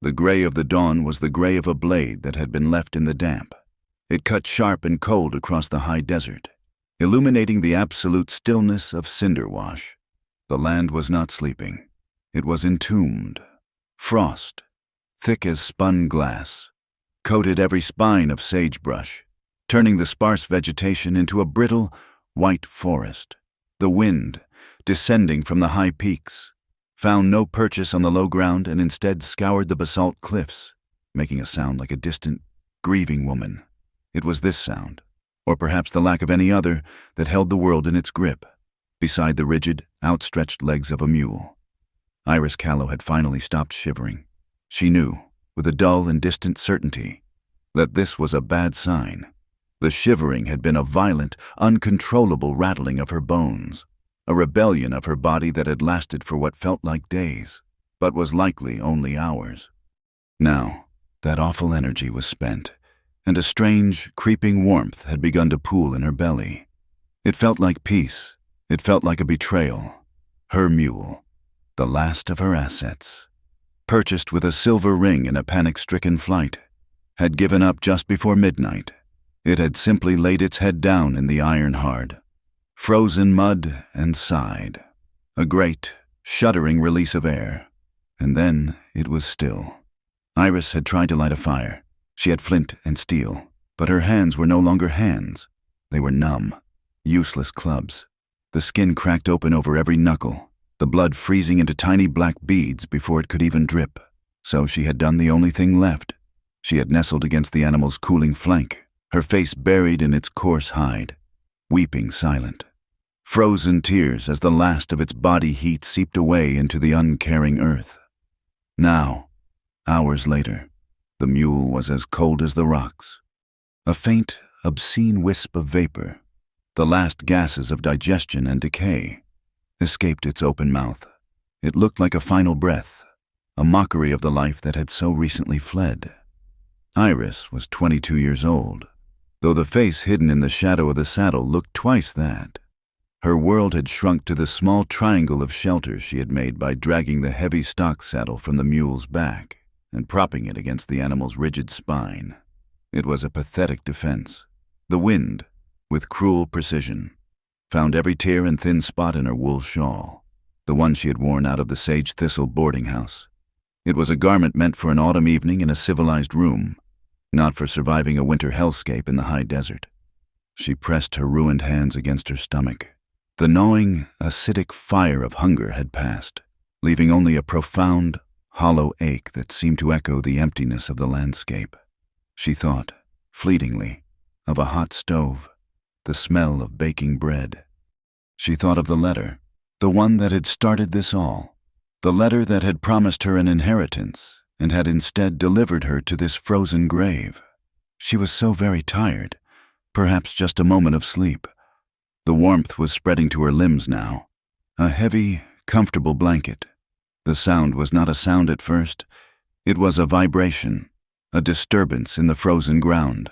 The gray of the dawn was the gray of a blade that had been left in the damp. It cut sharp and cold across the high desert, illuminating the absolute stillness of cinder wash. The land was not sleeping. It was entombed. Frost, thick as spun glass, coated every spine of sagebrush, turning the sparse vegetation into a brittle, white forest. The wind, descending from the high peaks, found no purchase on the low ground and instead scoured the basalt cliffs, making a sound like a distant, grieving woman. It was this sound, or perhaps the lack of any other, that held the world in its grip, beside the rigid, outstretched legs of a mule. Iris Callow had finally stopped shivering. She knew, with a dull and distant certainty, that this was a bad sign. The shivering had been a violent, uncontrollable rattling of her bones, a rebellion of her body that had lasted for what felt like days, but was likely only hours. Now, that awful energy was spent, and a strange, creeping warmth had begun to pool in her belly. It felt like peace. It felt like a betrayal. Her mule, the last of her assets, purchased with a silver ring in a panic-stricken flight, had given up just before midnight. It had simply laid its head down in the iron-hard, frozen mud and sighed. A great, shuddering release of air. And then it was still. Iris had tried to light a fire. She had flint and steel, but her hands were no longer hands. They were numb, useless clubs. The skin cracked open over every knuckle, the blood freezing into tiny black beads before it could even drip. So she had done the only thing left. She had nestled against the animal's cooling flank, her face buried in its coarse hide, weeping silent. Frozen tears as the last of its body heat seeped away into the uncaring earth. Now, hours later, the mule was as cold as the rocks. A faint, obscene wisp of vapor, the last gases of digestion and decay, escaped its open mouth. It looked like a final breath, a mockery of the life that had so recently fled. Iris was 22 years old, though the face hidden in the shadow of the saddle looked twice that. Her world had shrunk to the small triangle of shelter she had made by dragging the heavy stock saddle from the mule's back and propping it against the animal's rigid spine. It was a pathetic defense. The wind, with cruel precision, found every tear and thin spot in her wool shawl, the one she had worn out of the sage thistle boarding house. It was a garment meant for an autumn evening in a civilized room, not for surviving a winter hellscape in the high desert. She pressed her ruined hands against her stomach. The gnawing, acidic fire of hunger had passed, leaving only a profound, hollow ache that seemed to echo the emptiness of the landscape. She thought, fleetingly, of a hot stove, the smell of baking bread. She thought of the letter, the one that had started this all, the letter that had promised her an inheritance and had instead delivered her to this frozen grave. She was so very tired, perhaps just a moment of sleep. The warmth was spreading to her limbs now, a heavy, comfortable blanket. The sound was not a sound at first. It was a vibration, a disturbance in the frozen ground,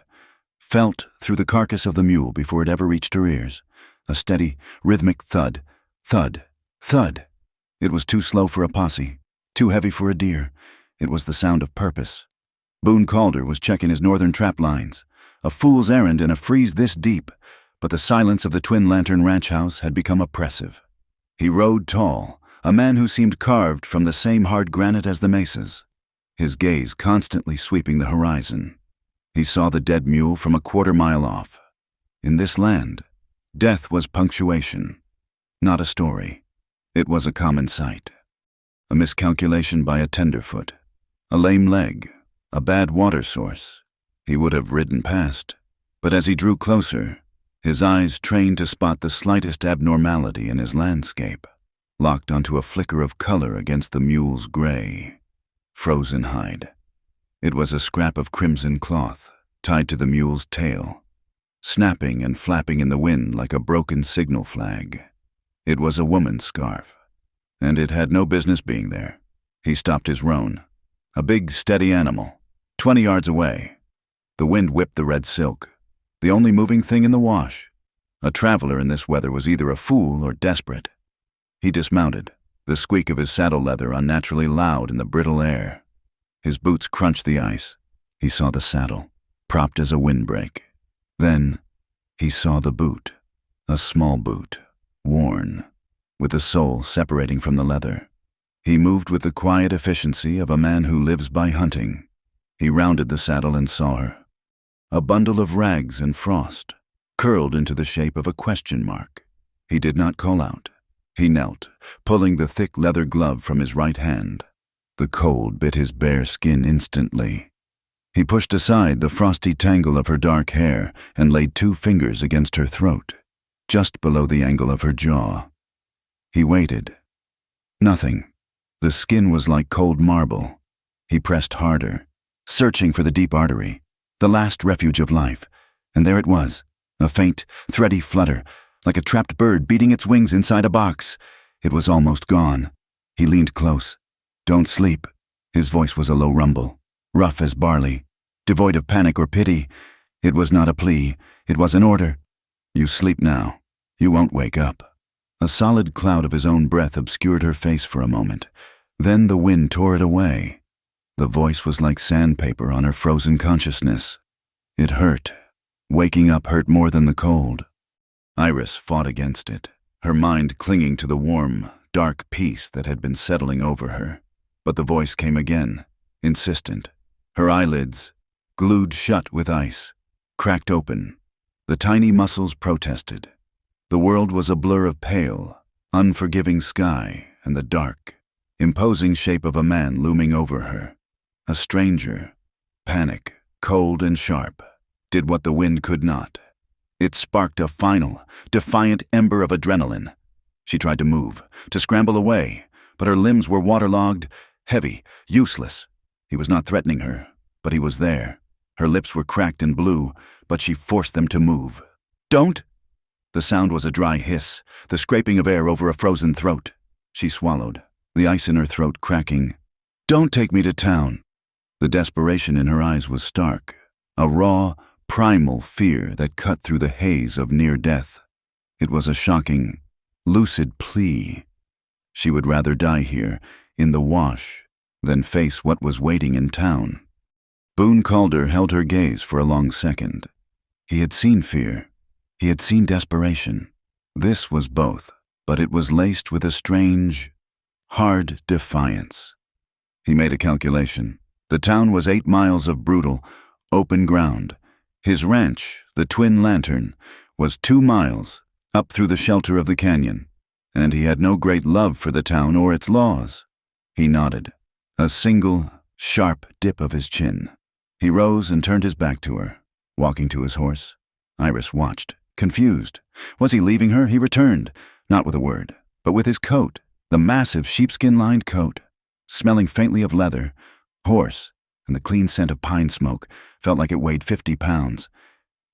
felt through the carcass of the mule before it ever reached her ears. A steady, rhythmic thud, thud, thud. It was too slow for a posse, too heavy for a deer. It was the sound of purpose. Boone Calder was checking his northern trap lines, a fool's errand in a freeze this deep, but the silence of the Twin Lantern ranch house had become oppressive. He rode tall, a man who seemed carved from the same hard granite as the mesas, his gaze constantly sweeping the horizon. He saw the dead mule from a quarter-mile off. In this land, death was punctuation, not a story. It was a common sight. A miscalculation by a tenderfoot, a lame leg, a bad water source. He would have ridden past, but as he drew closer, his eyes trained to spot the slightest abnormality in his landscape, locked onto a flicker of color against the mule's gray, frozen hide. It was a scrap of crimson cloth tied to the mule's tail, snapping and flapping in the wind like a broken signal flag. It was a woman's scarf, and it had no business being there. He stopped his roan, a big, steady animal, 20 yards away. The wind whipped the red silk, the only moving thing in the wash. A traveler in this weather was either a fool or desperate. He dismounted, the squeak of his saddle leather unnaturally loud in the brittle air. His boots crunched the ice. He saw the saddle, propped as a windbreak. Then he saw the boot, a small boot, worn, with the sole separating from the leather. He moved with the quiet efficiency of a man who lives by hunting. He rounded the saddle and saw her. A bundle of rags and frost, curled into the shape of a question mark. He did not call out. He knelt, pulling the thick leather glove from his right hand. The cold bit his bare skin instantly. He pushed aside the frosty tangle of her dark hair and laid 2 fingers against her throat, just below the angle of her jaw. He waited. Nothing. The skin was like cold marble. He pressed harder, searching for the deep artery, the last refuge of life, and there it was, a faint, thready flutter, like a trapped bird beating its wings inside a box. It was almost gone. He leaned close. "Don't sleep." His voice was a low rumble, rough as barley, devoid of panic or pity. It was not a plea, it was an order. "You sleep now. You won't wake up." A solid cloud of his own breath obscured her face for a moment. Then the wind tore it away. The voice was like sandpaper on her frozen consciousness. It hurt. Waking up hurt more than the cold. Iris fought against it, her mind clinging to the warm, dark peace that had been settling over her. But the voice came again, insistent. Her eyelids, glued shut with ice, cracked open. The tiny muscles protested. The world was a blur of pale, unforgiving sky and the dark, imposing shape of a man looming over her. A stranger, panic, cold and sharp, did what the wind could not. It sparked a final, defiant ember of adrenaline. She tried to move, to scramble away, but her limbs were waterlogged, heavy, useless. He was not threatening her, but he was there. Her lips were cracked and blue, but she forced them to move. "Don't!" The sound was a dry hiss, the scraping of air over a frozen throat. She swallowed, the ice in her throat cracking. "Don't take me to town." The desperation in her eyes was stark, a raw, primal fear that cut through the haze of near death. It was a shocking, lucid plea. She would rather die here, in the wash, than face what was waiting in town. Boone Calder held her gaze for a long second. He had seen fear. He had seen desperation. This was both, but it was laced with a strange, hard defiance. He made a calculation. The town was 8 miles of brutal, open ground. His ranch, the Twin Lantern, was 2 miles, up through the shelter of the canyon, and he had no great love for the town or its laws. He nodded, a single, sharp dip of his chin. He rose and turned his back to her, walking to his horse. Iris watched, confused. Was he leaving her? He returned, not with a word, but with his coat, the massive sheepskin-lined coat, smelling faintly of leather, horse, and the clean scent of pine smoke felt like it weighed 50 pounds.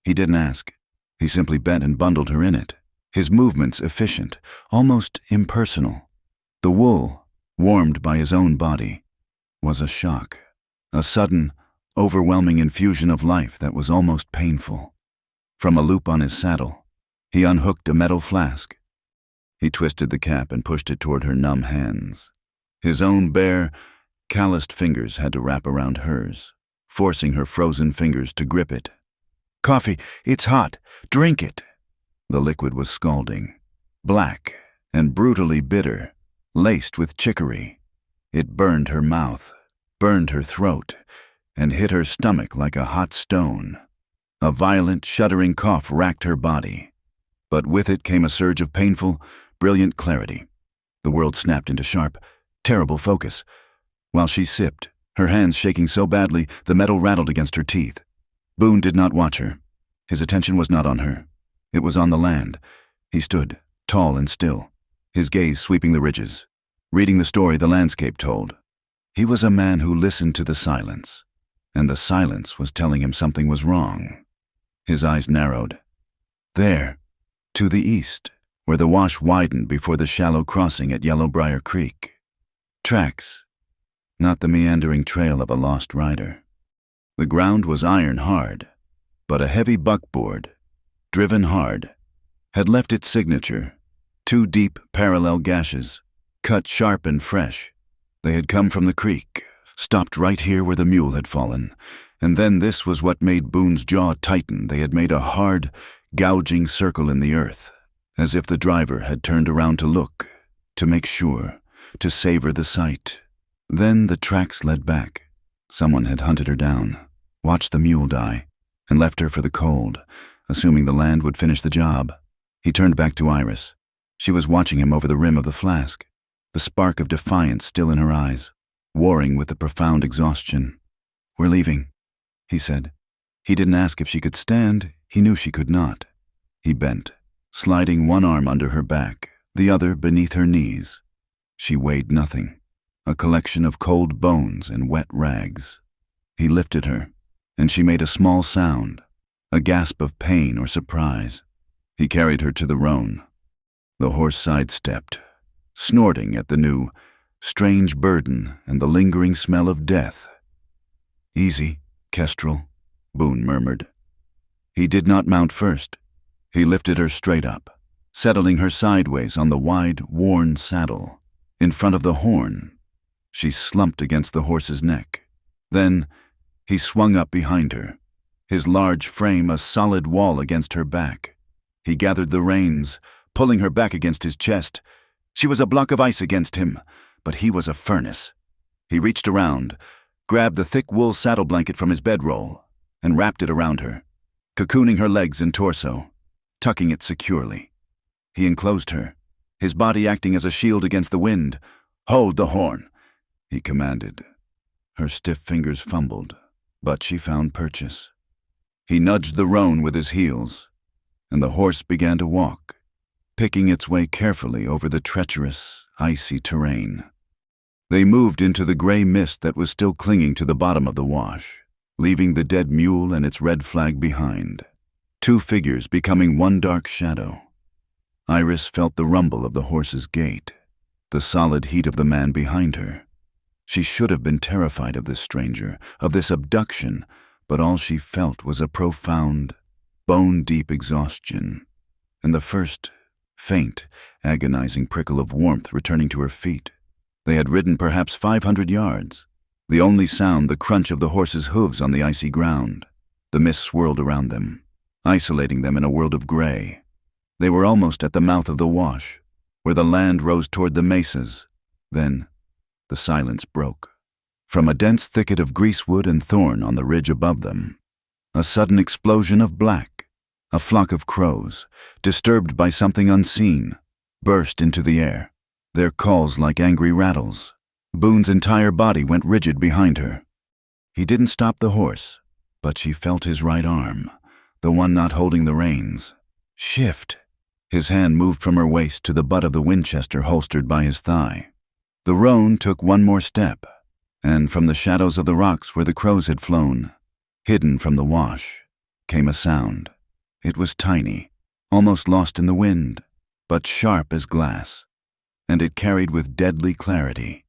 He didn't ask. He simply bent and bundled her in it, his movements efficient, almost impersonal. The wool, warmed by his own body, was a shock, a sudden, overwhelming infusion of life that was almost painful. From a loop on his saddle, he unhooked a metal flask. He twisted the cap and pushed it toward her numb hands. His own bare, calloused fingers had to wrap around hers, forcing her frozen fingers to grip it. "Coffee, it's hot. Drink it." The liquid was scalding, black and brutally bitter, laced with chicory. It burned her mouth, burned her throat, and hit her stomach like a hot stone. A violent, shuddering cough racked her body, but with it came a surge of painful, brilliant clarity. The world snapped into sharp, terrible focus. While she sipped, her hands shaking so badly the metal rattled against her teeth. Boone did not watch her. His attention was not on her. It was on the land. He stood, tall and still, his gaze sweeping the ridges, reading the story the landscape told. He was a man who listened to the silence, and the silence was telling him something was wrong. His eyes narrowed. There, to the east, where the wash widened before the shallow crossing at Yellowbriar Creek. Tracks, not the meandering trail of a lost rider. The ground was iron hard, but a heavy buckboard, driven hard, had left its signature, 2 deep parallel gashes, cut sharp and fresh. They had come from the creek, stopped right here where the mule had fallen. And then this was what made Boone's jaw tighten. They had made a hard, gouging circle in the earth, as if the driver had turned around to look, to make sure, to savor the sight. Then the tracks led back. Someone had hunted her down, watched the mule die, and left her for the cold, assuming the land would finish the job. He turned back to Iris. She was watching him over the rim of the flask, the spark of defiance still in her eyes, warring with the profound exhaustion. "We're leaving," he said. He didn't ask if she could stand. He knew she could not. He bent, sliding one arm under her back, the other beneath her knees. She weighed nothing, a collection of cold bones and wet rags. He lifted her, and she made a small sound, a gasp of pain or surprise. He carried her to the roan. The horse sidestepped, snorting at the new, strange burden and the lingering smell of death. "Easy, Kestrel," Boone murmured. He did not mount first. He lifted her straight up, settling her sideways on the wide, worn saddle, in front of the horn. She slumped against the horse's neck. Then he swung up behind her, his large frame a solid wall against her back. He gathered the reins, pulling her back against his chest. She was a block of ice against him, but he was a furnace. He reached around, grabbed the thick wool saddle blanket from his bedroll, and wrapped it around her, cocooning her legs and torso, tucking it securely. He enclosed her, his body acting as a shield against the wind. "Hold the horn," he commanded. Her stiff fingers fumbled, but she found purchase. He nudged the roan with his heels, and the horse began to walk, picking its way carefully over the treacherous, icy terrain. They moved into the gray mist that was still clinging to the bottom of the wash, leaving the dead mule and its red flag behind, two figures becoming one dark shadow. Iris felt the rumble of the horse's gait, the solid heat of the man behind her. She should have been terrified of this stranger, of this abduction, but all she felt was a profound, bone-deep exhaustion, and the first, faint, agonizing prickle of warmth returning to her feet. They had ridden perhaps 500 yards, the only sound the crunch of the horse's hooves on the icy ground. The mist swirled around them, isolating them in a world of gray. They were almost at the mouth of the wash, where the land rose toward the mesas. Then the silence broke. From a dense thicket of greasewood and thorn on the ridge above them, a sudden explosion of black, a flock of crows, disturbed by something unseen, burst into the air, their calls like angry rattles. Boone's entire body went rigid behind her. He didn't stop the horse, but she felt his right arm, the one not holding the reins, shift. His hand moved from her waist to the butt of the Winchester holstered by his thigh. The roan took one more step, and from the shadows of the rocks where the crows had flown, hidden from the wash, came a sound. It was tiny, almost lost in the wind, but sharp as glass, and it carried with deadly clarity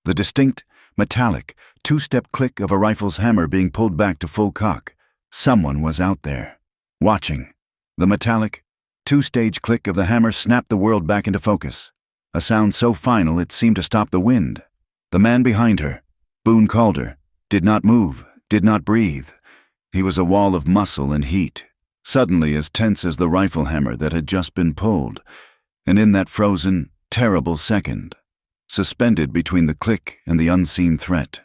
the distinct, metallic, two-step click of a rifle's hammer being pulled back to full cock. Someone was out there, watching. The metallic, two-stage click of the hammer snapped the world back into focus, a sound so final it seemed to stop the wind. The man behind her, Boone called her, did not move, did not breathe. He was a wall of muscle and heat, suddenly as tense as the rifle hammer that had just been pulled, and in that frozen, terrible second, suspended between the click and the unseen threat,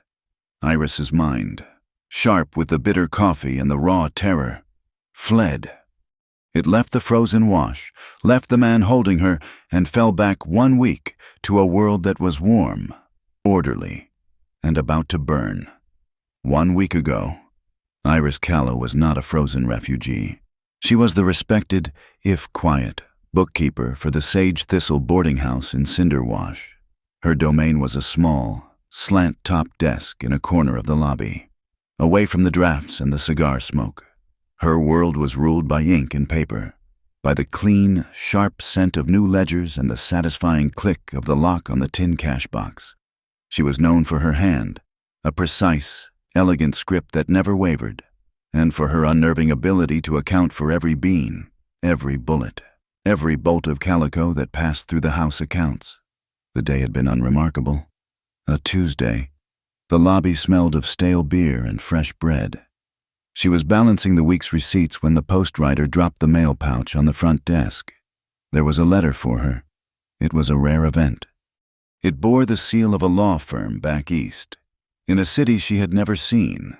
Iris's mind, sharp with the bitter coffee and the raw terror, fled. It left the frozen wash, left the man holding her, and fell back 1 week to a world that was warm, orderly, and about to burn. 1 week ago, Iris Callow was not a frozen refugee. She was the respected, if quiet, bookkeeper for the Sage Thistle boarding house in Cinderwash. Her domain was a small, slant-topped desk in a corner of the lobby, away from the drafts and the cigar smoke. Her world was ruled by ink and paper, by the clean, sharp scent of new ledgers and the satisfying click of the lock on the tin cash box. She was known for her hand, a precise, elegant script that never wavered, and for her unnerving ability to account for every bean, every bullet, every bolt of calico that passed through the house accounts. The day had been unremarkable. A Tuesday, The lobby smelled of stale beer and fresh bread. She was balancing the week's receipts when the postwriter dropped the mail pouch on the front desk. There was a letter for her. It was a rare event. It bore the seal of a law firm back east, in a city she had never seen.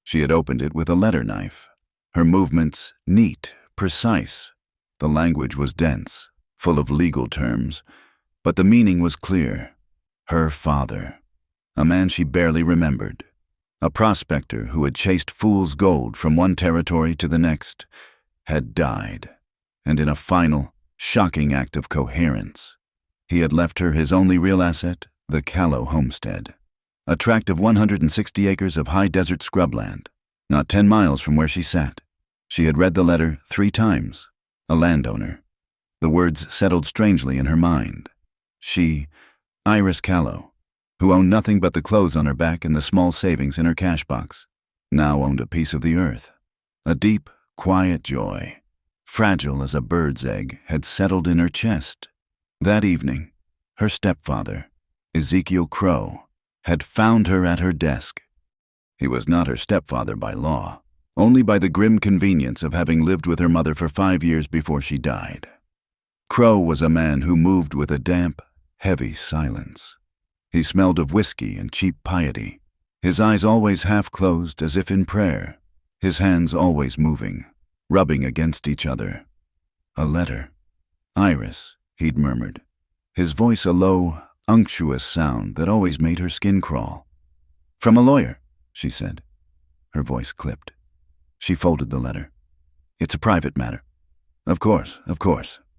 She had opened it with a letter knife. Her movements neat, precise. The language was dense, full of legal terms, but the meaning was clear. Her father, a man she barely remembered, a prospector who had chased fool's gold from one territory to the next, had died, and in a final, shocking act of coherence, he had left her his only real asset, the Callow homestead, a tract of 160 acres of high desert scrubland, not 10 miles from where she sat. She had read the letter 3 times. A landowner. The words settled strangely in her mind. She, Iris Callow, who owned nothing but the clothes on her back and the small savings in her cash box, now owned a piece of the earth. A deep, quiet joy, fragile as a bird's egg, had settled in her chest. That evening, her stepfather, Ezekiel Crow, had found her at her desk. He was not her stepfather by law, only by the grim convenience of having lived with her mother for 5 years before she died. Crow was a man who moved with a damp, heavy silence. He smelled of whiskey and cheap piety, his eyes always half closed as if in prayer, his hands always moving, rubbing against each other. A letter. Iris, he'd murmured, his voice a low, unctuous sound that always made her skin crawl. From a lawyer, she said. Her voice clipped. She folded the letter. It's a private matter. Of course,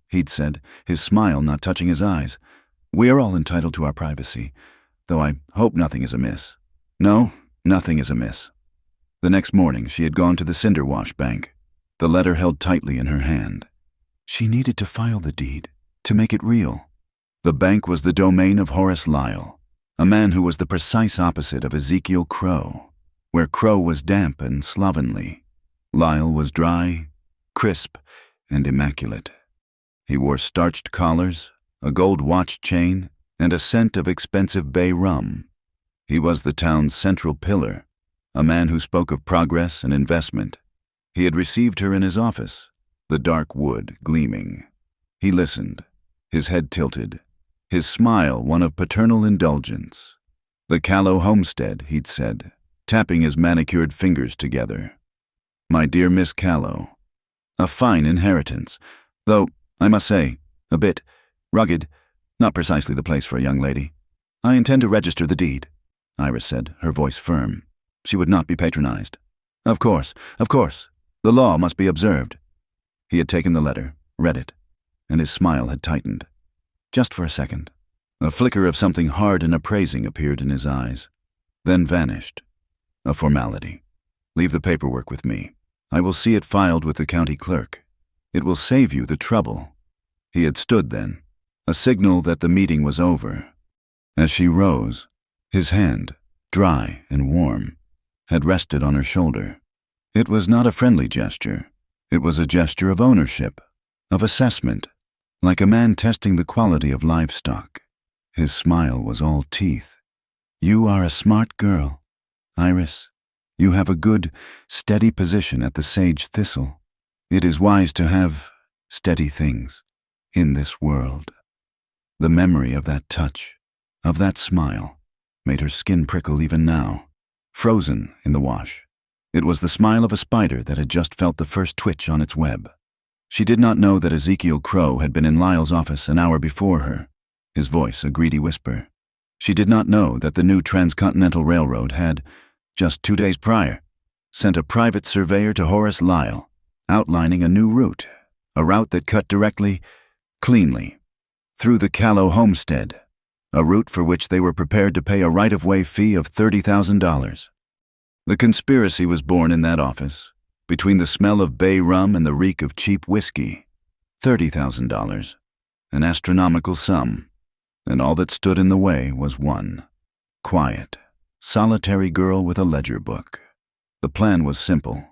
he'd said, his smile not touching his eyes. We are all entitled to our privacy, though I hope nothing is amiss. No, nothing is amiss. The next morning she had gone to the cinder wash bank, the letter held tightly in her hand. She needed to file the deed, to make it real. The bank was the domain of Horace Lyle, a man who was the precise opposite of Ezekiel Crow, where Crow was damp and slovenly. Lyle was dry, crisp, and immaculate. He wore starched collars, a gold watch chain, and a scent of expensive bay rum. He was the town's central pillar, a man who spoke of progress and investment. He had received her in his office, the dark wood gleaming. He listened, his head tilted, his smile one of paternal indulgence. The Callow homestead, he'd said, tapping his manicured fingers together. My dear Miss Callow, a fine inheritance, though, I must say, a bit rugged, not precisely the place for a young lady. I intend to register the deed, Iris said, her voice firm. She would not be patronized. Of course, the law must be observed. He had taken the letter, read it, and his smile had tightened. Just for a second. A flicker of something hard and appraising appeared in his eyes, then vanished. A formality. Leave the paperwork with me. I will see it filed with the county clerk. It will save you the trouble. He had stood then, a signal that the meeting was over. As she rose, his hand, dry and warm, had rested on her shoulder. It was not a friendly gesture. It was a gesture of ownership, of assessment, like a man testing the quality of livestock. His smile was all teeth. You are a smart girl, Iris. You have a good, steady position at the Sage Thistle. It is wise to have steady things in this world. The memory of that touch, of that smile, made her skin prickle even now, frozen in the wash. It was the smile of a spider that had just felt the first twitch on its web. She did not know that Ezekiel Crow had been in Lyle's office an hour before her, his voice a greedy whisper. She did not know that the new Transcontinental Railroad had, just 2 days prior, sent a private surveyor to Horace Lyle, outlining a new route, a route that cut directly, cleanly, through the Callow homestead, a route for which they were prepared to pay a right-of-way fee of $30,000. The conspiracy was born in that office, between the smell of bay rum and the reek of cheap whiskey. $30,000, an astronomical sum, and all that stood in the way was one quiet, solitary girl with a ledger book. The plan was simple.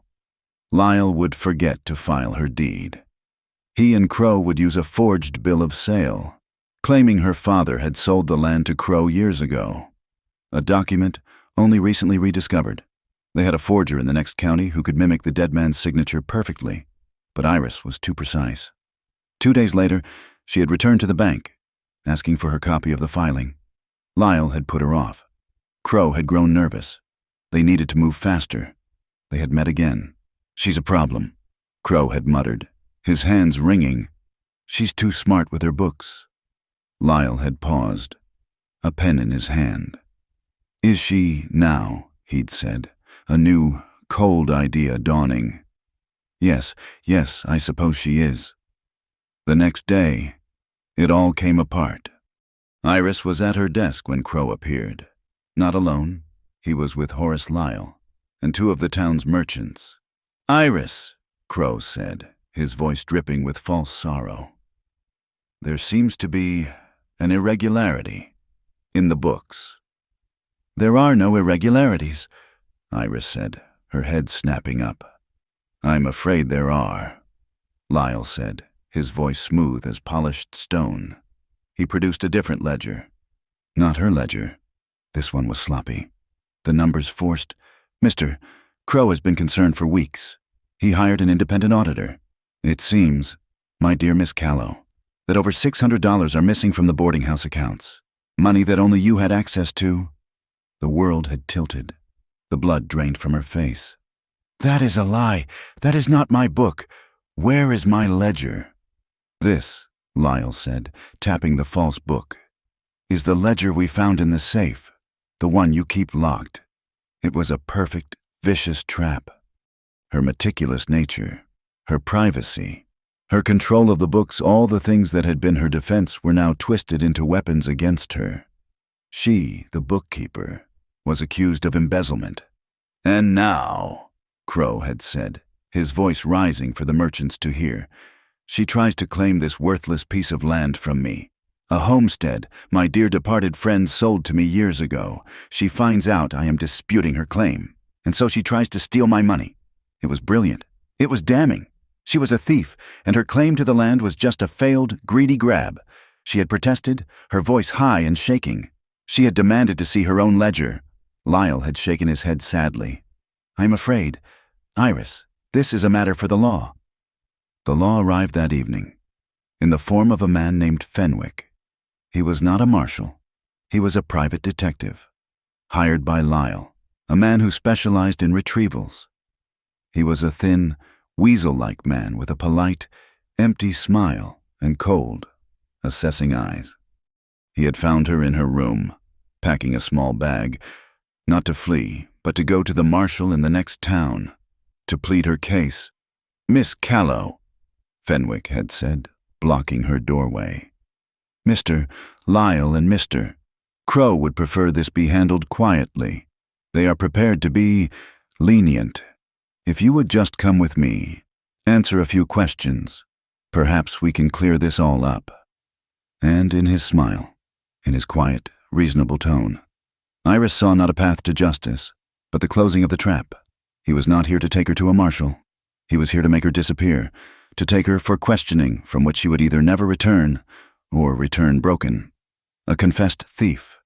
Lyle would forget to file her deed. He and Crow would use a forged bill of sale, claiming her father had sold the land to Crow years ago, a document only recently rediscovered. They had a forger in the next county who could mimic the dead man's signature perfectly, but Iris was too precise. 2 days later, she had returned to the bank, asking for her copy of the filing. Lyle had put her off. Crow had grown nervous. They needed to move faster. They had met again. "She's a problem," Crow had muttered, his hands wringing. "She's too smart with her books." Lyle had paused, a pen in his hand. "Is she now?" he'd said, a new, cold idea dawning. Yes, I suppose she is." The next day, it all came apart. Iris was at her desk when Crow appeared. Not alone, he was with Horace Lyle and 2 of the town's merchants. "Iris," Crow said, his voice dripping with false sorrow. "There seems to be an irregularity in the books." "There are no irregularities," Iris said, her head snapping up. "I'm afraid there are," Lyle said, his voice smooth as polished stone. He produced a different ledger. Not her ledger. This one was sloppy. The numbers forced. "Mr. Crow has been concerned for weeks. He hired an independent auditor. It seems, my dear Miss Callow, that over $600 are missing from the boarding house accounts. Money that only you had access to." The world had tilted. The blood drained from her face. "That is a lie. That is not my book. Where is my ledger?" "This," Lyle said, tapping the false book, "is the ledger we found in the safe, the one you keep locked." It was a perfect, vicious trap. Her meticulous nature, her privacy, her control of the books, all the things that had been her defense were now twisted into weapons against her. She, the bookkeeper, was accused of embezzlement. "And now," Crow had said, his voice rising for the merchants to hear, "she tries to claim this worthless piece of land from me. A homestead my dear departed friend sold to me years ago. She finds out I am disputing her claim, and so she tries to steal my money. It was brilliant. It was damning. She was a thief, and her claim to the land was just a failed, greedy grab. She had protested, her voice high and shaking. She had demanded to see her own ledger." Lyle had shaken his head sadly. "I'm afraid, Iris, this is a matter for the law." The law arrived that evening, in the form of a man named Fenwick. He was not a marshal. He was a private detective, hired by Lyle, a man who specialized in retrievals. He was a thin, weasel-like man with a polite, empty smile and cold, assessing eyes. He had found her in her room, packing a small bag, not to flee, but to go to the marshal in the next town, to plead her case. "Miss Callow," Fenwick had said, blocking her doorway. "Mr. Lyle and Mr. Crow would prefer this be handled quietly. They are prepared to be lenient. If you would just come with me, answer a few questions, perhaps we can clear this all up." And in his smile, in his quiet, reasonable tone, Iris saw not a path to justice, but the closing of the trap. He was not here to take her to a marshal. He was here to make her disappear, to take her for questioning from which she would either never return or return broken. A confessed thief.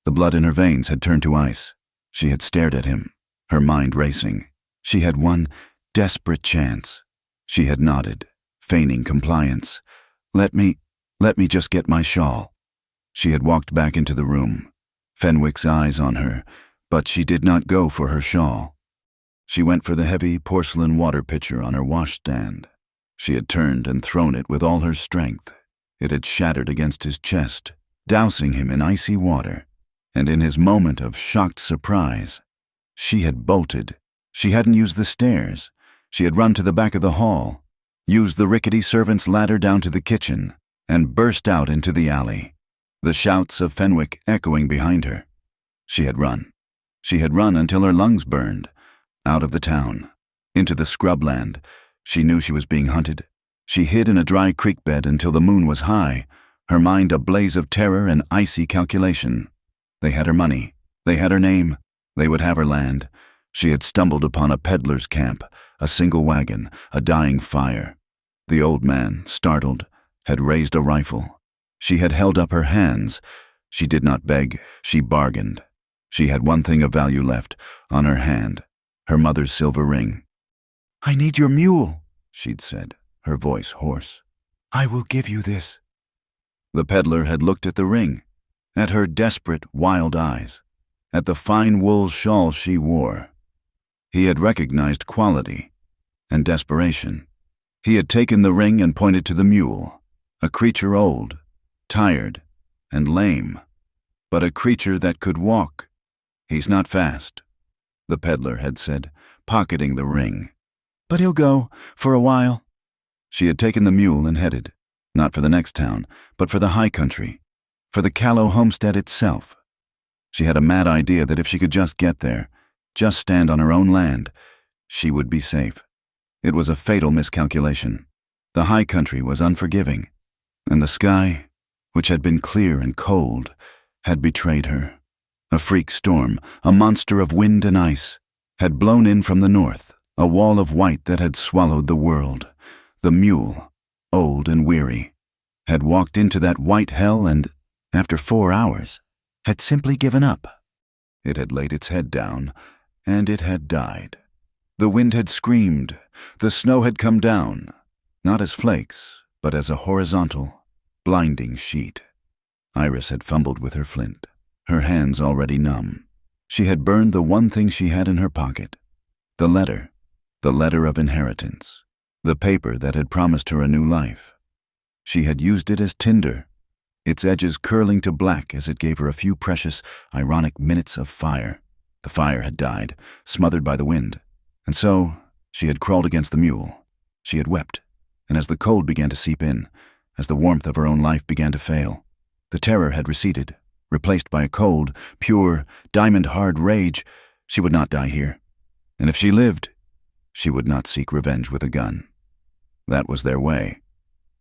The blood in her veins had turned to ice. She had stared at him, her mind racing. She had one desperate chance. She had nodded, feigning compliance. Let me just get my shawl." She had walked back into the room, Fenwick's eyes on her, but she did not go for her shawl. She went for the heavy porcelain water pitcher on her washstand. She had turned and thrown it with all her strength. It had shattered against his chest, dousing him in icy water. And in his moment of shocked surprise, she had bolted. She hadn't used the stairs. She had run to the back of the hall, used the rickety servant's ladder down to the kitchen, and burst out into the alley, the shouts of Fenwick echoing behind her. She had run. She had run until her lungs burned, out of the town, into the scrubland. She knew she was being hunted. She hid in a dry creek bed until the moon was high, her mind a blaze of terror and icy calculation. They had her money. They had her name. They would have her land. She had stumbled upon a peddler's camp, a single wagon, a dying fire. The old man, startled, had raised a rifle. She had held up her hands. She did not beg. She bargained. She had one thing of value left, on her hand, her mother's silver ring. "I need your mule," she'd said, her voice hoarse. "I will give you this." The peddler had looked at the ring, at her desperate, wild eyes, at the fine wool shawl she wore. He had recognized quality and desperation. He had taken the ring and pointed to the mule, a creature old, tired, and lame, but a creature that could walk. "He's not fast," the peddler had said, pocketing the ring. "But he'll go, for a while." She had taken the mule and headed, not for the next town, but for the high country, for the Callow homestead itself. She had a mad idea that if she could just get there, just stand on her own land, she would be safe. It was a fatal miscalculation. The high country was unforgiving, and the sky, which had been clear and cold, had betrayed her. A freak storm, a monster of wind and ice, had blown in from the north, a wall of white that had swallowed the world. The mule, old and weary, had walked into that white hell and, after 4 hours, had simply given up. It had laid its head down, and it had died. The wind had screamed, the snow had come down, not as flakes, but as a horizontal, blinding sheet. Iris had fumbled with her flint, her hands already numb. She had burned the one thing she had in her pocket, the letter of inheritance, the paper that had promised her a new life. She had used it as tinder, its edges curling to black as it gave her a few precious, ironic minutes of fire. The fire had died, smothered by the wind, and so she had crawled against the mule. She had wept, and as the cold began to seep in, as the warmth of her own life began to fail, the terror had receded, replaced by a cold, pure, diamond-hard rage. She would not die here, and if she lived, she would not seek revenge with a gun. That was their way.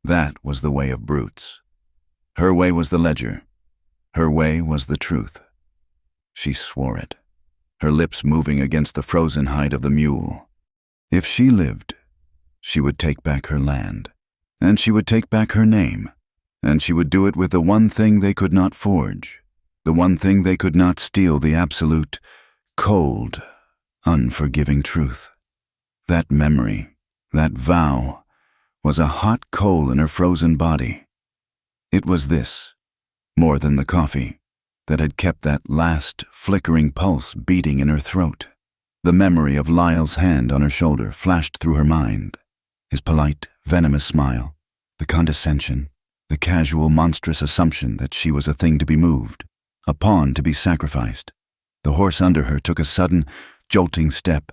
That was the way of brutes. Her way was the ledger. Her way was the truth. She swore it, her lips moving against the frozen hide of the mule. If she lived, she would take back her land, and she would take back her name, and she would do it with the one thing they could not forge, the one thing they could not steal, the absolute, cold, unforgiving truth. That memory, that vow, was a hot coal in her frozen body. It was this, more than the coffee, that had kept that last flickering pulse beating in her throat. The memory of Lyle's hand on her shoulder flashed through her mind, his polite, venomous smile, the condescension, the casual, monstrous assumption that she was a thing to be moved, a pawn to be sacrificed. The horse under her took a sudden, jolting step.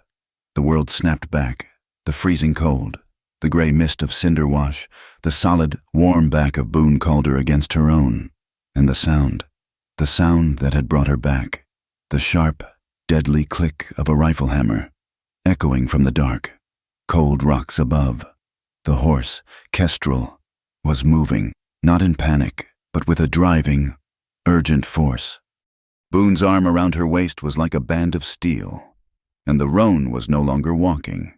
The world snapped back, the freezing cold, the gray mist of cinder wash, the solid, warm back of Boone Calder against her own, and the sound that had brought her back, the sharp, deadly click of a rifle hammer, echoing from the dark, cold rocks above. The horse, Kestrel, was moving, not in panic, but with a driving, urgent force. Boone's arm around her waist was like a band of steel, and the roan was no longer walking.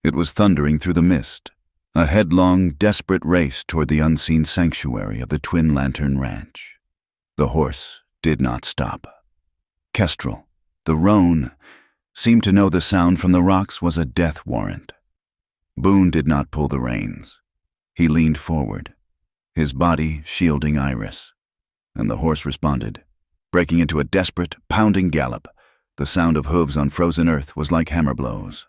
It was thundering through the mist, a headlong, desperate race toward the unseen sanctuary of the Twin Lantern Ranch. The horse did not stop. Kestrel, the roan, seemed to know the sound from the rocks was a death warrant. Boone did not pull the reins. He leaned forward, his body shielding Iris, and the horse responded, breaking into a desperate, pounding gallop. The sound of hooves on frozen earth was like hammer blows.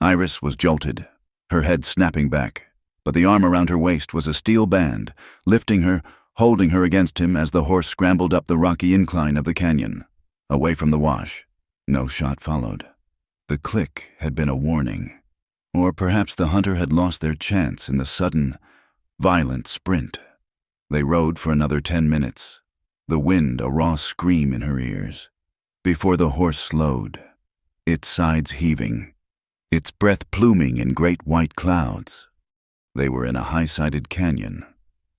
Iris was jolted, her head snapping back, but the arm around her waist was a steel band, lifting her, holding her against him as the horse scrambled up the rocky incline of the canyon, away from the wash. No shot followed. The click had been a warning, or perhaps the hunter had lost their chance in the sudden, violent sprint. They rode for another 10 minutes, the wind a raw scream in her ears, before the horse slowed, its sides heaving, its breath pluming in great white clouds. They were in a high-sided canyon.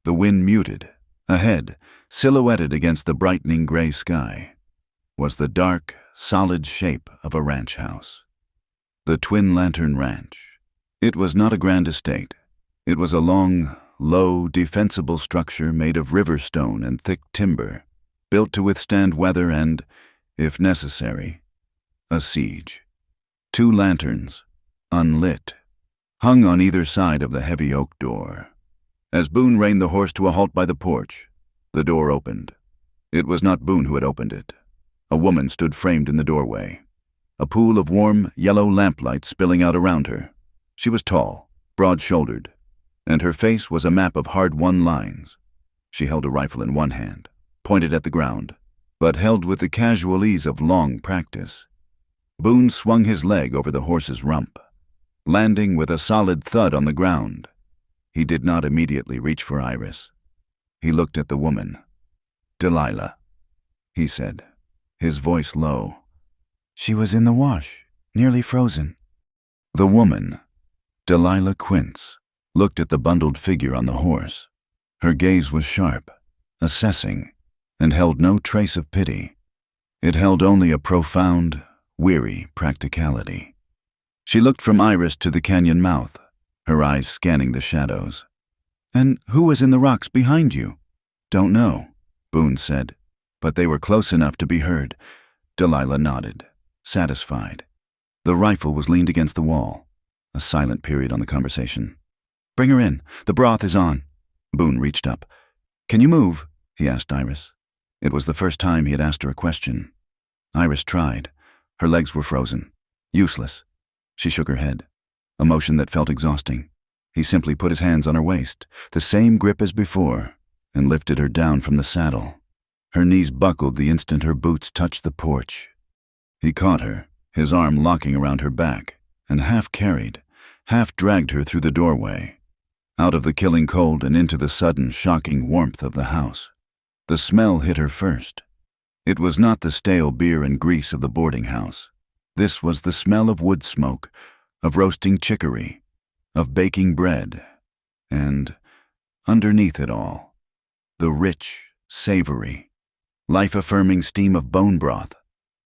The wind muted. Ahead, silhouetted against the brightening gray sky, was the dark, solid shape of a ranch house. The Twin Lantern Ranch. It was not a grand estate. It was a long, low, defensible structure made of river stone and thick timber, built to withstand weather and, If necessary, a siege. 2 lanterns, unlit, hung on either side of the heavy oak door. As Boone reined the horse to a halt by the porch, the door opened. It was not Boone who had opened it. A woman stood framed in the doorway, a pool of warm, yellow lamplight spilling out around her. She was tall, broad-shouldered, and her face was a map of hard-won lines. She held a rifle in one hand, pointed at the ground, but held with the casual ease of long practice. Boone swung his leg over the horse's rump, landing with a solid thud on the ground. He did not immediately reach for Iris. He looked at the woman. "Delilah," he said, his voice low. "She was in the wash, nearly frozen." The woman, Delilah Quince, looked at the bundled figure on the horse. Her gaze was sharp, assessing, and held no trace of pity. It held only a profound, weary practicality. She looked from Iris to the canyon mouth, her eyes scanning the shadows. "And who was in the rocks behind you?" "Don't know," Boone said, "but they were close enough to be heard." Delilah nodded, satisfied. The rifle was leaned against the wall. A silent period on the conversation. "Bring her in. The broth is on." Boone reached up. "Can you move?" he asked Iris. It was the first time he had asked her a question. Iris tried. Her legs were frozen. Useless. She shook her head, a motion that felt exhausting. He simply put his hands on her waist, the same grip as before, and lifted her down from the saddle. Her knees buckled the instant her boots touched the porch. He caught her, his arm locking around her back, and half carried, half dragged her through the doorway, out of the killing cold and into the sudden, shocking warmth of the house. The smell hit her first. It was not the stale beer and grease of the boarding house. This was the smell of wood smoke, of roasting chicory, of baking bread, and, underneath it all, the rich, savory, life-affirming steam of bone broth.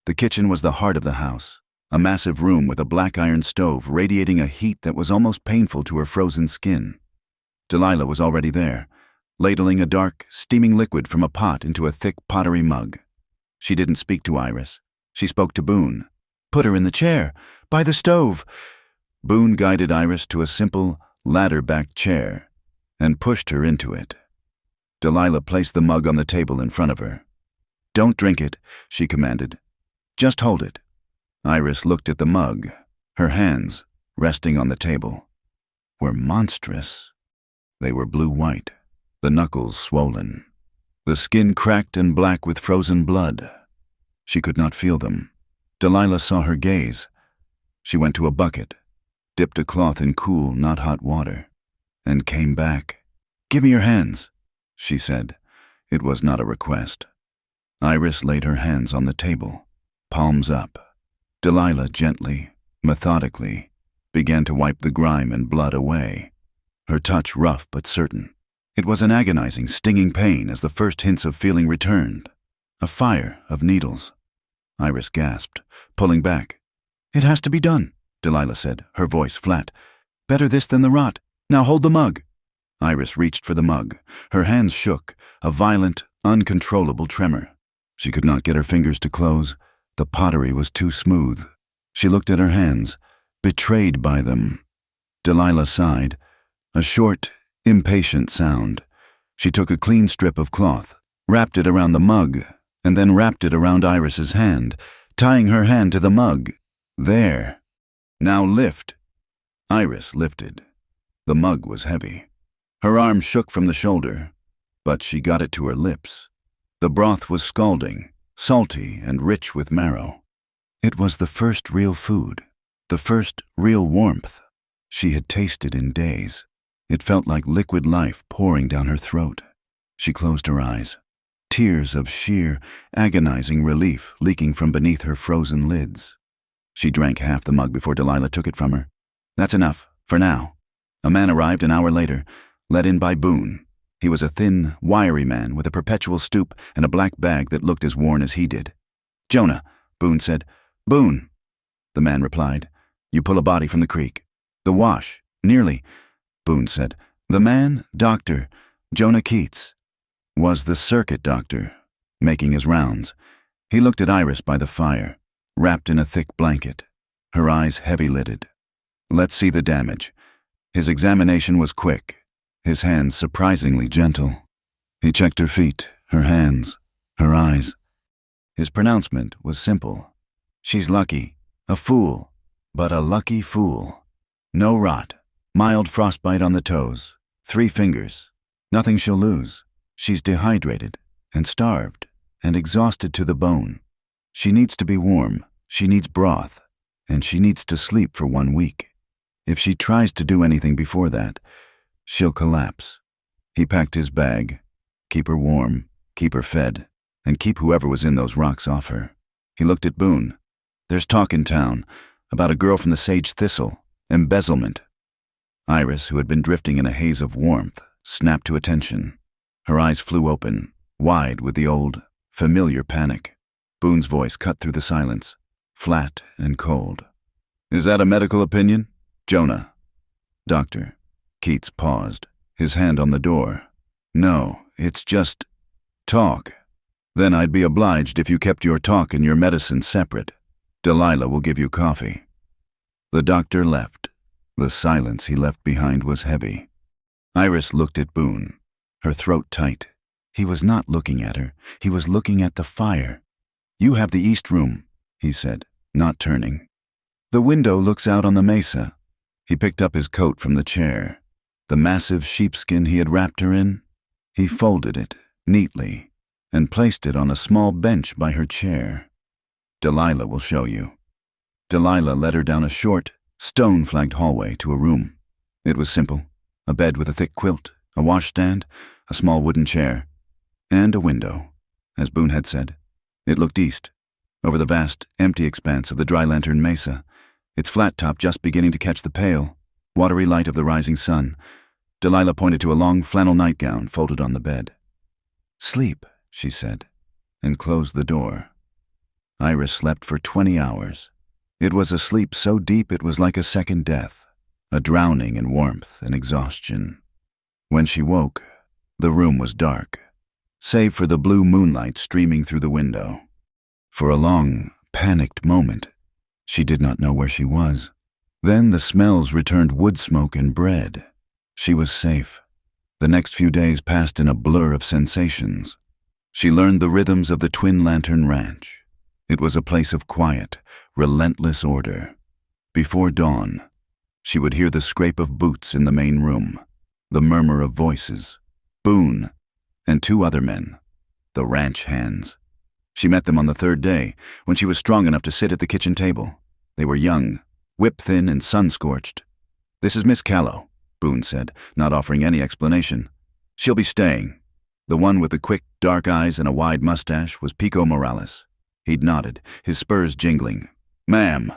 The kitchen was the heart of the house, a massive room with a black iron stove radiating a heat that was almost painful to her frozen skin. Delilah was already there, ladling a dark, steaming liquid from a pot into a thick pottery mug. She didn't speak to Iris. She spoke to Boone. "Put her in the chair, by the stove." Boone guided Iris to a simple, ladder-backed chair and pushed her into it. Delilah placed the mug on the table in front of her. "Don't drink it," she commanded. "Just hold it." Iris looked at the mug. Her hands, resting on the table, were monstrous. They were blue-white, the knuckles swollen, the skin cracked and black with frozen blood. She could not feel them. Delilah saw her gaze. She went to a bucket, dipped a cloth in cool, not hot water, and came back. "Give me your hands," she said. It was not a request. Iris laid her hands on the table, palms up. Delilah gently, methodically, began to wipe the grime and blood away, her touch rough but certain. It was an agonizing, stinging pain as the first hints of feeling returned, a fire of needles. Iris gasped, pulling back. "It has to be done," Delilah said, her voice flat. "Better this than the rot. Now hold the mug." Iris reached for the mug. Her hands shook, a violent, uncontrollable tremor. She could not get her fingers to close. The pottery was too smooth. She looked at her hands, betrayed by them. Delilah sighed, a short, impatient sound. She took a clean strip of cloth, wrapped it around the mug, and then wrapped it around Iris's hand, tying her hand to the mug. "There. Now lift." Iris lifted. The mug was heavy. Her arm shook from the shoulder, but she got it to her lips. The broth was scalding, salty and rich with marrow. It was the first real food, the first real warmth she had tasted in days. It felt like liquid life pouring down her throat. She closed her eyes, tears of sheer, agonizing relief leaking from beneath her frozen lids. She drank half the mug before Delilah took it from her. "That's enough, for now." A man arrived an hour later, led in by Boone. He was a thin, wiry man with a perpetual stoop and a black bag that looked as worn as he did. "Jonah," Boone said. "Boone," the man replied. "You pull a body from the creek." "The wash, nearly," Boone said. The man, Dr. Jonah Keats, was the circuit doctor, making his rounds. He looked at Iris by the fire, wrapped in a thick blanket, her eyes heavy-lidded. "Let's see the damage." His examination was quick, his hands surprisingly gentle. He checked her feet, her hands, her eyes. His pronouncement was simple. "She's lucky, a fool, but a lucky fool. No rot, mild frostbite on the toes, 3 fingers. Nothing she'll lose. She's dehydrated and starved and exhausted to the bone. She needs to be warm, she needs broth, and she needs to sleep for 1 week. If she tries to do anything before that, she'll collapse." He packed his bag. Keep her warm, keep her fed, and keep whoever was in those rocks off her. He looked at Boone. "There's talk in town about a girl from the Sage Thistle, embezzlement." Iris, who had been drifting in a haze of warmth, snapped to attention. Her eyes flew open, wide with the old, familiar panic. Boone's voice cut through the silence, flat and cold. "Is that a medical opinion? Jonah." "Doctor." Keats paused, his hand on the door. "No, it's just talk." "Then I'd be obliged if you kept your talk and your medicine separate. Delilah will give you coffee." The doctor left. The silence he left behind was heavy. Iris looked at Boone, her throat tight. He was not looking at her, he was looking at the fire. "You have the east room," he said, not turning. "The window looks out on the mesa." He picked up his coat from the chair, the massive sheepskin he had wrapped her in. He folded it neatly and placed it on a small bench by her chair. "Delilah will show you." Delilah led her down a short, stone-flagged hallway to a room. It was simple: a bed with a thick quilt, a washstand, a small wooden chair, and a window, as Boone had said. It looked east, over the vast, empty expanse of the Dry Lantern Mesa, its flat top just beginning to catch the pale, watery light of the rising sun. Delilah pointed to a long flannel nightgown folded on the bed. "Sleep," she said, and closed the door. Iris slept for 20 hours. It was a sleep so deep it was like a second death, a drowning in warmth and exhaustion. When she woke, the room was dark, save for the blue moonlight streaming through the window. For a long, panicked moment, she did not know where she was. Then the smells returned: wood smoke and bread. She was safe. The next few days passed in a blur of sensations. She learned the rhythms of the Twin Lantern Ranch. It was a place of quiet, relentless order. Before dawn, she would hear the scrape of boots in the main room, the murmur of voices. Boone and 2 other men, the ranch hands. She met them on the 3rd day, when she was strong enough to sit at the kitchen table. They were young, whip-thin and sun-scorched. "This is Miss Callow," Boone said, not offering any explanation. "She'll be staying." The one with the quick, dark eyes and a wide mustache was Pico Morales. He'd nodded, his spurs jingling. "Ma'am."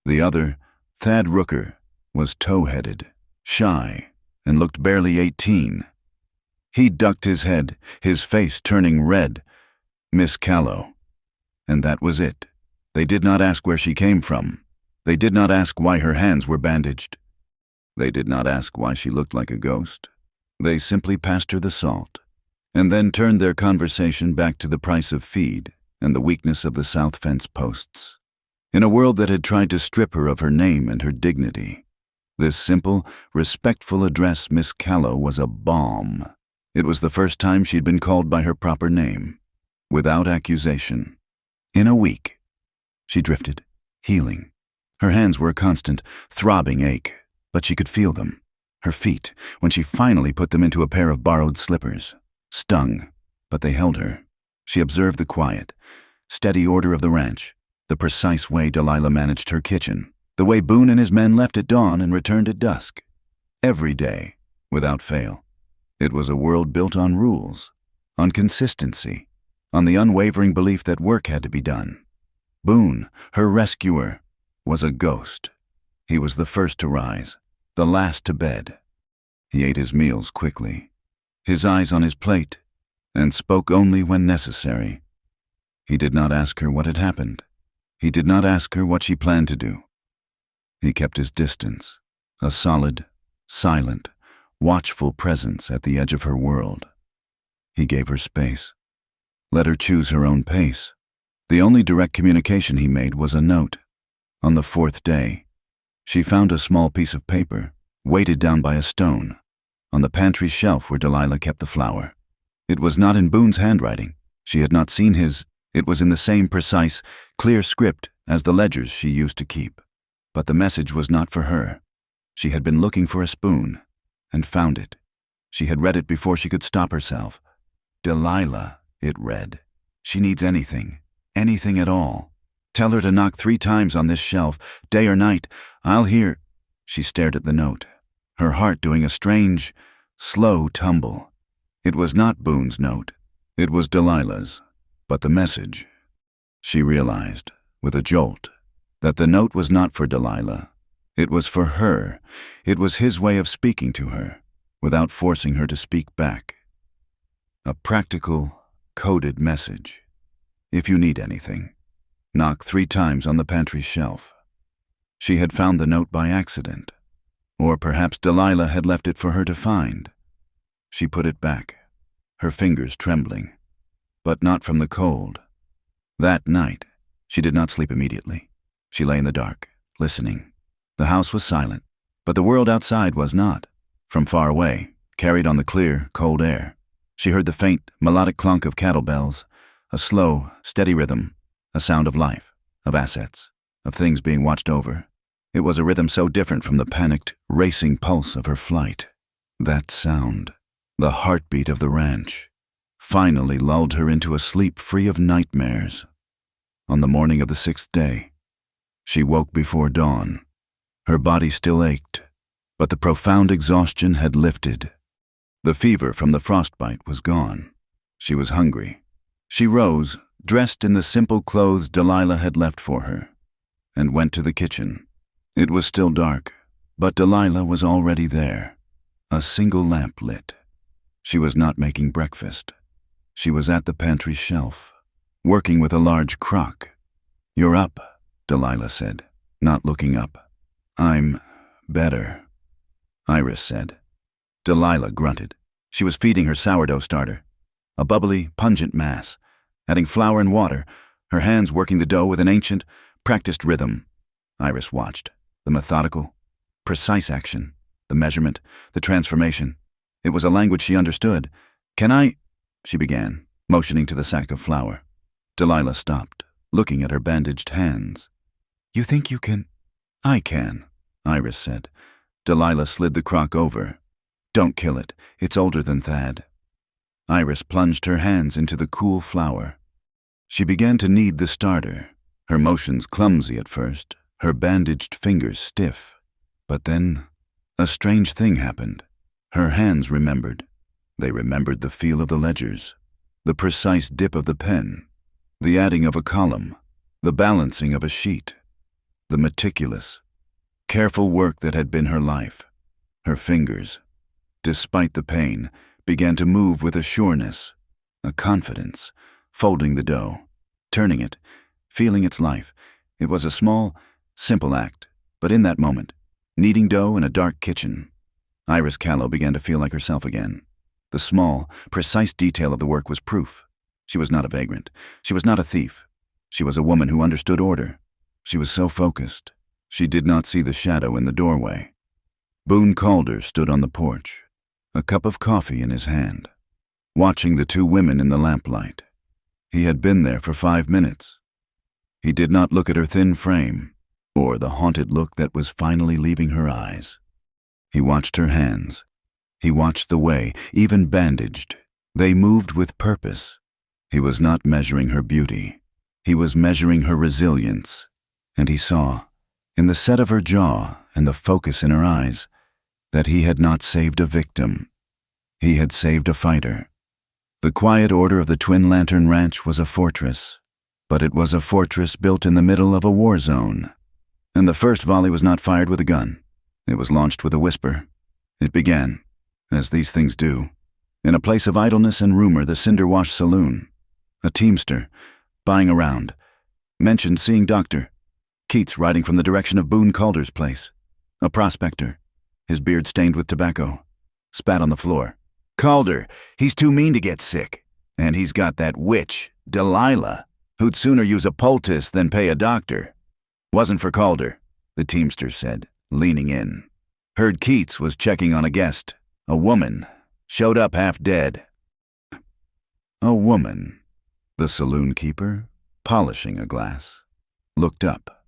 The other, Thad Rooker, was tow-headed, shy, and looked barely 18. He ducked his head, his face turning red. "Miss Callow." And that was it. They did not ask where she came from. They did not ask why her hands were bandaged. They did not ask why she looked like a ghost. They simply passed her the salt, and then turned their conversation back to the price of feed and the weakness of the south fence posts. In a world that had tried to strip her of her name and her dignity, this simple, respectful address, Miss Callow, was a balm. It was the first time she'd been called by her proper name, without accusation. In a week, she drifted, healing. Her hands were a constant, throbbing ache, but she could feel them. Her feet, when she finally put them into a pair of borrowed slippers, stung, but they held her. She observed the quiet, steady order of the ranch, the precise way Delilah managed her kitchen, the way Boone and his men left at dawn and returned at dusk. Every day, without fail. It was a world built on rules, on consistency, on the unwavering belief that work had to be done. Boone, her rescuer, was a ghost. He was the first to rise, the last to bed. He ate his meals quickly, his eyes on his plate, and spoke only when necessary. He did not ask her what had happened. He did not ask her what she planned to do. He kept his distance, a solid, silent, watchful presence at the edge of her world. He gave her space, let her choose her own pace. The only direct communication he made was a note. On the 4th day, she found a small piece of paper, weighted down by a stone, on the pantry shelf where Delilah kept the flour. It was not in Boone's handwriting. She had not seen his. It was in the same precise, clear script as the ledgers she used to keep. But the message was not for her. She had been looking for a spoon, and found it. She had read it before she could stop herself. Delilah, it read. She needs anything at all. Tell her to knock 3 times on this shelf, day or night. I'll hear. She stared at the note, her heart doing a strange, slow tumble. It was not Boone's note. It was Delilah's. But the message. She realized, with a jolt, that the note was not for Delilah. It was for her. It was his way of speaking to her, without forcing her to speak back. A practical, coded message. If you need anything, knock 3 times on the pantry shelf. She had found the note by accident, or perhaps Delilah had left it for her to find. She put it back, her fingers trembling, but not from the cold. That night, she did not sleep immediately. She lay in the dark, listening. The house was silent, but the world outside was not. From far away, carried on the clear, cold air, she heard the faint, melodic clunk of cattle bells, a slow, steady rhythm, a sound of life, of assets, of things being watched over. It was a rhythm so different from the panicked, racing pulse of her flight. That sound, the heartbeat of the ranch, finally lulled her into a sleep free of nightmares. On the morning of the 6th day, she woke before dawn. Her body still ached, but the profound exhaustion had lifted. The fever from the frostbite was gone. She was hungry. She rose, dressed in the simple clothes Delilah had left for her, and went to the kitchen. It was still dark, but Delilah was already there, a single lamp lit. She was not making breakfast. She was at the pantry shelf, working with a large crock. "You're up," Delilah said, not looking up. "I'm better," Iris said. Delilah grunted. She was feeding her sourdough starter, a bubbly, pungent mass, adding flour and water, her hands working the dough with an ancient, practiced rhythm. Iris watched, the methodical, precise action, the measurement, the transformation. It was a language she understood. "Can I?" she began, motioning to the sack of flour. Delilah stopped, looking at her bandaged hands. "You think you can?" "I can," Iris said. Delilah slid the crock over. "Don't kill it. It's older than Thad." Iris plunged her hands into the cool flour. She began to knead the starter, her motions clumsy at first, her bandaged fingers stiff. But then, a strange thing happened. Her hands remembered. They remembered the feel of the ledgers, the precise dip of the pen, the adding of a column, the balancing of a sheet, the meticulous, careful work that had been her life. Her fingers, despite the pain, began to move with a sureness, a confidence, folding the dough, turning it, feeling its life. It was a small, simple act, but in that moment, kneading dough in a dark kitchen, Iris Callow began to feel like herself again. The small, precise detail of the work was proof. She was not a vagrant. She was not a thief. She was a woman who understood order. She was so focused, she did not see the shadow in the doorway. Boone Calder stood on the porch, a cup of coffee in his hand, watching the 2 women in the lamplight. He had been there for 5 minutes. He did not look at her thin frame, or the haunted look that was finally leaving her eyes. He watched her hands. He watched the way, even bandaged, they moved with purpose. He was not measuring her beauty. He was measuring her resilience. And he saw, in the set of her jaw and the focus in her eyes, that he had not saved a victim. He had saved a fighter. The quiet order of the Twin Lantern Ranch was a fortress, but it was a fortress built in the middle of a war zone. And the first volley was not fired with a gun. It was launched with a whisper. It began, as these things do, in a place of idleness and rumor, the Cinder Wash Saloon. A teamster, buying around, mentioned seeing Dr. Keats riding from the direction of Boone Calder's place. A prospector, his beard stained with tobacco, spat on the floor. "Calder, he's too mean to get sick. And he's got that witch, Delilah." Who'd sooner use a poultice than pay a doctor? Wasn't for Calder, the teamster said, leaning in. Heard Keats was checking on a guest. A woman. Showed up half dead. A woman. The saloon keeper, polishing a glass, looked up.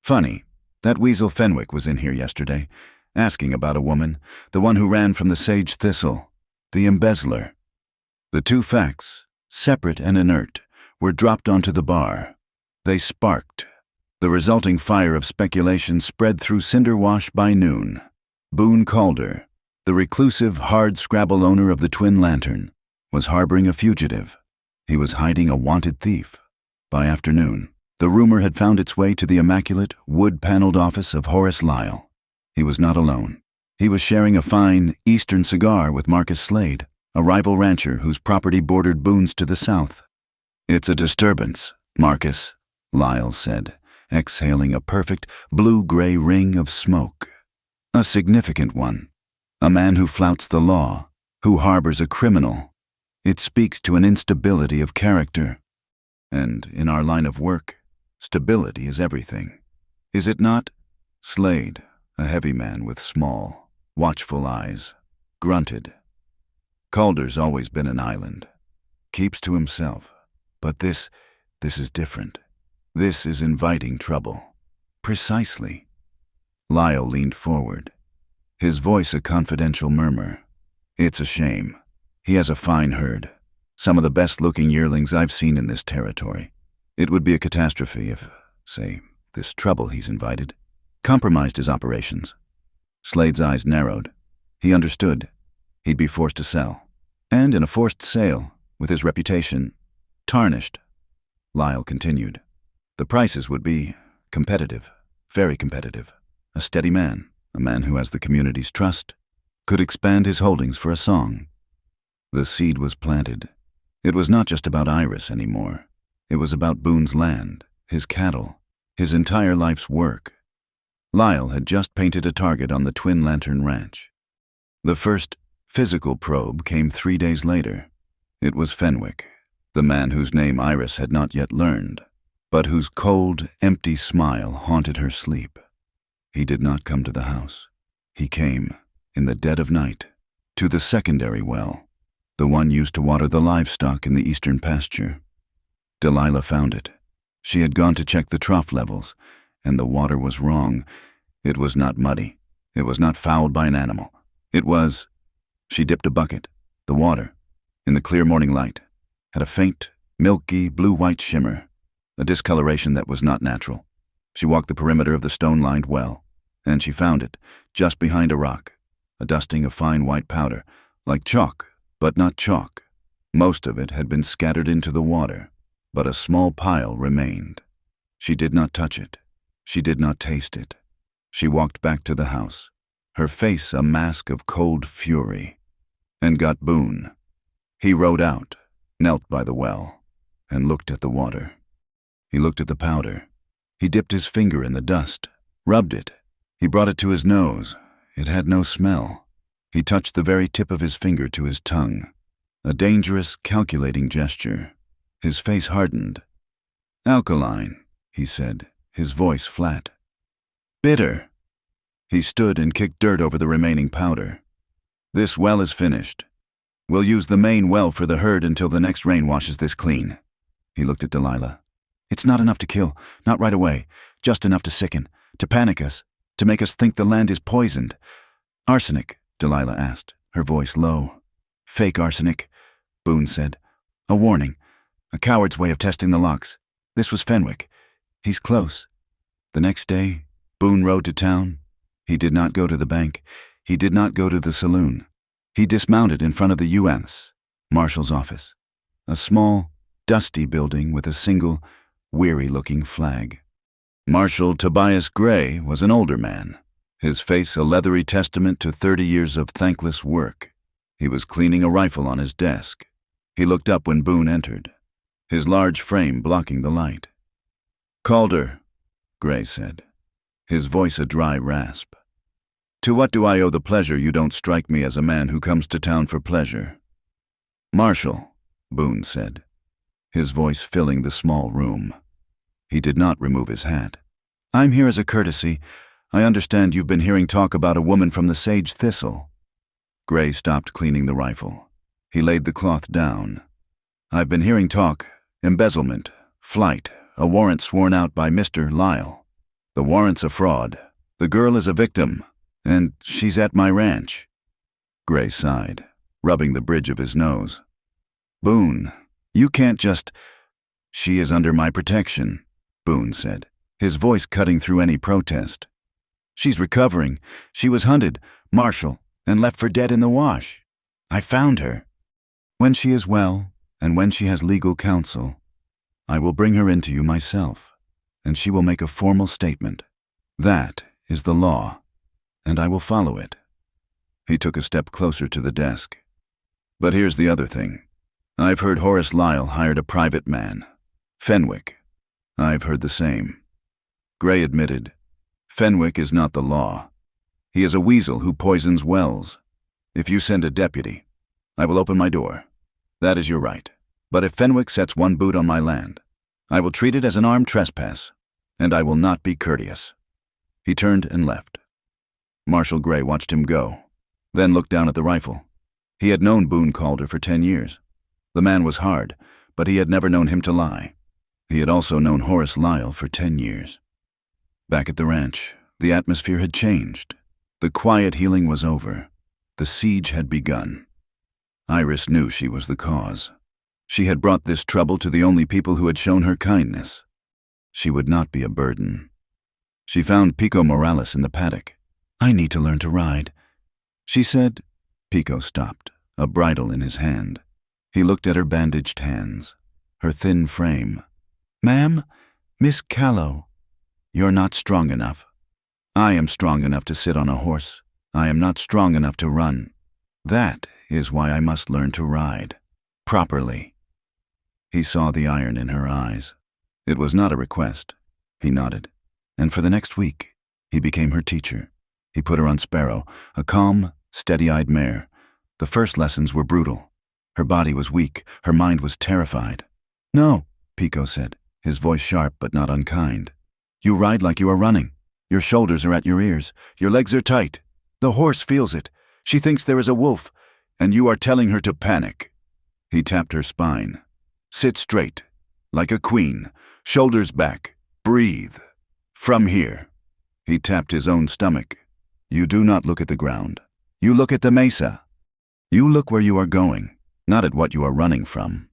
Funny, that weasel Fenwick was in here yesterday, asking about a woman, the one who ran from the sage thistle, the embezzler. The two facts, separate and inert, were dropped onto the bar. They sparked. The resulting fire of speculation spread through Cinderwash by noon. Boone Calder, the reclusive, hard-scrabble owner of the Twin Lantern, was harboring a fugitive. He was hiding a wanted thief. By afternoon, the rumor had found its way to the immaculate, wood-paneled office of Horace Lyle. He was not alone. He was sharing a fine, Eastern cigar with Marcus Slade, a rival rancher whose property bordered Boone's to the south. "It's a disturbance, Marcus," Lyle said, exhaling a perfect, blue-gray ring of smoke. "A significant one. A man who flouts the law, who harbors a criminal. It speaks to an instability of character. And in our line of work, stability is everything. Is it not?" Slade, a heavy man with small, watchful eyes, grunted. "Calder's always been an island. Keeps to himself. But this is different. This is inviting trouble." "Precisely." Lyle leaned forward, his voice a confidential murmur. "It's a shame. He has a fine herd. Some of the best-looking yearlings I've seen in this territory. It would be a catastrophe if, say, this trouble he's invited compromised his operations." Slade's eyes narrowed. He understood. He'd be forced to sell. And in a forced sale, with his reputation tarnished, Lyle continued, the prices would be competitive, very competitive. A steady man, a man who has the community's trust, could expand his holdings for a song. The seed was planted. It was not just about Iris anymore. It was about Boone's land, his cattle, his entire life's work. Lyle had just painted a target on the Twin Lantern Ranch. The first physical probe came 3 days later. It was Fenwick, the man whose name Iris had not yet learned, but whose cold, empty smile haunted her sleep. He did not come to the house. He came, in the dead of night, to the secondary well, the one used to water the livestock in the eastern pasture. Delilah found it. She had gone to check the trough levels, and the water was wrong. It was not muddy. It was not fouled by an animal. It was... She dipped a bucket. The water, in the clear morning light, had a faint, milky, blue-white shimmer, a discoloration that was not natural. She walked the perimeter of the stone-lined well, and she found it, just behind a rock, a dusting of fine white powder, like chalk, but not chalk. Most of it had been scattered into the water, but a small pile remained. She did not touch it. She did not taste it. She walked back to the house, her face a mask of cold fury, and got Boone. He rode out, knelt by the well, and looked at the water. He looked at the powder. He dipped his finger in the dust, rubbed it. He brought it to his nose. It had no smell. He touched the very tip of his finger to his tongue, a dangerous, calculating gesture. His face hardened. "Alkaline," he said, his voice flat. "Bitter." He stood and kicked dirt over the remaining powder. "This well is finished. We'll use the main well for the herd until the next rain washes this clean." He looked at Delilah. "It's not enough to kill, not right away, just enough to sicken, to panic us, to make us think the land is poisoned." "Arsenic?" Delilah asked, her voice low. "Fake arsenic," Boone said. "A warning, a coward's way of testing the locks. This was Fenwick. He's close." The next day, Boone rode to town. He did not go to the bank. He did not go to the saloon. He dismounted in front of the U.S. Marshal's office, a small, dusty building with a single, weary-looking flag. Marshal Tobias Gray was an older man, his face a leathery testament to 30 years of thankless work. He was cleaning a rifle on his desk. He looked up when Boone entered, his large frame blocking the light. "Calder," Gray said, his voice a dry rasp. "To what do I owe the pleasure you don't strike me as a man who comes to town for pleasure?" "Marshal," Boone said. his voice filling the small room. He did not remove his hat. "I'm here as a courtesy. I understand you've been hearing talk about a woman from the sage thistle." Gray stopped cleaning the rifle. He laid the cloth down. "I've been hearing talk, embezzlement, flight, a warrant sworn out by Mr. Lyle. The warrant's a fraud. The girl is a victim, and she's at my ranch." Gray sighed, rubbing the bridge of his nose. "Boone, you can't just—" "She is under my protection," Boone said, his voice cutting through any protest. "She's recovering. She was hunted, martial, and left for dead in the wash. I found her. When she is well, and when she has legal counsel, I will bring her in to you myself, and she will make a formal statement. That is the law, and I will follow it." He took a step closer to the desk. "But here's the other thing. I've heard Horace Lyle hired a private man, Fenwick. I've heard the same." Gray admitted, "Fenwick is not the law. He is a weasel who poisons wells. If you send a deputy, I will open my door. That is your right. But if Fenwick sets one boot on my land, I will treat it as an armed trespass, and I will not be courteous." He turned and left. Marshal Gray watched him go, then looked down at the rifle. He had known Boone Calder for 10 years. The man was hard, but he had never known him to lie. He had also known Horace Lyle for 10 years. Back at the ranch, the atmosphere had changed. The quiet healing was over. The siege had begun. Iris knew she was the cause. She had brought this trouble to the only people who had shown her kindness. She would not be a burden. She found Pico Morales in the paddock. "I need to learn to ride," she said. Pico stopped, a bridle in his hand. He looked at her bandaged hands, her thin frame. "Ma'am, Miss Callow, you're not strong enough. I am strong enough to sit on a horse. I am not strong enough to run. That is why I must learn to ride. Properly." He saw the iron in her eyes. It was not a request. He nodded. And for the next week, he became her teacher. He put her on Sparrow, a calm, steady-eyed mare. The first lessons were brutal. Her body was weak. Her mind was terrified. "No," Pico said, his voice sharp but not unkind. "You ride like you are running. Your shoulders are at your ears. Your legs are tight. The horse feels it. She thinks there is a wolf, and you are telling her to panic." He tapped her spine. "Sit straight, like a queen, shoulders back. Breathe. From here." He tapped his own stomach. "You do not look at the ground. You look at the mesa. You look where you are going, not at what you are running from."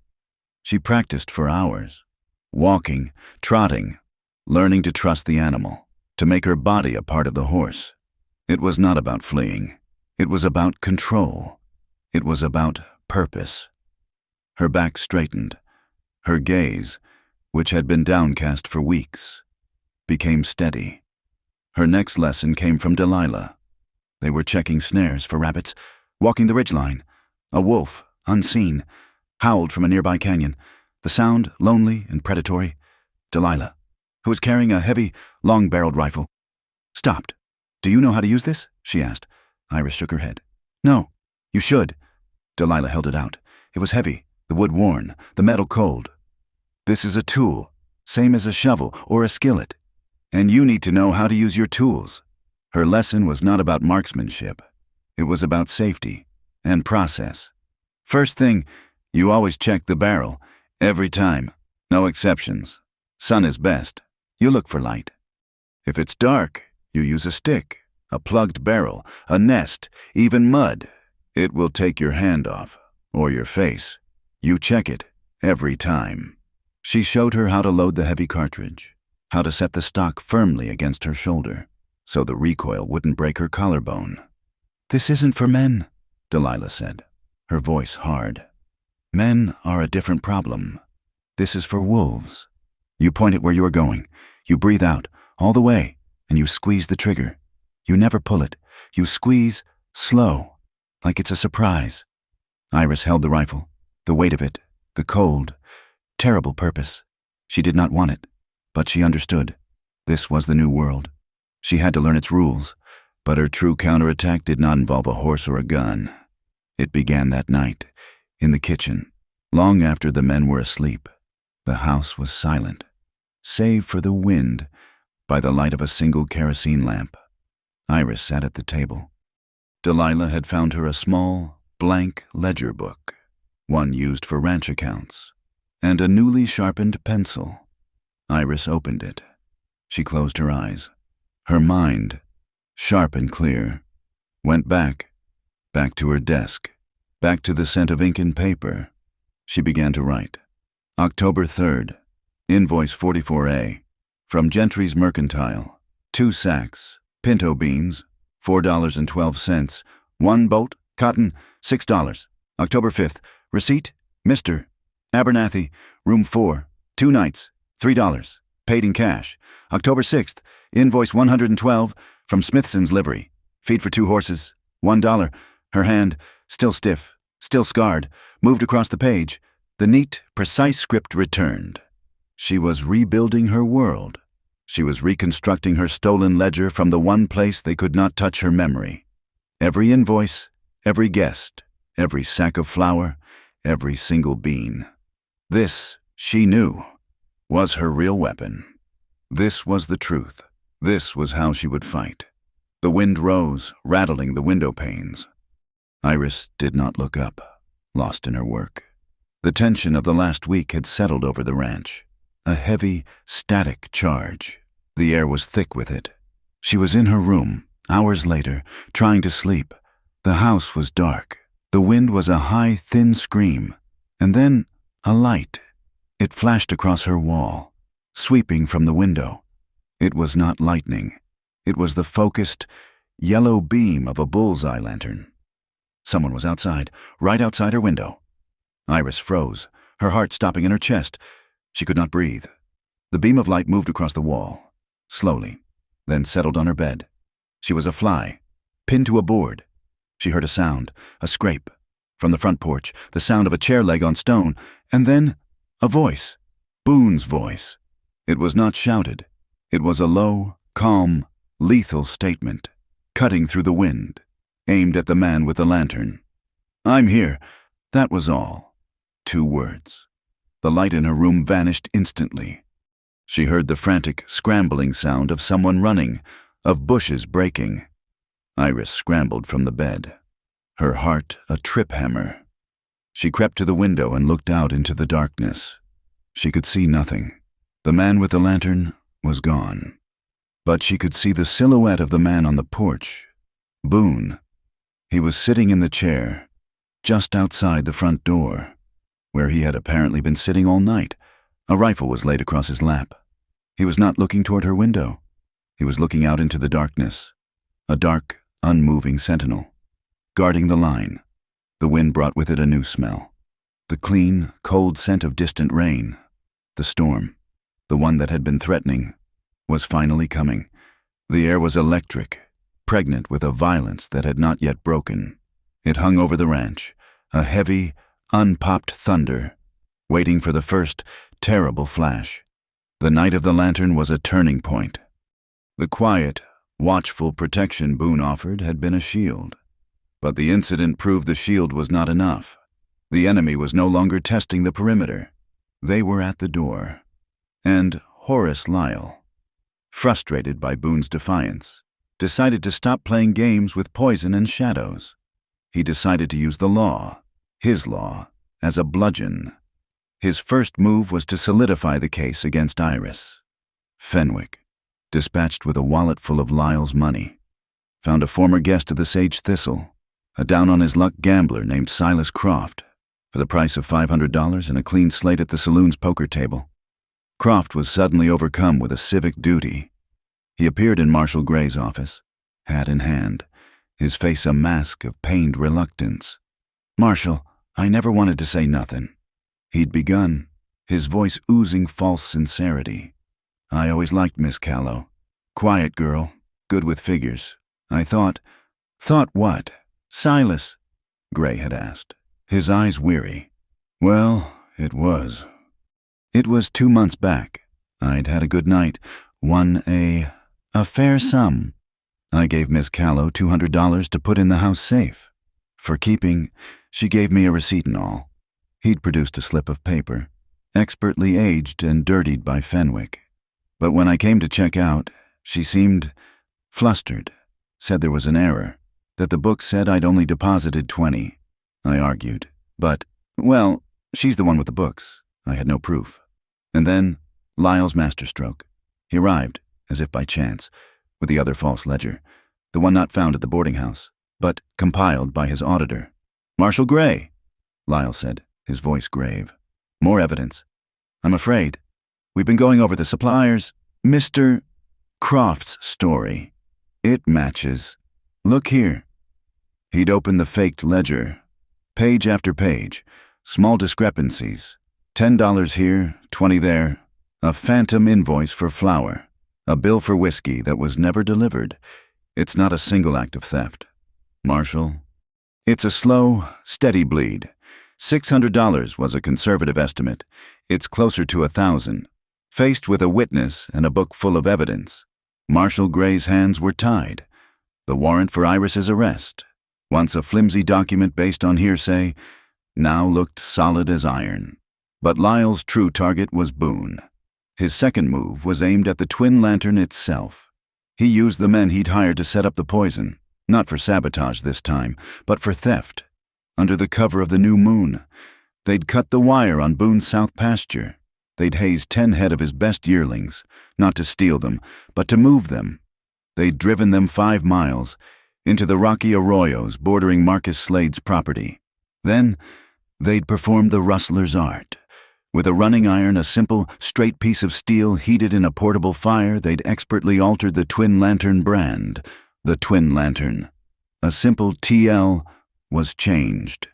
She practiced for hours, walking, trotting, learning to trust the animal, to make her body a part of the horse. It was not about fleeing. It was about control. It was about purpose. Her back straightened. Her gaze, which had been downcast for weeks, became steady. Her next lesson came from Delilah. They were checking snares for rabbits, walking the ridgeline. A wolf, unseen, howled from a nearby canyon, the sound lonely and predatory. Delilah, who was carrying a heavy, long-barreled rifle, stopped. "Do you know how to use this?" she asked. Iris shook her head. "No, you should." Delilah held it out. It was heavy, the wood worn, the metal cold. "This is a tool, same as a shovel or a skillet, and you need to know how to use your tools." Her lesson was not about marksmanship. It was about safety and process. "First thing, you always check the barrel, every time, no exceptions. Sun is best. You look for light. If it's dark, you use a stick, a plugged barrel, a nest, even mud. It will take your hand off, or your face. You check it, every time." She showed her how to load the heavy cartridge, how to set the stock firmly against her shoulder, so the recoil wouldn't break her collarbone. "This isn't for men," Delilah said, her voice hard. "Men are a different problem. This is for wolves. You point it where you are going. You breathe out, all the way, and you squeeze the trigger. You never pull it. You squeeze, slow, like it's a surprise." Iris held the rifle, the weight of it, the cold, terrible purpose. She did not want it, but she understood. This was the new world. She had to learn its rules, but her true counterattack did not involve a horse or a gun. It began that night, in the kitchen, long after the men were asleep. The house was silent, save for the wind, by the light of a single kerosene lamp. Iris sat at the table. Delilah had found her a small, blank ledger book, one used for ranch accounts, and a newly sharpened pencil. Iris opened it. She closed her eyes. Her mind, sharp and clear, went back to her desk, back to the scent of ink and paper. She began to write. October 3rd, invoice 44A, from Gentry's Mercantile, 2 sacks, pinto beans, $4.12, 1 bolt, cotton, $6. October 5th, receipt, Mr. Abernathy, room 4, 2 nights, $3, paid in cash. October 6th, invoice 112, from Smithson's Livery, feed for 2 horses, $1. Her hand, still stiff, still scarred, moved across the page. The neat, precise script returned. She was rebuilding her world. She was reconstructing her stolen ledger from the one place they could not touch her memory. Every invoice, every guest, every sack of flour, every single bean. This, she knew, was her real weapon. This was the truth. This was how she would fight. The wind rose, rattling the window panes. Iris did not look up, lost in her work. The tension of the last week had settled over the ranch. A heavy, static charge. The air was thick with it. She was in her room, hours later, trying to sleep. The house was dark. The wind was a high, thin scream. And then, a light. It flashed across her wall, sweeping from the window. It was not lightning. It was the focused, yellow beam of a bullseye lantern. Someone was outside, right outside her window. Iris froze, her heart stopping in her chest. She could not breathe. The beam of light moved across the wall, slowly, then settled on her bed. She was a fly, pinned to a board. She heard a sound, a scrape. From the front porch, the sound of a chair leg on stone, and then a voice, Boone's voice. It was not shouted. It was a low, calm, lethal statement, cutting through the wind, aimed at the man with the lantern. "I'm here." That was all. 2 words. The light in her room vanished instantly. She heard the frantic, scrambling sound of someone running, of bushes breaking. Iris scrambled from the bed, her heart a trip hammer. She crept to the window and looked out into the darkness. She could see nothing. The man with the lantern was gone. But she could see the silhouette of the man on the porch. Boone. He was sitting in the chair, just outside the front door, where he had apparently been sitting all night. A rifle was laid across his lap. He was not looking toward her window. He was looking out into the darkness, a dark, unmoving sentinel, guarding the line. The wind brought with it a new smell, the clean, cold scent of distant rain. The storm, the one that had been threatening, was finally coming. The air was electric, pregnant with a violence that had not yet broken. It hung over the ranch, a heavy, unpopped thunder, waiting for the first terrible flash. The night of the lantern was a turning point. The quiet, watchful protection Boone offered had been a shield. But the incident proved the shield was not enough. The enemy was no longer testing the perimeter. They were at the door. And Horace Lyle, frustrated by Boone's defiance, decided to stop playing games with poison and shadows. He decided to use the law, his law, as a bludgeon. His first move was to solidify the case against Iris. Fenwick, dispatched with a wallet full of Lyle's money, found a former guest of the Sage Thistle, a down-on-his-luck gambler named Silas Croft, for the price of $500 and a clean slate at the saloon's poker table. Croft was suddenly overcome with a civic duty. He appeared in Marshal Gray's office, hat in hand, his face a mask of pained reluctance. "Marshal, I never wanted to say nothin'," he'd begun, his voice oozing false sincerity. "I always liked Miss Callow. Quiet girl, good with figures. I thought—" "Thought what? Silas?" Gray had asked, his eyes weary. "Well, it was. It was 2 months back. I'd had a good night, won a fair sum. I gave Miss Callow $200 to put in the house safe. For keeping, she gave me a receipt and all." He'd produced a slip of paper. expertly aged and dirtied by Fenwick. But when I came to check out, she seemed flustered, said there was an error, that the book said I'd only deposited 20. I argued, but, well, she's the one with the books. I had no proof. And then, Lyle's masterstroke. He arrived, as if by chance, with the other false ledger, the one not found at the boarding house, but compiled by his auditor. "Marshal Gray," Lyle said, his voice grave. "More evidence. I'm afraid. We've been going over the suppliers. Mr. Croft's story. It matches. Look here." He'd opened the faked ledger. Page after page. Small discrepancies. $10 here, 20 there. A phantom invoice for flour. A bill for whiskey that was never delivered. It's not a single act of theft. Marshal, it's a slow, steady bleed. $600 was a conservative estimate. It's closer to 1,000. Faced with a witness and a book full of evidence, Marshal Gray's hands were tied. The warrant for Iris's arrest, once a flimsy document based on hearsay, now looked solid as iron. But Lyle's true target was Boone. His second move was aimed at the twin lantern itself. He used the men he'd hired to set up the poison, not for sabotage this time, but for theft. Under the cover of the new moon, they'd cut the wire on Boone's south pasture. They'd hazed 10 head of his best yearlings, not to steal them, but to move them. They'd driven them 5 miles, into the rocky arroyos bordering Marcus Slade's property. Then, they'd performed the rustler's art. With a running iron, a simple, straight piece of steel heated in a portable fire, they'd expertly altered the twin lantern brand, the twin lantern. A simple TL was changed.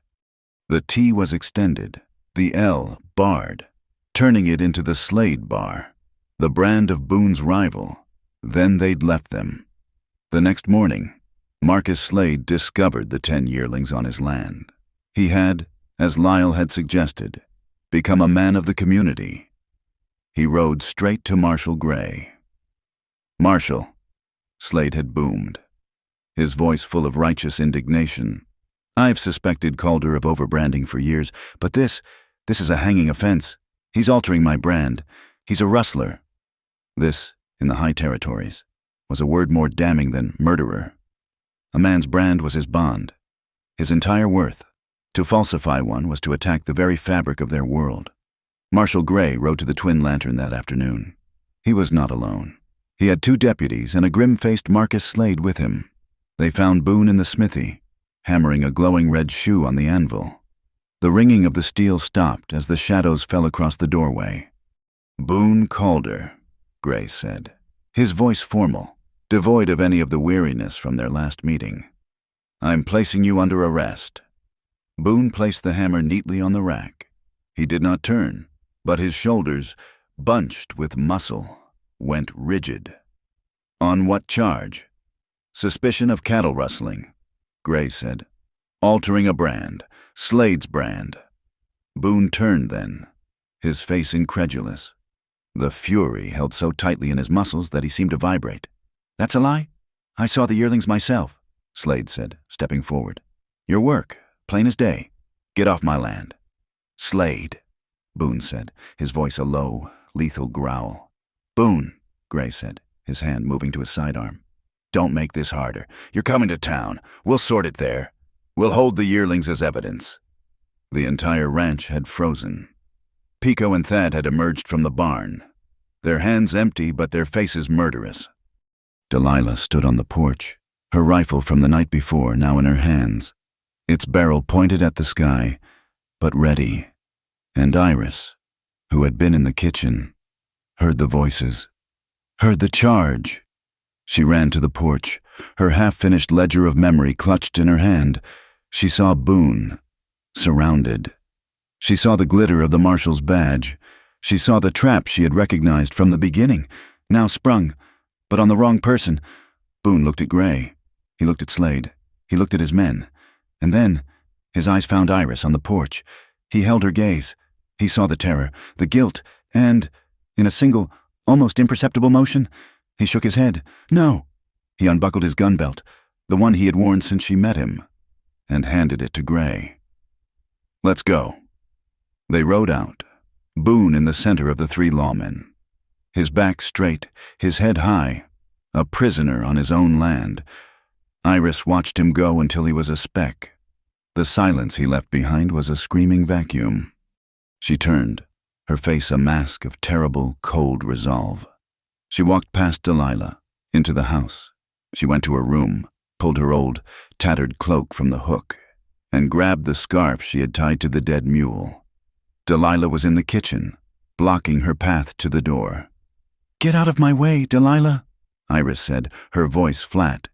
The T was extended, the L barred, turning it into the Slade bar, the brand of Boone's rival. Then they'd left them. The next morning, Marcus Slade discovered the 10 yearlings on his land. He had, as Lyle had suggested, become a man of the community. He rode straight to Marshal Gray. "Marshal," Slade had boomed, his voice full of righteous indignation. "I've suspected Calder of overbranding for years, but this is a hanging offense. He's altering my brand. He's a rustler." This, in the high territories, was a word more damning than murderer. A man's brand was his bond, his entire worth. To falsify one was to attack the very fabric of their world. Marshal Gray rode to the Twin Lantern that afternoon. He was not alone. He had 2 deputies and a grim-faced Marcus Slade with him. They found Boone in the smithy, hammering a glowing red shoe on the anvil. The ringing of the steel stopped as the shadows fell across the doorway. "Boone Calder," Gray said, his voice formal, devoid of any of the weariness from their last meeting. "I'm placing you under arrest." Boone placed the hammer neatly on the rack. He did not turn, but his shoulders, bunched with muscle, went rigid. "On what charge?" "Suspicion of cattle rustling," Gray said. "Altering a brand, Slade's brand." Boone turned then, his face incredulous. The fury held so tightly in his muscles that he seemed to vibrate. "That's a lie? I saw the yearlings myself," Slade said, stepping forward. "Your work, plain as day. Get off my land." "Slade," Boone said, his voice a low, lethal growl. "Boone," Gray said, his hand moving to his sidearm. "Don't make this harder. You're coming to town. We'll sort it there. We'll hold the yearlings as evidence." The entire ranch had frozen. Pico and Thad had emerged from the barn, their hands empty but their faces murderous. Delilah stood on the porch, her rifle from the night before now in her hands, its barrel pointed at the sky, but ready. And Iris, who had been in the kitchen, heard the voices, heard the charge. She ran to the porch, her half-finished ledger of memory clutched in her hand. She saw Boone, surrounded. She saw the glitter of the marshal's badge. She saw the trap she had recognized from the beginning, now sprung, but on the wrong person. Boone looked at Gray. He looked at Slade. He looked at his men. And then, his eyes found Iris on the porch. He held her gaze. He saw the terror, the guilt, and, in a single, almost imperceptible motion, he shook his head. No! He unbuckled his gun belt, the one he had worn since she met him, and handed it to Gray. "Let's go." They rode out, Boone in the center of the three lawmen. His back straight, his head high, a prisoner on his own land. Iris watched him go until he was a speck. The silence he left behind was a screaming vacuum. She turned, her face a mask of terrible, cold resolve. She walked past Delilah, into the house. She went to her room, pulled her old, tattered cloak from the hook, and grabbed the scarf she had tied to the dead mule. Delilah was in the kitchen, blocking her path to the door. "Get out of my way, Delilah," Iris said, her voice flat.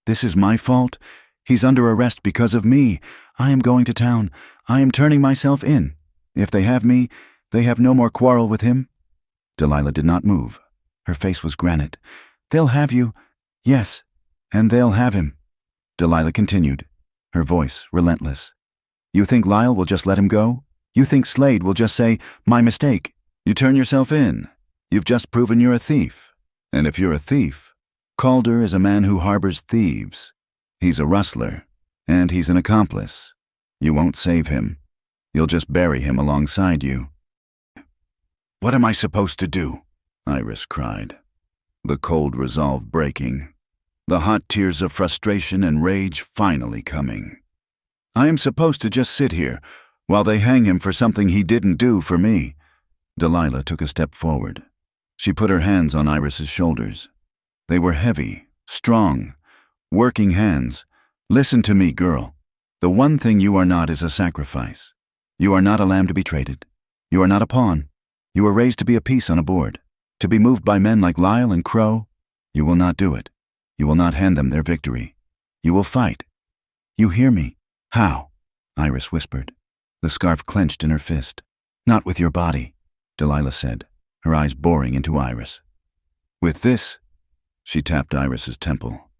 "This is my fault. He's under arrest because of me. I am going to town. I am turning myself in. If they have me, they have no more quarrel with him." Delilah did not move. Her face was granite. "They'll have you. Yes, and they'll have him." Delilah continued, her voice relentless. "You think Lyle will just let him go? You think Slade will just say, 'My mistake'? You turn yourself in. You've just proven you're a thief. And if you're a thief, Calder is a man who harbors thieves. He's a rustler, and he's an accomplice. You won't save him. You'll just bury him alongside you." "What am I supposed to do?" Iris cried, the cold resolve breaking, the hot tears of frustration and rage finally coming. "I am supposed to just sit here while they hang him for something he didn't do for me." Delilah took a step forward. She put her hands on Iris's shoulders. They were heavy, strong, working hands. "Listen to me, girl. The one thing you are not is a sacrifice. You are not a lamb to be traded. You are not a pawn. You were raised to be a piece on a board, to be moved by men like Lyle and Crow. You will not do it. You will not hand them their victory. You will fight. You hear me?" "How?" Iris whispered. The scarf clenched in her fist. "Not with your body," Delilah said, her eyes boring into Iris. "With this," she tapped Iris's temple.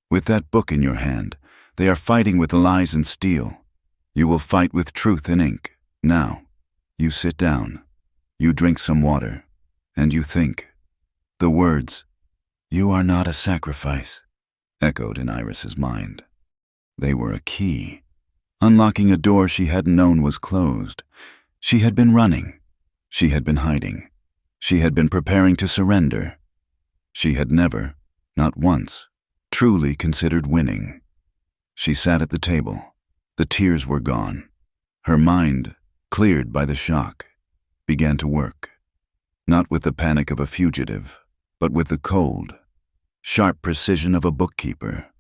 "With that book in your hand, they are fighting with lies and steel. You will fight with truth and ink. Now, you sit down, you drink some water, and you think." The words, "You are not a sacrifice," echoed in Iris's mind. They were a key, unlocking a door she hadn't known was closed. She had been running. She had been hiding. She had been preparing to surrender. She had never, not once, truly considered winning. She sat at the table. The tears were gone. Her mind, cleared by the shock, began to work. Not with the panic of a fugitive, but with the cold, sharp precision of a bookkeeper.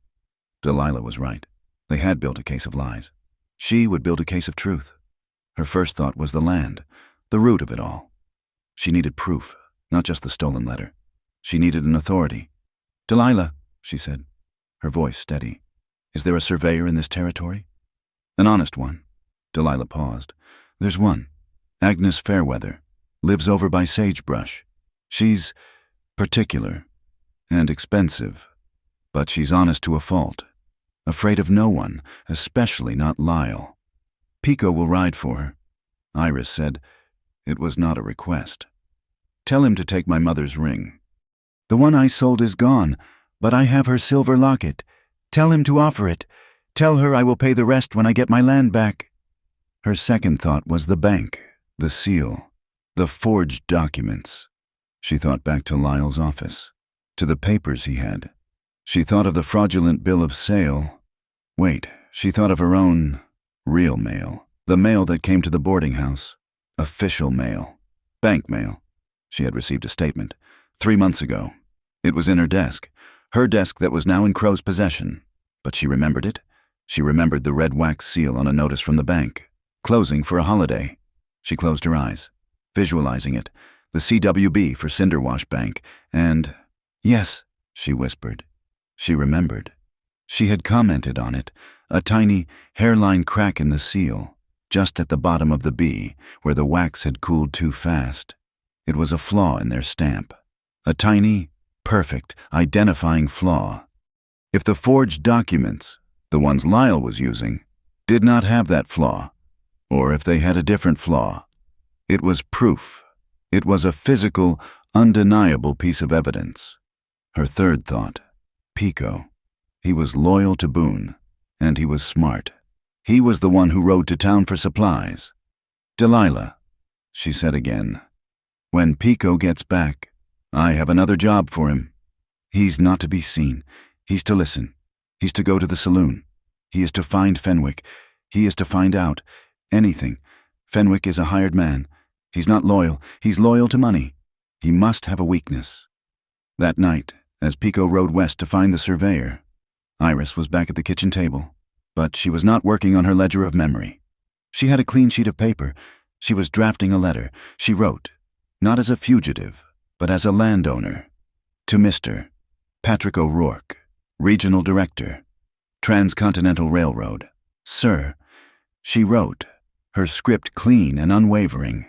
Delilah was right. They had built a case of lies. She would build a case of truth. Her first thought was the land, the root of it all. She needed proof, not just the stolen letter. She needed an authority. "Delilah," she said, her voice steady, "is there a surveyor in this territory?" "An honest one." Delilah paused. "There's one. Agnes Fairweather. Lives over by Sagebrush. She's particular and expensive, but she's honest to a fault. Afraid of no one, especially not Lyle. Pico will ride for her." Iris said it was not a request. "Tell him to take my mother's ring." "The one I sold is gone, but I have her silver locket. Tell him to offer it. Tell her I will pay the rest when I get my land back." Her second thought was the bank, the seal, the forged documents. She thought back to Lyle's office, to the papers he had. She thought of the fraudulent bill of sale. Wait, she thought of her own real mail, the mail that came to the boarding house. Official mail. Bank mail. She had received a statement 3 months ago. It was in her desk that was now in Crow's possession. But she remembered it. She remembered the red wax seal on a notice from the bank, closing for a holiday. She closed her eyes, visualizing it, the CWB for Cinderwash Bank, and, "Yes," she whispered. She remembered. She had commented on it, a tiny hairline crack in the seal, just at the bottom of the B, where the wax had cooled too fast. It was a flaw in their stamp, a tiny, perfect, identifying flaw. If the forged documents, the ones Lyle was using, did not have that flaw, or if they had a different flaw, it was proof. It was a physical, undeniable piece of evidence. Her third thought, Pico. He was loyal to Boone, and he was smart. He was the one who rode to town for supplies. "Delilah," she said again. When Pico gets back, I have another job for him. He's not to be seen. He's to listen. He's to go to the saloon. He is to find Fenwick. He is to find out anything. Fenwick is a hired man. He's not loyal. He's loyal to money. He must have a weakness. That night, as Pico rode west to find the surveyor, Iris was back at the kitchen table, but she was not working on her ledger of memory. She had a clean sheet of paper. She was drafting a letter. She wrote, not as a fugitive, but as a landowner, to Mr. Patrick O'Rourke, Regional Director, Transcontinental Railroad. Sir, she wrote, her script clean and unwavering.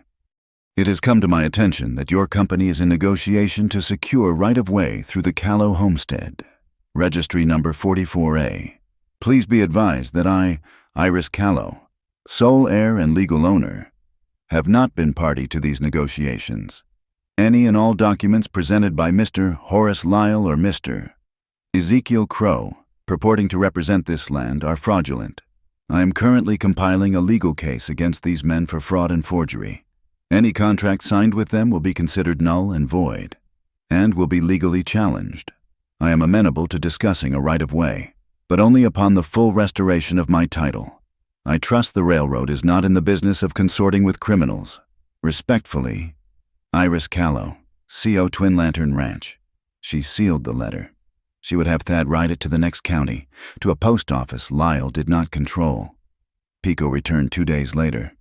It has come to my attention that your company is in negotiation to secure right-of-way through the Callow homestead, registry number 44A. Please be advised that I, Iris Callow, sole heir and legal owner, have not been party to these negotiations. Any and all documents presented by Mr. Horace Lyle or Mr. Ezekiel Crow, purporting to represent this land, are fraudulent. I am currently compiling a legal case against these men for fraud and forgery. Any contract signed with them will be considered null and void, and will be legally challenged. I am amenable to discussing a right-of-way, but only upon the full restoration of my title. I trust the railroad is not in the business of consorting with criminals. Respectfully, Iris Callow, CO Twin Lantern Ranch. She sealed the letter. She would have Thad ride it to the next county, to a post office Lyle did not control. Pico returned 2 days later,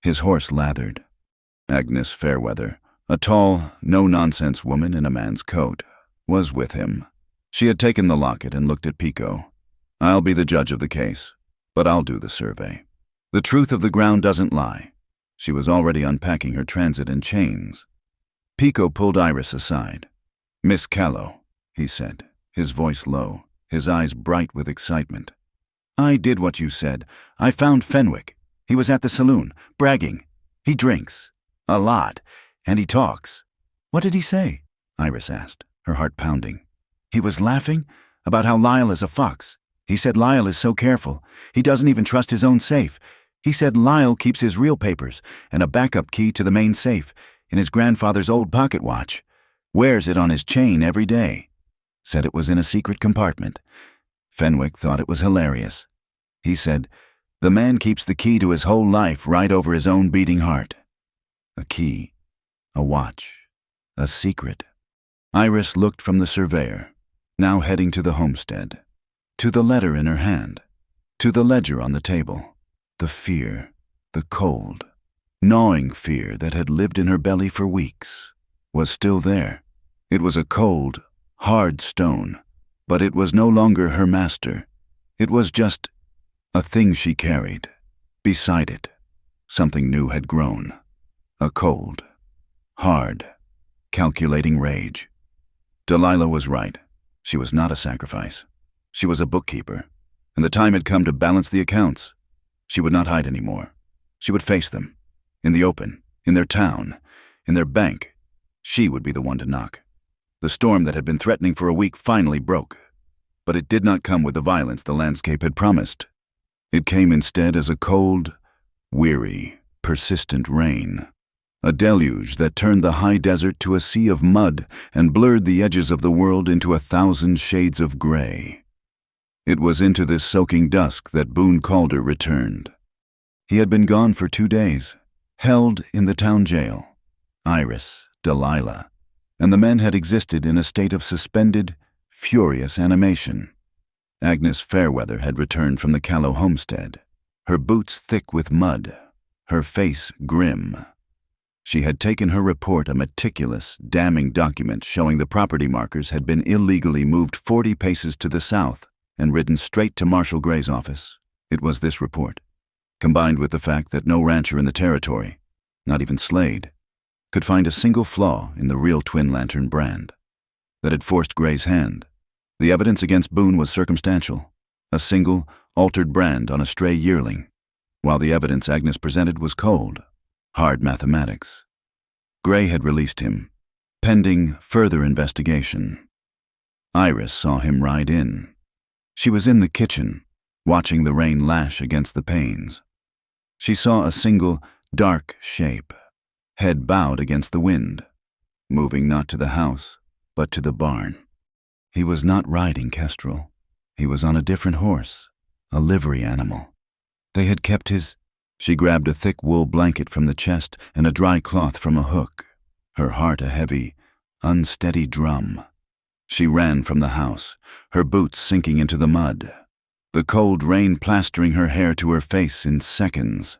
his horse lathered. Agnes Fairweather, a tall, no-nonsense woman in a man's coat, was with him. She had taken the locket and looked at Pico. I'll be the judge of the case, but I'll do the survey. The truth of the ground doesn't lie. She was already unpacking her transit and chains. Pico pulled Iris aside. Miss Callow, he said, his voice low, his eyes bright with excitement. I did what you said. I found Fenwick. He was at the saloon, bragging. He drinks. A lot. And he talks. What did he say? Iris asked, her heart pounding. He was laughing about how Lyle is a fox. He said Lyle is so careful. He doesn't even trust his own safe. He said Lyle keeps his real papers and a backup key to the main safe in his grandfather's old pocket watch. Wears it on his chain every day. Said it was in a secret compartment. Fenwick thought it was hilarious. He said, the man keeps the key to his whole life right over his own beating heart. A key, a watch, a secret. Iris looked from the surveyor, now heading to the homestead, to the letter in her hand, to the ledger on the table. The fear, the cold, gnawing fear that had lived in her belly for weeks, was still there. It was a cold, hard stone, but it was no longer her master. It was just a thing she carried. Beside it, something new had grown. A cold, hard, calculating rage. Delilah was right. She was not a sacrifice. She was a bookkeeper, and the time had come to balance the accounts. She would not hide anymore. She would face them. In the open, in their town, in their bank. She would be the one to knock. The storm that had been threatening for a week finally broke. But it did not come with the violence the landscape had promised. It came instead as a cold, weary, persistent rain. A deluge that turned the high desert to a sea of mud and blurred the edges of the world into 1,000 shades of gray. It was into this soaking dusk that Boone Calder returned. He had been gone for 2 days, held in the town jail. Iris, Delilah, and the men had existed in a state of suspended, furious animation. Agnes Fairweather had returned from the Callow homestead, her boots thick with mud, her face grim. She had taken her report a meticulous, damning document showing the property markers had been illegally moved 40 paces to the south and ridden straight to Marshal Gray's office. It was this report, combined with the fact that no rancher in the territory, not even Slade, could find a single flaw in the real Twin Lantern brand, that had forced Gray's hand. The evidence against Boone was circumstantial, a single, altered brand on a stray yearling, while the evidence Agnes presented was cold, hard mathematics. Gray had released him, pending further investigation. Iris saw him ride in. She was in the kitchen, watching the rain lash against the panes. She saw a single, dark shape, head bowed against the wind, moving not to the house, but to the barn. He was not riding Kestrel. He was on a different horse, a livery animal. They had kept his... She grabbed a thick wool blanket from the chest and a dry cloth from a hook, her heart a heavy, unsteady drum. She ran from the house, her boots sinking into the mud, the cold rain plastering her hair to her face in seconds.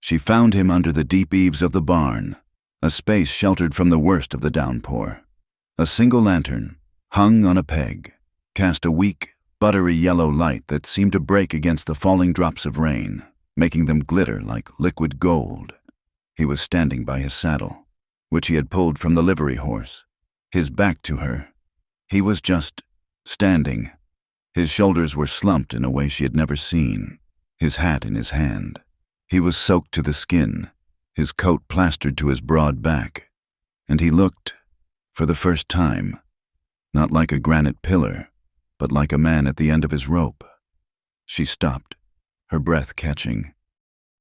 She found him under the deep eaves of the barn, a space sheltered from the worst of the downpour. A single lantern, hung on a peg, cast a weak, buttery yellow light that seemed to break against the falling drops of rain, making them glitter like liquid gold. He was standing by his saddle, which he had pulled from the livery horse, his back to her. He was just standing. His shoulders were slumped in a way she had never seen, his hat in his hand. He was soaked to the skin, his coat plastered to his broad back, and he looked, for the first time, not like a granite pillar, but like a man at the end of his rope. She stopped, her breath catching.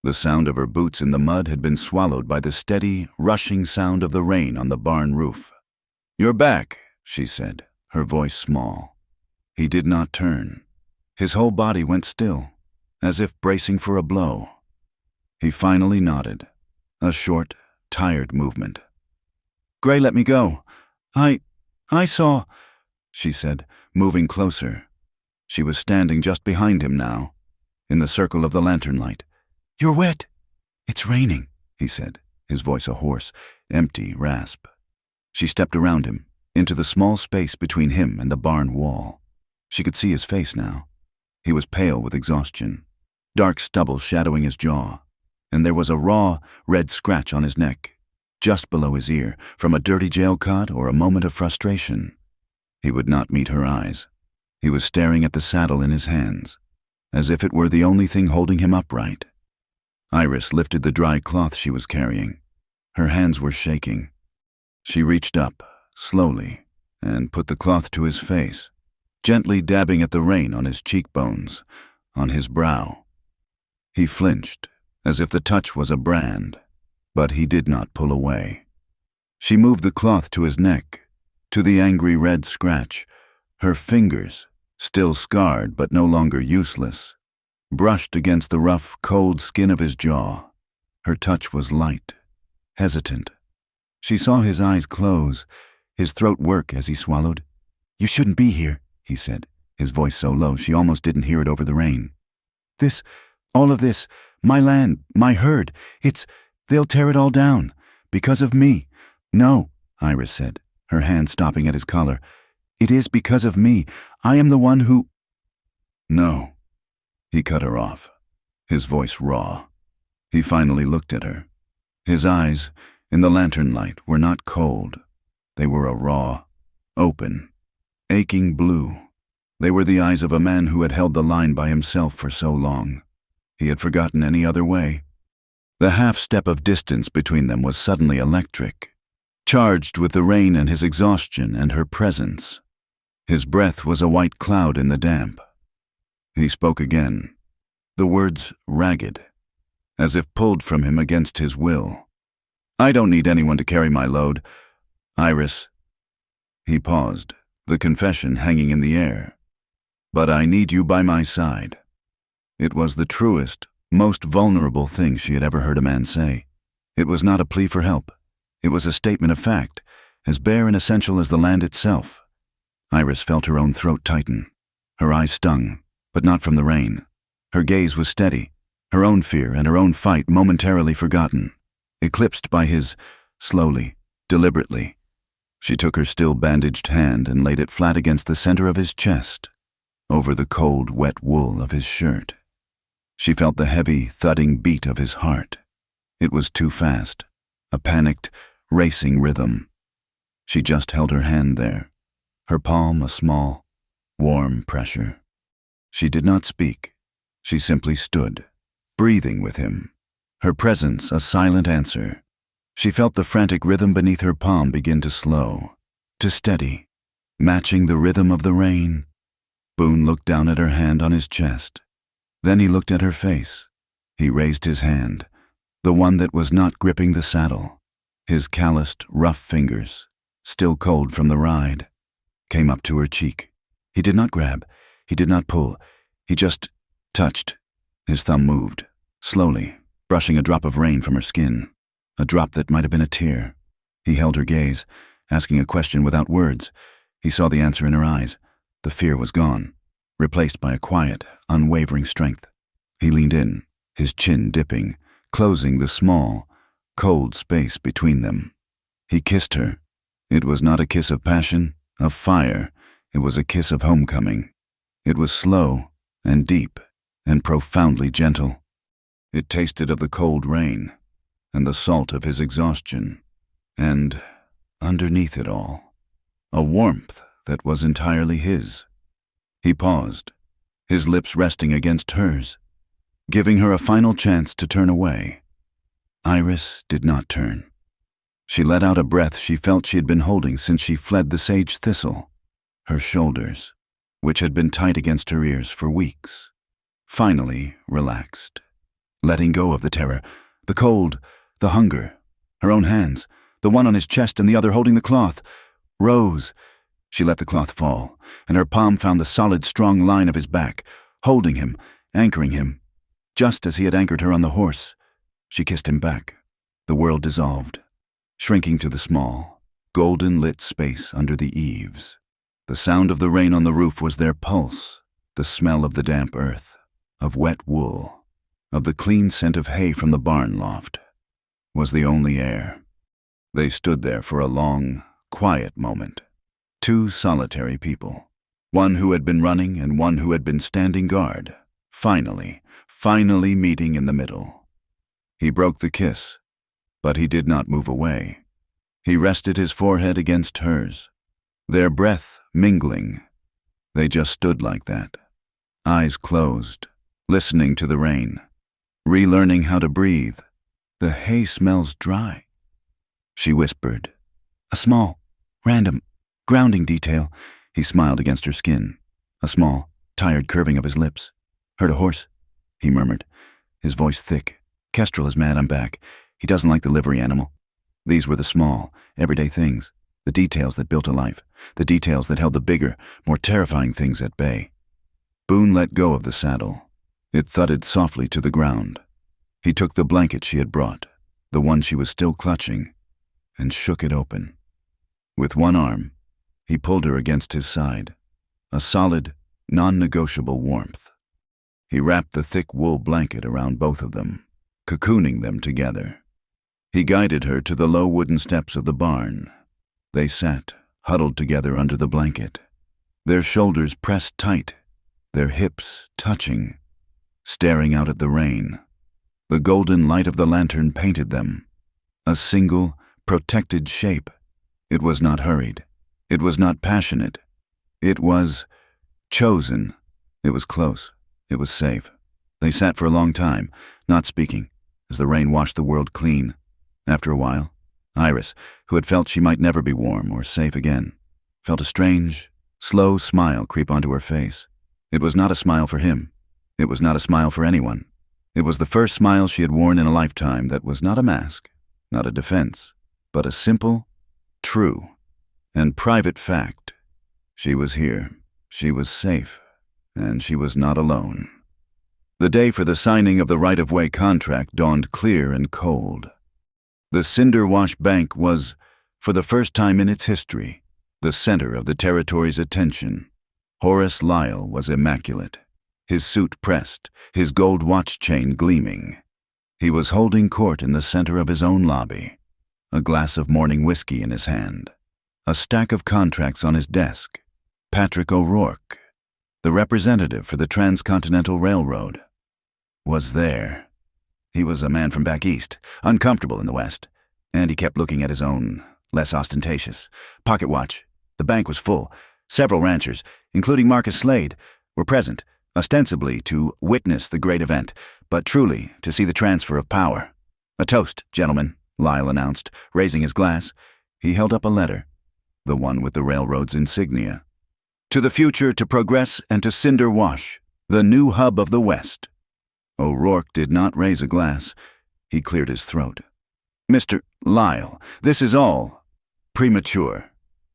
The sound of her boots in the mud had been swallowed by the steady, rushing sound of the rain on the barn roof. "You're back," she said, her voice small. He did not turn. His whole body went still, as if bracing for a blow. He finally nodded, a short, tired movement. "Gray let me go. I saw," she said, moving closer. She was standing just behind him now, in the circle of the lantern light. "You're wet." "It's raining," he said, his voice a hoarse, empty rasp. She stepped around him, into the small space between him and the barn wall. She could see his face now. He was pale with exhaustion, dark stubble shadowing his jaw, and there was a raw, red scratch on his neck, just below his ear, from a dirty jail cut or a moment of frustration. He would not meet her eyes. He was staring at the saddle in his hands, as if it were the only thing holding him upright. Iris lifted the dry cloth she was carrying. Her hands were shaking. She reached up, slowly, and put the cloth to his face, gently dabbing at the rain on his cheekbones, on his brow. He flinched, as if the touch was a brand, but he did not pull away. She moved the cloth to his neck, to the angry red scratch. Her fingers, still scarred but no longer useless, brushed against the rough, cold skin of his jaw. Her touch was light, hesitant. She saw his eyes close, his throat work as he swallowed. "You shouldn't be here," he said, his voice so low she almost didn't hear it over the rain. All of this, my land, my herd, they'll tear it all down, because of me." "No," Iris said, her hand stopping at his collar. "It is because of me. I am the one who—" "No," he cut her off, his voice raw. He finally looked at her. His eyes, in the lantern light, were not cold. They were a raw, open, aching blue. They were the eyes of a man who had held the line by himself for so long. He had forgotten any other way. The half-step of distance between them was suddenly electric, charged with the rain and his exhaustion and her presence. His breath was a white cloud in the damp. He spoke again, the words ragged, as if pulled from him against his will. "I don't need anyone to carry my load. Iris." He paused, the confession hanging in the air. "But I need you by my side." It was the truest, most vulnerable thing she had ever heard a man say. It was not a plea for help. It was a statement of fact, as bare and essential as the land itself. Iris felt her own throat tighten. Her eyes stung, but not from the rain. Her gaze was steady, her own fear and her own fight momentarily forgotten, eclipsed by his, slowly, deliberately. She took her still bandaged hand and laid it flat against the center of his chest, over the cold, wet wool of his shirt. She felt the heavy, thudding beat of his heart. It was too fast, a panicked, racing rhythm. She just held her hand there, her palm a small, warm pressure. She did not speak. She simply stood, breathing with him, her presence a silent answer. She felt the frantic rhythm beneath her palm begin to slow, to steady, matching the rhythm of the rain. Boone looked down at her hand on his chest. Then he looked at her face. He raised his hand, the one that was not gripping the saddle. His calloused, rough fingers, still cold from the ride, came up to her cheek. He did not grab, he did not pull, he just touched. His thumb moved, slowly, brushing a drop of rain from her skin, a drop that might have been a tear. He held her gaze, asking a question without words. He saw the answer in her eyes. The fear was gone, replaced by a quiet, unwavering strength. He leaned in, his chin dipping, closing the small, cold space between them. He kissed her. It was not a kiss of passion, of fire. It was a kiss of homecoming. It was slow and deep and profoundly gentle. It tasted of the cold rain and the salt of his exhaustion, and, underneath it all, a warmth that was entirely his. He paused, his lips resting against hers, giving her a final chance to turn away. Iris did not turn. She let out a breath she felt she had been holding since she fled the sage thistle. Her shoulders, which had been tight against her ears for weeks, finally relaxed, letting go of the terror, the cold, the hunger. Her own hands, the one on his chest and the other holding the cloth, rose. She let the cloth fall, and her palm found the solid, strong line of his back, holding him, anchoring him, just as he had anchored her on the horse. She kissed him back. The world dissolved, shrinking to the small, golden-lit space under the eaves. The sound of the rain on the roof was their pulse, the smell of the damp earth, of wet wool, of the clean scent of hay from the barn loft, was the only air. They stood there for a long, quiet moment. Two solitary people, one who had been running and one who had been standing guard, finally meeting in the middle. He broke the kiss, but he did not move away. He rested his forehead against hers, their breath mingling. They just stood like that, eyes closed, listening to the rain, relearning how to breathe. The hay smells dry, she whispered. A small, random, grounding detail. He smiled against her skin, a small, tired curving of his lips. Heard a horse, he murmured, his voice thick. Kestrel is mad I'm back. He doesn't like the livery animal. These were the small, everyday things, the details that built a life, the details that held the bigger, more terrifying things at bay. Boone let go of the saddle. It thudded softly to the ground. He took the blanket she had brought, the one she was still clutching, and shook it open. With one arm, he pulled her against his side, a solid, non-negotiable warmth. He wrapped the thick wool blanket around both of them, cocooning them together. He guided her to the low wooden steps of the barn. They sat, huddled together under the blanket, their shoulders pressed tight, their hips touching, staring out at the rain. The golden light of the lantern painted them, a single, protected shape. It was not hurried. It was not passionate. It was chosen. It was close. It was safe. They sat for a long time, not speaking, as the rain washed the world clean. After a while, Iris, who had felt she might never be warm or safe again, felt a strange, slow smile creep onto her face. It was not a smile for him. It was not a smile for anyone. It was the first smile she had worn in a lifetime that was not a mask, not a defense, but a simple, true, and private fact. She was here, she was safe, and she was not alone. The day for the signing of the right-of-way contract dawned clear and cold. The Cinder Wash Bank was, for the first time in its history, the center of the territory's attention. Horace Lyle was immaculate, his suit pressed, his gold watch chain gleaming. He was holding court in the center of his own lobby, a glass of morning whiskey in his hand, a stack of contracts on his desk. Patrick O'Rourke, the representative for the Transcontinental Railroad, was there. He was a man from back east, uncomfortable in the West, and he kept looking at his own, less ostentatious, pocket watch. The bank was full. Several ranchers, including Marcus Slade, were present, ostensibly to witness the great event, but truly to see the transfer of power. A toast, gentlemen, Lyle announced, raising his glass. He held up a letter, the one with the railroad's insignia. To the future, to progress, and to Cinder Wash, the new hub of the West. O'Rourke did not raise a glass. He cleared his throat. Mr. Lyle, this is all premature.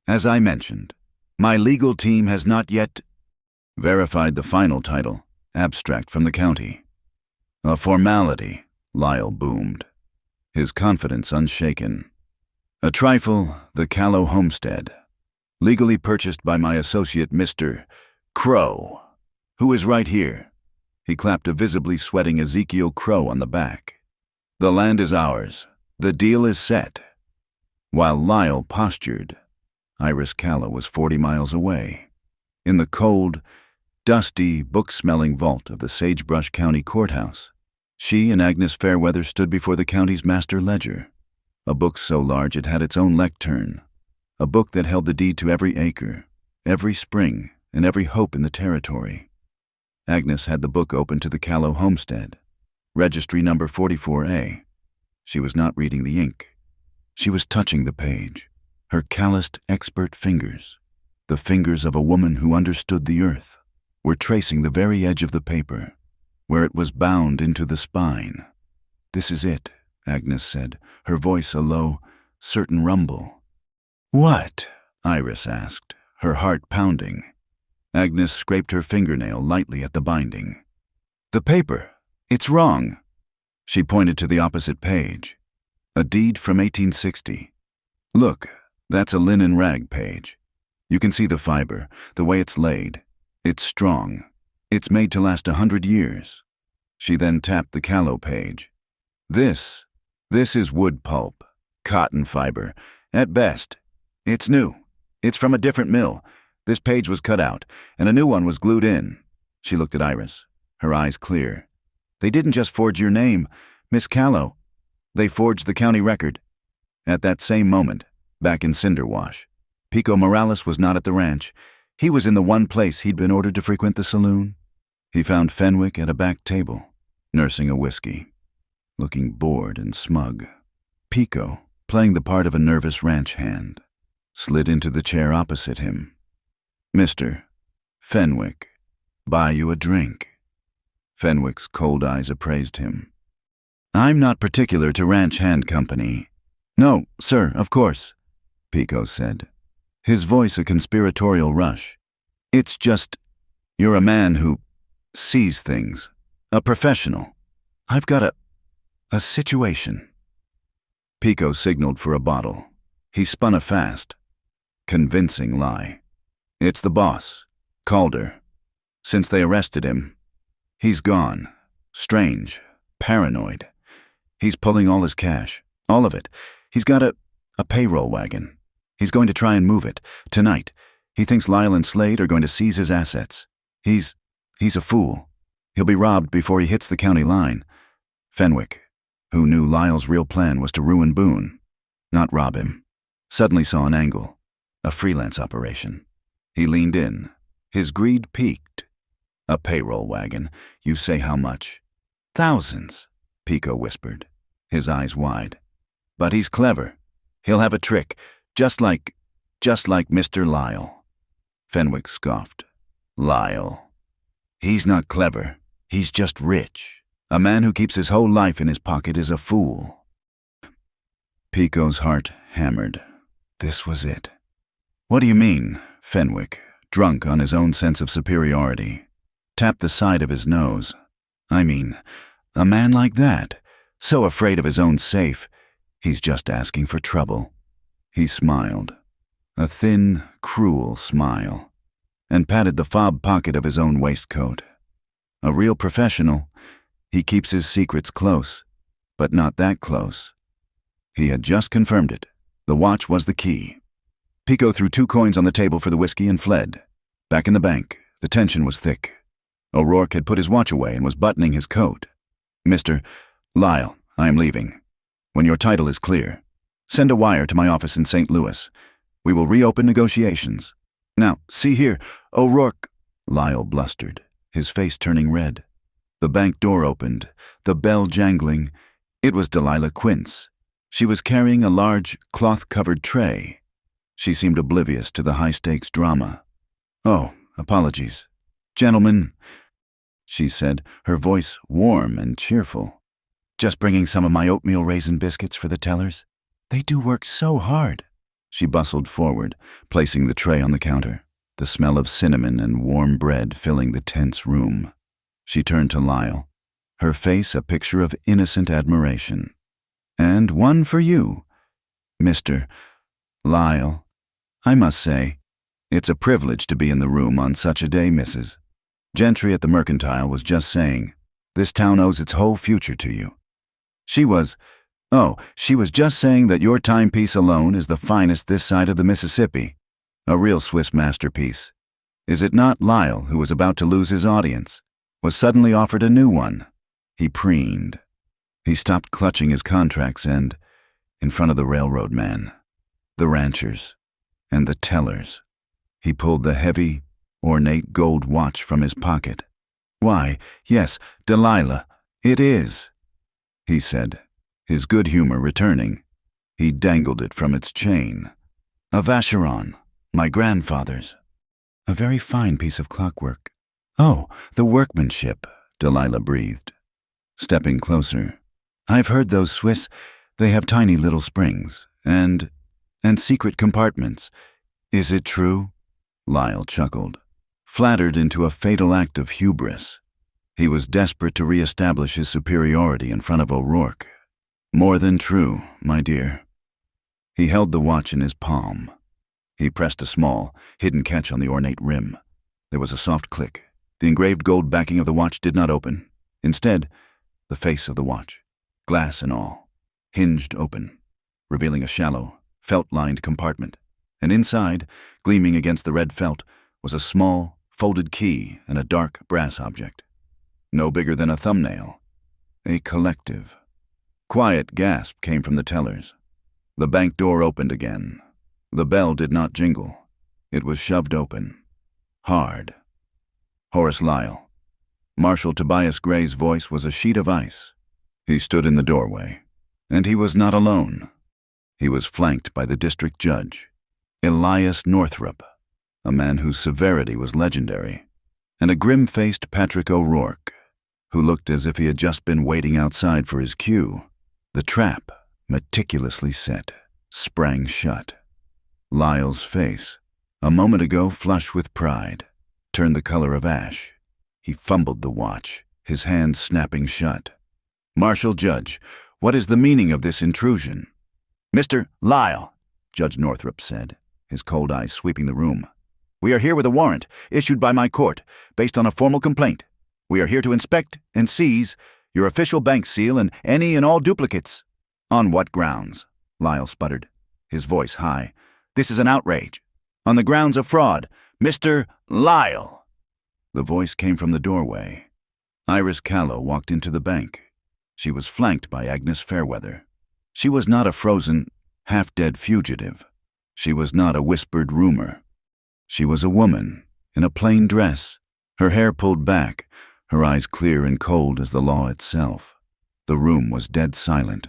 As I mentioned, my legal team has not yet verified the final title, abstract from the county. A formality, Lyle boomed, his confidence unshaken. A trifle, the Callow homestead, legally purchased by my associate Mr. Crow, who is right here. He clapped a visibly sweating Ezekiel Crow on the back. The land is ours. The deal is set. While Lyle postured, Iris Callow was 40 miles away, in the cold, dusty, book-smelling vault of the Sagebrush County Courthouse. She and Agnes Fairweather stood before the county's master ledger, a book so large it had its own lectern, a book that held the deed to every acre, every spring, and every hope in the territory. Agnes had the book open to the Callow homestead, registry number 44A. She was not reading the ink. She was touching the page, her calloused, expert fingers, the fingers of a woman who understood the earth, were tracing the very edge of the paper, where it was bound into the spine. "This is it," Agnes said, her voice a low, certain rumble. "What?" Iris asked, her heart pounding. Agnes scraped her fingernail lightly at the binding. "The paper. It's wrong." She pointed to the opposite page. A deed from 1860. "Look, that's a linen rag page. You can see the fiber, the way it's laid. It's strong. It's made to last 100 years. She then tapped the Callow page. This is wood pulp, cotton fiber, at best. It's new. It's from a different mill. This page was cut out, and a new one was glued in." She looked at Iris, her eyes clear. "They didn't just forge your name, Miss Callow. They forged the county record." At that same moment, back in Cinderwash, Pico Morales was not at the ranch. He was in the one place he'd been ordered to frequent, the saloon. He found Fenwick at a back table, nursing a whiskey, looking bored and smug. Pico, playing the part of a nervous ranch hand, slid into the chair opposite him. "Mr. Fenwick, buy you a drink." Fenwick's cold eyes appraised him. "I'm not particular to ranch hand company." "No, sir, of course," Pico said, his voice a conspiratorial rush. "It's just, you're a man who sees things, a professional. I've got a situation." Pico signaled for a bottle. He spun a fast, convincing lie. "It's the boss, Calder. Since they arrested him, he's gone. Strange, paranoid. He's pulling all his cash, all of it. He's got a payroll wagon. He's going to try and move it, tonight. He thinks Lyle and Slade are going to seize his assets. He's a fool. He'll be robbed before he hits the county line." Fenwick, who knew Lyle's real plan was to ruin Boone, not rob him, suddenly saw an angle, a freelance operation. He leaned in, his greed peaked. "A payroll wagon, you say how much?" "Thousands," Pico whispered, his eyes wide. "But he's clever. He'll have a trick, just like Mr. Lyle." Fenwick scoffed. "Lyle. He's not clever. He's just rich. A man who keeps his whole life in his pocket is a fool." Pico's heart hammered. This was it. "What do you mean?" Fenwick, drunk on his own sense of superiority, tapped the side of his nose. "I mean, a man like that, so afraid of his own safe, he's just asking for trouble." He smiled, a thin, cruel smile, and patted the fob pocket of his own waistcoat. A real professional, he keeps his secrets close, but not that close. He had just confirmed it. The watch was the key. Pico threw 2 coins on the table for the whiskey and fled. Back in the bank, the tension was thick. O'Rourke had put his watch away and was buttoning his coat. "Mr. Lyle, I am leaving. When your title is clear, send a wire to my office in St. Louis. We will reopen negotiations. Now, see here, O'Rourke," Lyle blustered, his face turning red. The bank door opened, the bell jangling. It was Delilah Quince. She was carrying a large, cloth-covered tray. She seemed oblivious to the high-stakes drama. "Oh, apologies. Gentlemen," she said, her voice warm and cheerful. Just bringing some of my oatmeal raisin biscuits for the tellers. They do work so hard. She bustled forward, placing the tray on the counter, the smell of cinnamon and warm bread filling the tense room. She turned to Lyle, her face a picture of innocent admiration. And one for you, Mr. Lyle. I must say, it's a privilege to be in the room on such a day, Mrs. Gentry at the Mercantile was just saying, this town owes its whole future to you. She was just saying that your timepiece alone is the finest this side of the Mississippi. A real Swiss masterpiece. Is it not? Lyle, who was about to lose his audience, was suddenly offered a new one. He preened. He stopped clutching his contracts and, in front of the railroad man, the ranchers, and the tellers, he pulled the heavy, ornate gold watch from his pocket. Why, yes, Delilah, it is, he said, his good humor returning. He dangled it from its chain. A Vacheron, my grandfather's. A very fine piece of clockwork. Oh, the workmanship, Delilah breathed, stepping closer. I've heard those Swiss, they have tiny little springs, and secret compartments. Is it true? Lyle chuckled, flattered into a fatal act of hubris. He was desperate to re-establish his superiority in front of O'Rourke. More than true, my dear. He held the watch in his palm. He pressed a small, hidden catch on the ornate rim. There was a soft click. The engraved gold backing of the watch did not open. Instead, the face of the watch, glass and all, hinged open, revealing a shallow, felt-lined compartment. And inside, gleaming against the red felt, was a small, folded key and a dark brass object. No bigger than a thumbnail. A collective. Quiet gasp came from the tellers. The bank door opened again. The bell did not jingle. It was shoved open. Hard. Horace Lyle. Marshal Tobias Gray's voice was a sheet of ice. He stood in the doorway. And he was not alone. He was flanked by the district judge, Elias Northrup, a man whose severity was legendary, and a grim-faced Patrick O'Rourke, who looked as if he had just been waiting outside for his cue. The trap, meticulously set, sprang shut. Lyle's face, a moment ago flush with pride, turned the color of ash. He fumbled the watch, his hand snapping shut. Marshal Judge, what is the meaning of this intrusion? Mr. Lyle, Judge Northrup said, his cold eyes sweeping the room. We are here with a warrant issued by my court, based on a formal complaint. We are here to inspect and seize your official bank seal and any and all duplicates. On what grounds? Lyle sputtered, his voice high. This is an outrage. On the grounds of fraud. Mr. Lyle. The voice came from the doorway. Iris Callow walked into the bank. She was flanked by Agnes Fairweather. She was not a frozen, half-dead fugitive. She was not a whispered rumor. She was a woman, in a plain dress, her hair pulled back, her eyes clear and cold as the law itself. The room was dead silent.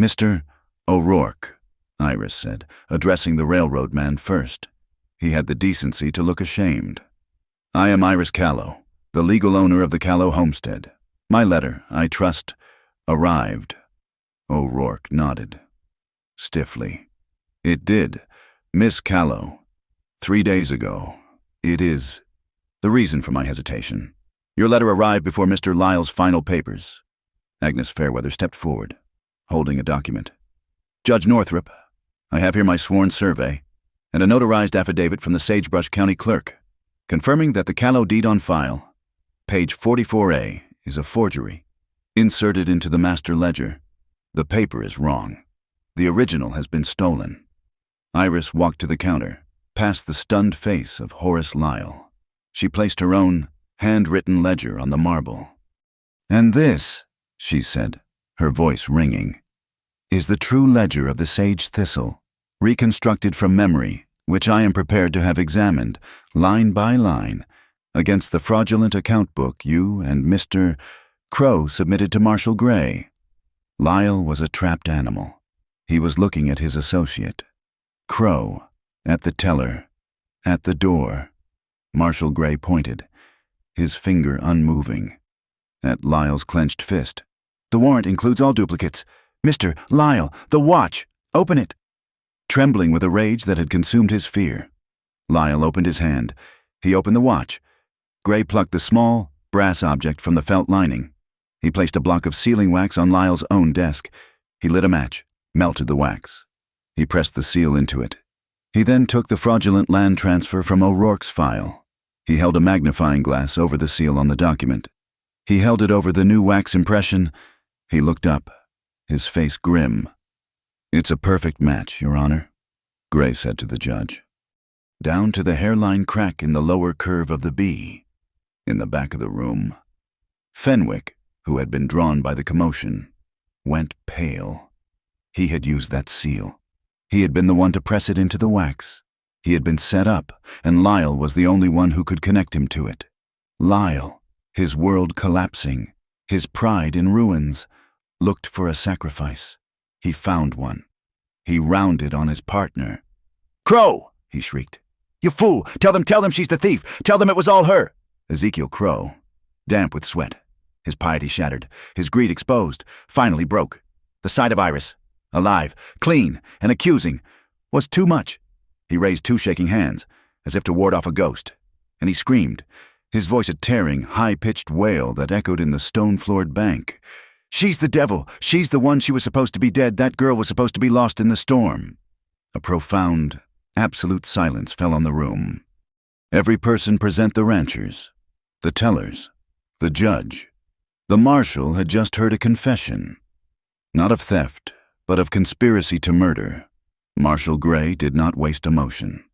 Mr. O'Rourke, Iris said, addressing the railroad man first. He had the decency to look ashamed. I am Iris Callow, the legal owner of the Callow homestead. My letter, I trust, arrived. O'Rourke nodded. Stiffly. It did. Miss Callow. 3 days ago. It is the reason for my hesitation. Your letter arrived before Mr. Lyle's final papers. Agnes Fairweather stepped forward, holding a document. Judge Northrup, I have here my sworn survey and a notarized affidavit from the Sagebrush County Clerk, confirming that the Callow deed on file, page 44A, is a forgery, inserted into the master ledger. The paper is wrong. The original has been stolen. Iris walked to the counter, past the stunned face of Horace Lyle. She placed her own handwritten ledger on the marble. And this, she said, her voice ringing, is the true ledger of the Sage Thistle, reconstructed from memory, which I am prepared to have examined, line by line, against the fraudulent account book you and Mr. Crow submitted to Marshal Gray. Lyle was a trapped animal. He was looking at his associate. Crow, at the teller, at the door. Marshal Gray pointed, his finger unmoving, at Lyle's clenched fist. The warrant includes all duplicates. Mr. Lyle, the watch! Open it!" Trembling with a rage that had consumed his fear, Lyle opened his hand. He opened the watch. Gray plucked the small, brass object from the felt lining. He placed a block of sealing wax on Lyle's own desk. He lit a match, melted the wax. He pressed the seal into it. He then took the fraudulent land transfer from O'Rourke's file. He held a magnifying glass over the seal on the document. He held it over the new wax impression. He looked up, his face grim. "It's a perfect match, Your Honor," Gray said to the judge. Down to the hairline crack in the lower curve of the B, in the back of the room. Fenwick, who had been drawn by the commotion, went pale. He had used that seal. He had been the one to press it into the wax. He had been set up, and Lyle was the only one who could connect him to it. Lyle, his world collapsing, his pride in ruins, looked for a sacrifice. He found one. He rounded on his partner. "Crow!" he shrieked. "You fool! Tell them she's the thief! Tell them it was all her!" Ezekiel Crow, damp with sweat, his piety shattered, his greed exposed, finally broke. The sight of Iris, alive, clean, and accusing, was too much. He raised two shaking hands, as if to ward off a ghost, and he screamed, his voice a tearing, high-pitched wail that echoed in the stone-floored bank. "She's the devil! She's the one! She was supposed to be dead! That girl was supposed to be lost in the storm!" A profound, absolute silence fell on the room. Every person present the ranchers, the tellers, the judge. The marshal had just heard a confession, not of theft, but of conspiracy to murder. Marshal Gray did not waste emotion.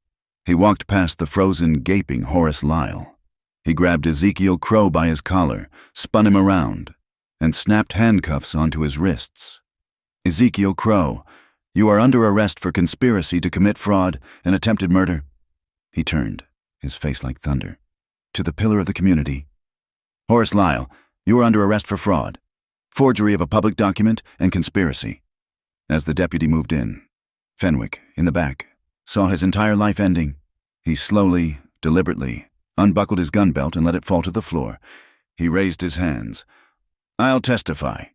He walked past the frozen, gaping Horace Lyle. He grabbed Ezekiel Crow by his collar, spun him around, and snapped handcuffs onto his wrists. "Ezekiel Crow, you are under arrest for conspiracy to commit fraud and attempted murder." He turned, his face like thunder, to the pillar of the community. "Horace Lyle, you are under arrest for fraud, forgery of a public document, and conspiracy." As the deputy moved in, Fenwick, in the back, saw his entire life ending. He slowly, deliberately, unbuckled his gun belt and let it fall to the floor. He raised his hands. "I'll testify,"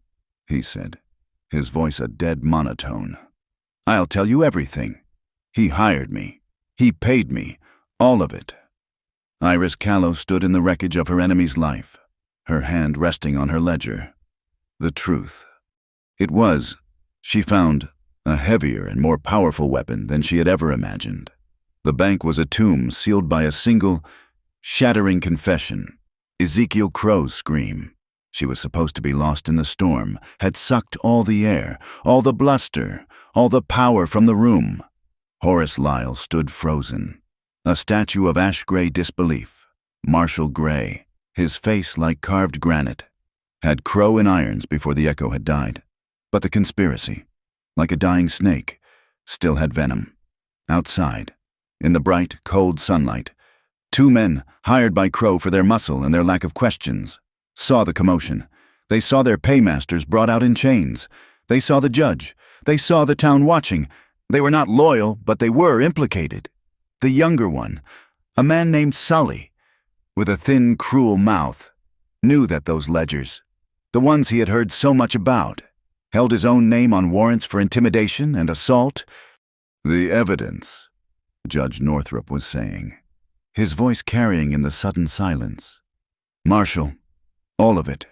he said, his voice a dead monotone. "I'll tell you everything. He hired me. He paid me. All of it." Iris Callow stood in the wreckage of her enemy's life, her hand resting on her ledger. The truth. It was, she found, a heavier and more powerful weapon than she had ever imagined. The bank was a tomb sealed by a single, shattering confession. Ezekiel Crow's scream. She was supposed to be lost in the storm, had sucked all the air, all the bluster, all the power from the room. Horace Lyle stood frozen, a statue of ash-gray disbelief. Marshal Gray, his face like carved granite, had Crow in irons before the echo had died. But the conspiracy, like a dying snake, still had venom. Outside, in the bright, cold sunlight, two men, hired by Crow for their muscle and their lack of questions, saw the commotion. They saw their paymasters brought out in chains. They saw the judge. They saw the town watching. They were not loyal, but they were implicated. The younger one, a man named Sully, with a thin, cruel mouth, knew that those ledgers, the ones he had heard so much about, held his own name on warrants for intimidation and assault. "The evidence," Judge Northrup was saying, his voice carrying in the sudden silence. "Marshal, all of it,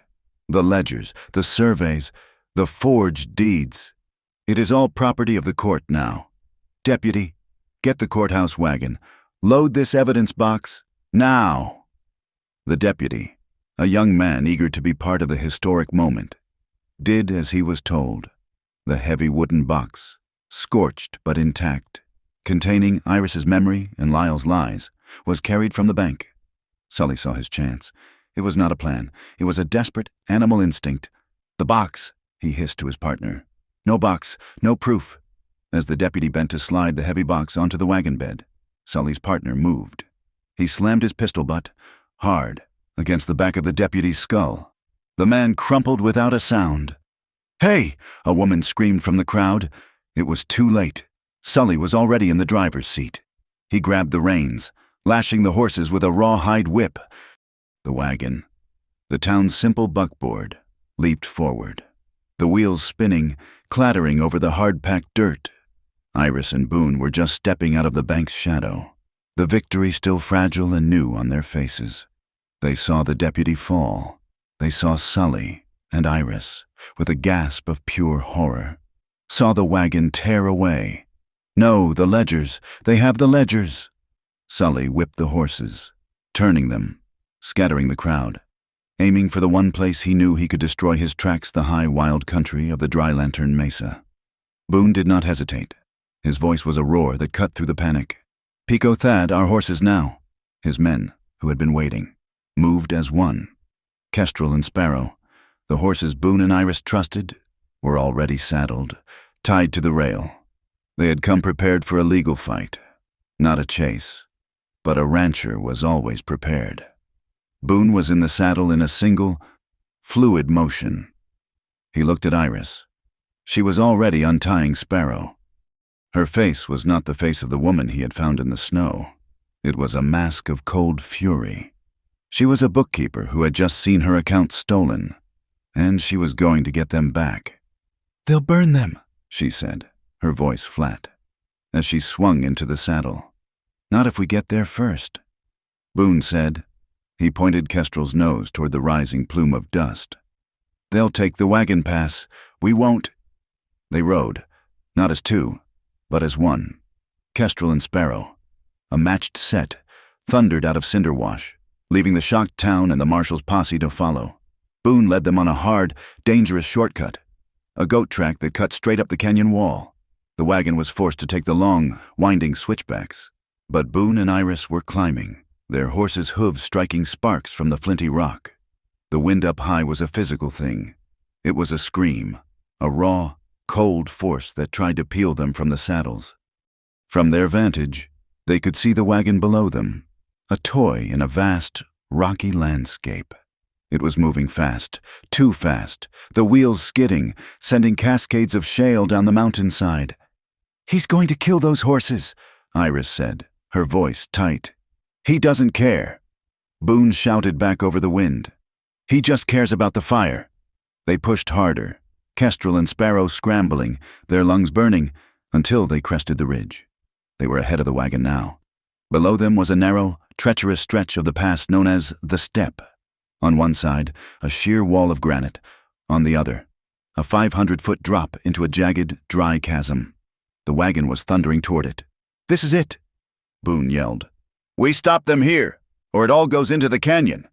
the ledgers, the surveys, the forged deeds. It is all property of the court now. Deputy, get the courthouse wagon. Load this evidence box, now." The deputy, a young man eager to be part of the historic moment, did as he was told. The heavy wooden box, scorched but intact, containing Iris's memory and Lyle's lies, was carried from the bank. Sully saw his chance. It was not a plan. It was a desperate animal instinct. "The box," he hissed to his partner. "No box, no proof." As the deputy bent to slide the heavy box onto the wagon bed, Sully's partner moved. He slammed his pistol butt, hard, against the back of the deputy's skull. The man crumpled without a sound. "Hey!" a woman screamed from the crowd. It was too late. Sully was already in the driver's seat. He grabbed the reins, lashing the horses with a rawhide whip. The wagon, the town's simple buckboard, leaped forward. the wheels spinning, clattering over the hard-packed dirt. Iris and Boone were just stepping out of the bank's shadow, the victory still fragile and new on their faces. They saw the deputy fall. They saw Sully and Iris, with a gasp of pure horror, saw the wagon tear away. No, the ledgers! They have the ledgers! Sully whipped the horses, turning them, scattering the crowd, aiming for the one place he knew he could destroy his tracks, the high, wild country of the Dry Lantern Mesa. Boone did not hesitate. His voice was a roar that cut through the panic. "Pico, Thad, our horses now!" His men, who had been waiting, moved as one. Kestrel and Sparrow, the horses Boone and Iris trusted, were already saddled, tied to the rail. They had come prepared for a legal fight, not a chase. But a rancher was always prepared. Boone was in the saddle in a single, fluid motion. He looked at Iris. She was already untying Sparrow. Her face was not the face of the woman he had found in the snow. It was a mask of cold fury. She was a bookkeeper who had just seen her accounts stolen, and she was going to get them back. "They'll burn them," she said, her voice flat, as she swung into the saddle. "Not if we get there first," Boone said. He pointed Kestrel's nose toward the rising plume of dust. "They'll take the wagon pass. We won't." They rode, not as two, but as one. Kestrel and Sparrow, a matched set, thundered out of Cinderwash, leaving the shocked town and the marshal's posse to follow. Boone led them on a hard, dangerous shortcut, a goat track that cut straight up the canyon wall. The wagon was forced to take the long, winding switchbacks, but Boone and Iris were climbing, their horses' hooves striking sparks from the flinty rock. The wind up high was a physical thing. It was a scream, a raw, cold force that tried to peel them from the saddles. From their vantage, they could see the wagon below them, a toy in a vast, rocky landscape. It was moving fast, too fast, the wheels skidding, sending cascades of shale down the mountainside. "He's going to kill those horses," Iris said, her voice tight. "He doesn't care." Boone shouted back over the wind. "He just cares about the fire." They pushed harder, Kestrel and Sparrow scrambling, their lungs burning, until they crested the ridge. They were ahead of the wagon now. Below them was a narrow, treacherous stretch of the pass known as the Step. On one side, a sheer wall of granite. On the other, a 500-foot drop into a jagged, dry chasm. The wagon was thundering toward it. "This is it," Boone yelled. "We stop them here, or it all goes into the canyon."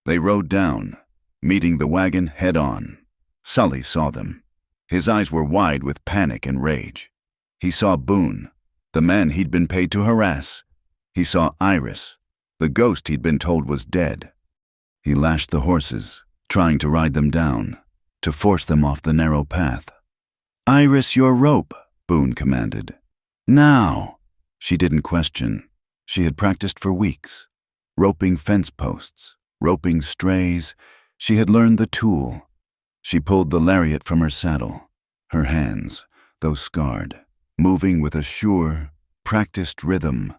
They rode down, meeting the wagon head-on. Sully saw them. His eyes were wide with panic and rage. He saw Boone, the man he'd been paid to harass. He saw Iris, the ghost he'd been told was dead. He lashed the horses, trying to ride them down, to force them off the narrow path. "Iris, your rope," Boone commanded. "Now." She didn't question. She had practiced for weeks. Roping fence posts, roping strays. She had learned the tool. She pulled the lariat from her saddle, her hands, though scarred, moving with a sure, practiced rhythm.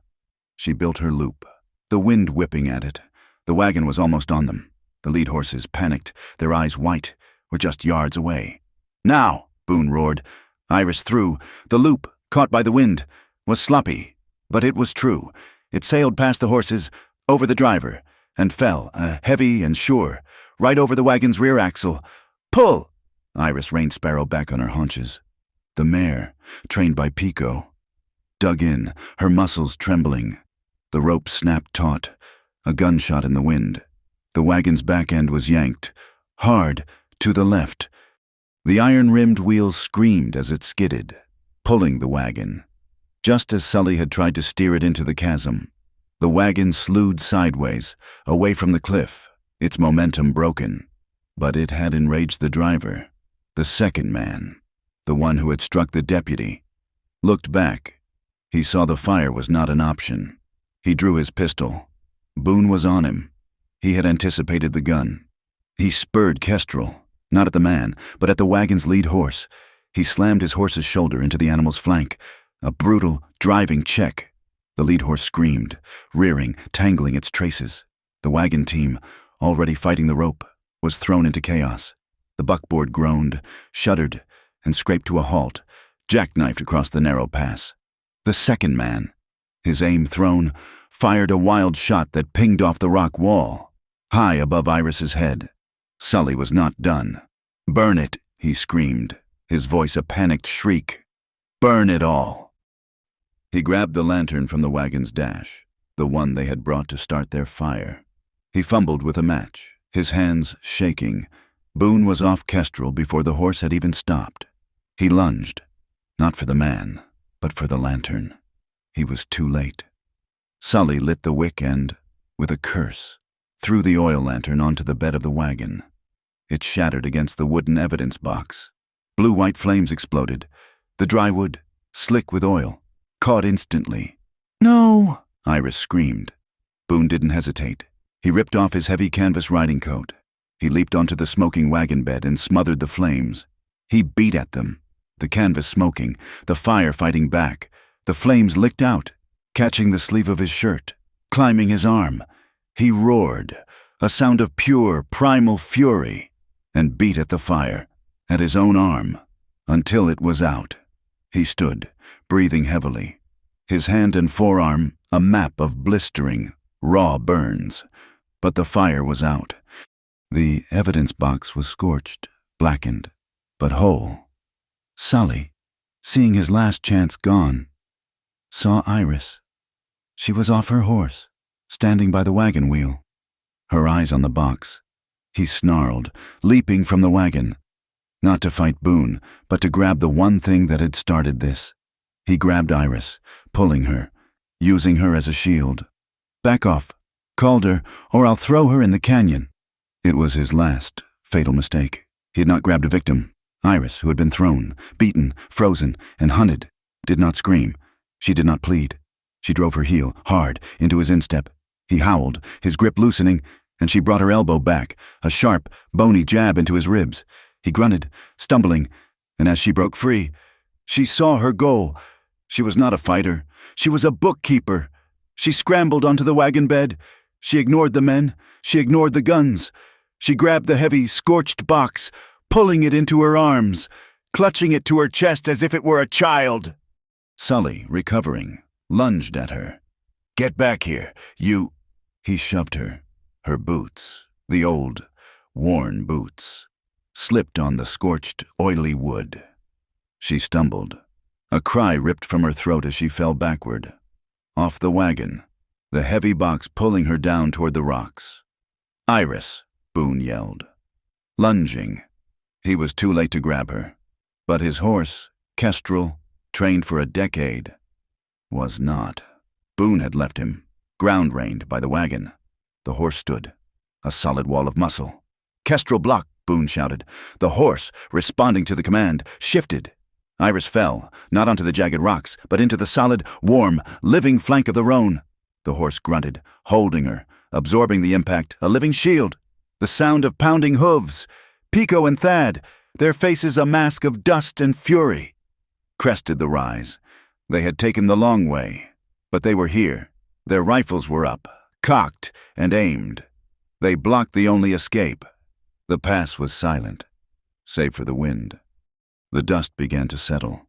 She built her loop, the wind whipping at it. The wagon was almost on them. The lead horses, panicked, their eyes white, were just yards away. "Now!" Boone roared. Iris threw. The loop, caught by the wind, was sloppy, but it was true. It sailed past the horses, over the driver, and fell, heavy and sure, right over the wagon's rear axle. "Pull!" Iris reined Sparrow back on her haunches. The mare, trained by Pico, dug in, her muscles trembling. The rope snapped taut, a gunshot in the wind. The wagon's back end was yanked, hard, to the left. The iron-rimmed wheels screamed as it skidded, pulling the wagon. Just as Sully had tried to steer it into the chasm, the wagon slewed sideways, away from the cliff, its momentum broken. But it had enraged the driver, the second man, the one who had struck the deputy. Looked back. He saw the fire was not an option. He drew his pistol. Boone was on him. He had anticipated the gun. He spurred Kestrel, not at the man, but at the wagon's lead horse. He slammed his horse's shoulder into the animal's flank. A brutal, driving check. The lead horse screamed, rearing, tangling its traces. The wagon team, already fighting the rope, was thrown into chaos. The buckboard groaned, shuddered, and scraped to a halt, jackknifed across the narrow pass. The second man, his aim thrown, fired a wild shot that pinged off the rock wall, high above Iris's head. Sully was not done. "Burn it," he screamed, his voice a panicked shriek. "Burn it all." He grabbed the lantern from the wagon's dash, the one they had brought to start their fire. He fumbled with a match, his hands shaking. Boone was off Kestrel before the horse had even stopped. He lunged, not for the man, but for the lantern. He was too late. Sully lit the wick and, with a curse, threw the oil lantern onto the bed of the wagon. It shattered against the wooden evidence box. Blue-white flames exploded. The dry wood, slick with oil, caught instantly. "No!" Iris screamed. Boone didn't hesitate. He ripped off his heavy canvas riding coat. He leaped onto the smoking wagon bed and smothered the flames. He beat at them, the canvas smoking, the fire fighting back. The flames licked out, catching the sleeve of his shirt, climbing his arm. He roared, a sound of pure, primal fury, and beat at the fire, at his own arm, until it was out. He stood, breathing heavily, his hand and forearm a map of blistering, raw burns. But the fire was out. The evidence box was scorched, blackened, but whole. Sully, seeing his last chance gone, saw Iris. She was off her horse, standing by the wagon wheel, her eyes on the box. He snarled, leaping from the wagon, not to fight Boone, but to grab the one thing that had started this. He grabbed Iris, pulling her, using her as a shield. "Back off," called her, "or I'll throw her in the canyon." It was his last, fatal mistake. He had not grabbed a victim. Iris, who had been thrown, beaten, frozen, and hunted, did not scream. She did not plead. She drove her heel, hard, into his instep. He howled, his grip loosening, and she brought her elbow back, a sharp, bony jab into his ribs. He grunted, stumbling, and as she broke free, she saw her goal. She was not a fighter. She was a bookkeeper. She scrambled onto the wagon bed. She ignored the men. She ignored the guns. She grabbed the heavy, scorched box, pulling it into her arms, clutching it to her chest as if it were a child. Sully, recovering, lunged at her. "Get back here, you—" He shoved her. Her boots, the old, worn boots, slipped on the scorched, oily wood. She stumbled. A cry ripped from her throat as she fell backward. Off the wagon, the heavy box pulling her down toward the rocks. "Iris!" Boone yelled. Lunging, he was too late to grab her. But his horse, Kestrel, trained for a decade, was not. Boone had left him, ground-reined by the wagon. The horse stood, a solid wall of muscle. "Kestrel block!" Boone shouted. The horse, responding to the command, shifted. Iris fell, not onto the jagged rocks, but into the solid, warm, living flank of the roan. The horse grunted, holding her, absorbing the impact, a living shield. The sound of pounding hooves. Pico and Thad, their faces a mask of dust and fury, crested the rise. They had taken the long way, but they were here. Their rifles were up, cocked and aimed. They blocked the only escape. The pass was silent, save for the wind. The dust began to settle,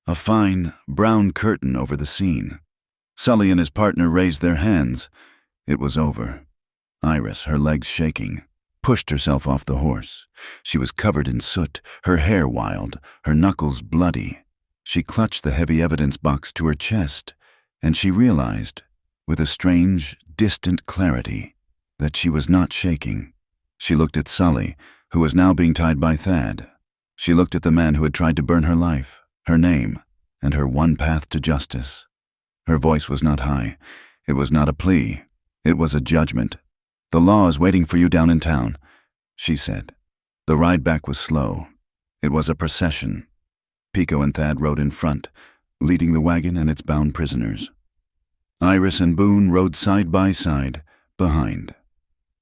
a fine, brown curtain over the scene. Sully and his partner raised their hands. It was over. Iris, her legs shaking, pushed herself off the horse. She was covered in soot, her hair wild, her knuckles bloody. She clutched the heavy evidence box to her chest, and she realized, with a strange, distant clarity, that she was not shaking. She looked at Sully, who was now being tied by Thad. She looked at the man who had tried to burn her life, her name, and her one path to justice. Her voice was not high. It was not a plea. It was a judgment. "The law is waiting for you down in town," she said. The ride back was slow. It was a procession. Pico and Thad rode in front, leading the wagon and its bound prisoners. Iris and Boone rode side by side, behind.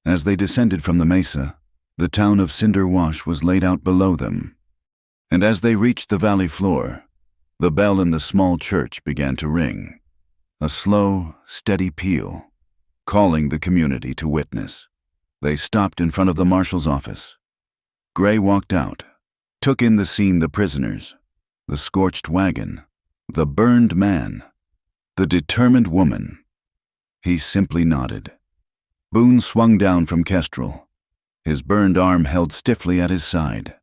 As they descended from the mesa, the town of Cinder Wash was laid out below them. And as they reached the valley floor, the bell in the small church began to ring, a slow, steady peal, calling the community to witness. They stopped in front of the marshal's office. Gray walked out, took in the scene, the prisoners, the scorched wagon, the burned man, the determined woman. He simply nodded. Boone swung down from Kestrel, his burned arm held stiffly at his side.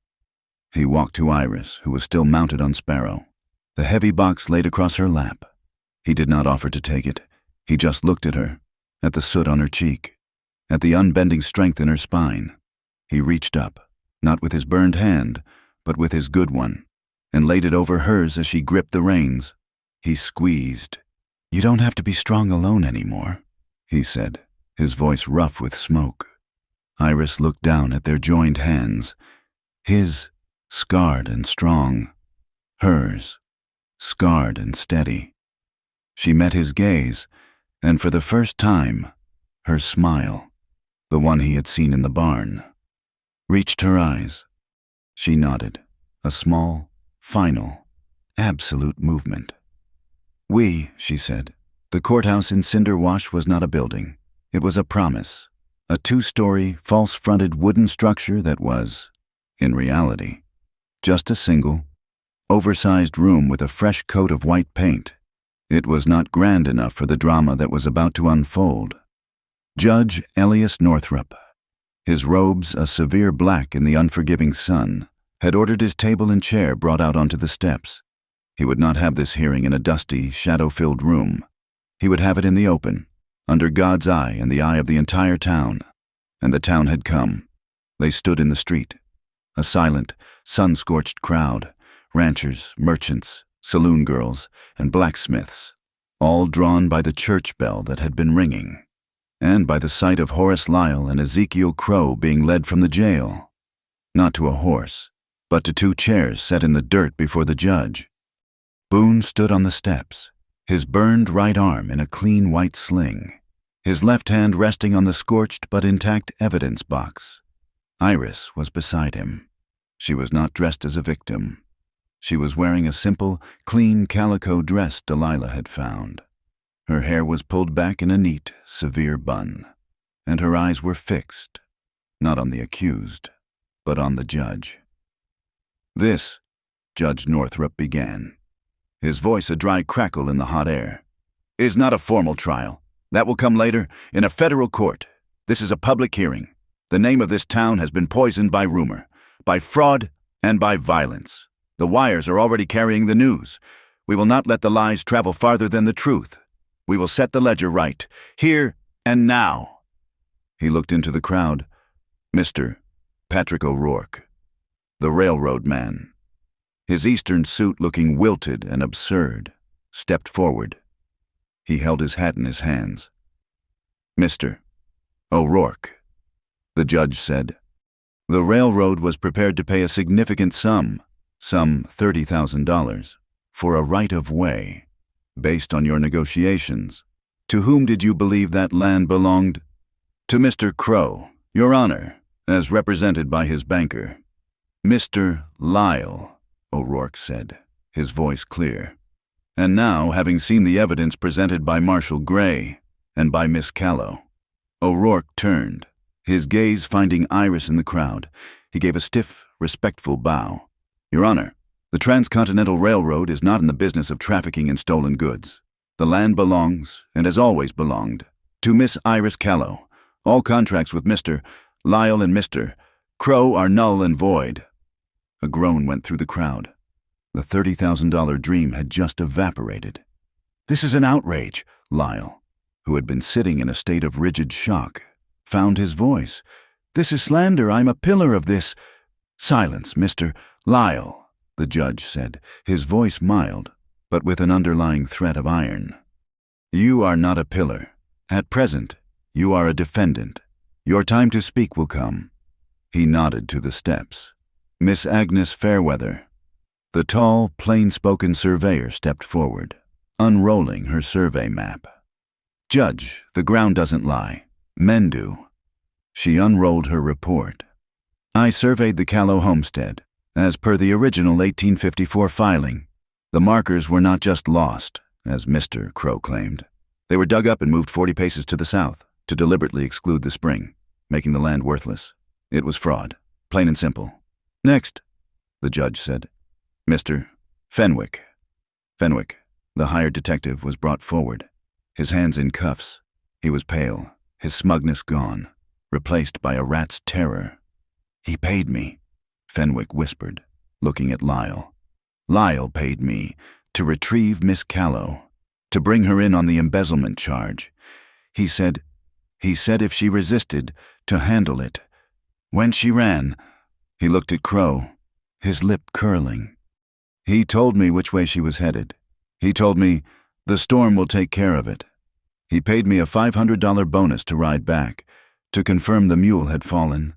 He walked to Iris, who was still mounted on Sparrow, the heavy box laid across her lap. He did not offer to take it. He just looked at her, at the soot on her cheek, at the unbending strength in her spine. He reached up, not with his burned hand, but with his good one, and laid it over hers as she gripped the reins. He squeezed. "You don't have to be strong alone anymore," he said, his voice rough with smoke. Iris looked down at their joined hands, his scarred and strong, hers scarred and steady. She met his gaze, and for the first time, her smile, the one he had seen in the barn, reached her eyes. She nodded, a small, final, absolute movement. She said, the courthouse in Cinder Wash was not a building. It was a promise, a 2-story, false-fronted wooden structure that was, in reality, just a single, oversized room with a fresh coat of white paint. It was not grand enough for the drama that was about to unfold. Judge Elias Northrop, his robes a severe black in the unforgiving sun, had ordered his table and chair brought out onto the steps. He would not have this hearing in a dusty, shadow-filled room. He would have it in the open, under God's eye and the eye of the entire town. And the town had come. They stood in the street, a silent, sun-scorched crowd, ranchers, merchants, saloon girls, and blacksmiths, all drawn by the church bell that had been ringing, and by the sight of Horace Lyle and Ezekiel Crow being led from the jail, not to a horse, but to 2 chairs set in the dirt before the judge. Boone stood on the steps, his burned right arm in a clean white sling, his left hand resting on the scorched but intact evidence box. Iris was beside him. She was not dressed as a victim. She was wearing a simple, clean calico dress Delilah had found. Her hair was pulled back in a neat, severe bun, and her eyes were fixed, not on the accused, but on the judge. "This," Judge Northrop began, his voice a dry crackle in the hot air, "is not a formal trial. That will come later, in a federal court. This is a public hearing. The name of this town has been poisoned by rumor, by fraud, and by violence. The wires are already carrying the news. We will not let the lies travel farther than the truth. We will set the ledger right, here and now." He looked into the crowd. Mr. Patrick O'Rourke, the railroad man, his Eastern suit looking wilted and absurd, stepped forward. He held his hat in his hands. "Mr. O'Rourke," the judge said, "the railroad was prepared to pay a significant sum, some $30,000, for a right-of-way. Based on your negotiations, to whom did you believe that land belonged?" "To Mr. Crow, Your Honor, as represented by his banker." "Mr. Lyle," O'Rourke said, his voice clear. "And now, having seen the evidence presented by Marshal Gray and by Miss Callow." O'Rourke turned, his gaze finding Iris in the crowd. He gave a stiff, respectful bow. "Your Honor, the Transcontinental Railroad is not in the business of trafficking in stolen goods. The land belongs, and has always belonged, to Miss Iris Callow. All contracts with Mr. Lyle and Mr. Crow are null and void." A groan went through the crowd. The $30,000 dream had just evaporated. "This is an outrage," Lyle, who had been sitting in a state of rigid shock, found his voice. "This is slander. I'm a pillar of this." "Silence, Mr. Lyle," the judge said, his voice mild, but with an underlying threat of iron. "You are not a pillar. At present, you are a defendant. Your time to speak will come." He nodded to the steps. Miss Agnes Fairweather, the tall, plain-spoken surveyor, stepped forward, unrolling her survey map. "Judge, the ground doesn't lie. Men do." She unrolled her report. "I surveyed the Callow homestead, as per the original 1854 filing. The markers were not just lost, as Mr. Crow claimed. They were dug up and moved 40 paces to the south to deliberately exclude the spring, making the land worthless. It was fraud, plain and simple. Next, the judge said. Mr. Fenwick. Fenwick, the hired detective, was brought forward, his hands in cuffs. He was pale, his smugness gone, replaced by a rat's terror. He paid me, Fenwick whispered, looking at Lyle. Lyle paid me to retrieve Miss Callow, to bring her in on the embezzlement charge. He said if she resisted, to handle it. When she ran, he looked at Crow, his lip curling. He told me which way she was headed. He told me, the storm will take care of it. He paid me a $500 bonus to ride back, to confirm the mule had fallen.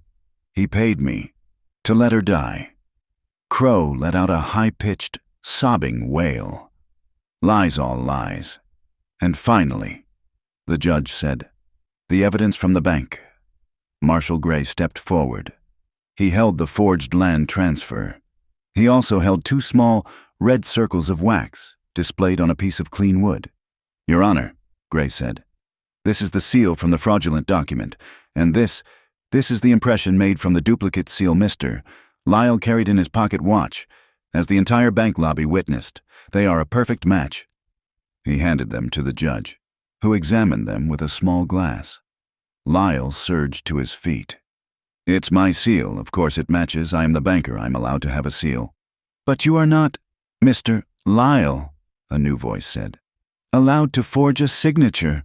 He paid me to let her die. Crow let out a high-pitched, sobbing wail. Lies all lies. And finally, the judge said, the evidence from the bank. Marshal Gray stepped forward. He held the forged land transfer. He also held 2 small, red circles of wax, displayed on a piece of clean wood. Your Honor, Gray said, this is the seal from the fraudulent document, and this is the impression made from the duplicate seal Mr. Lyle carried in his pocket watch, as the entire bank lobby witnessed. They are a perfect match. He handed them to the judge, who examined them with a small glass. Lyle surged to his feet. It's my seal, of course it matches. I am the banker, I'm allowed to have a seal. But you are not, Mr. Lyle, a new voice said, allowed to forge a signature.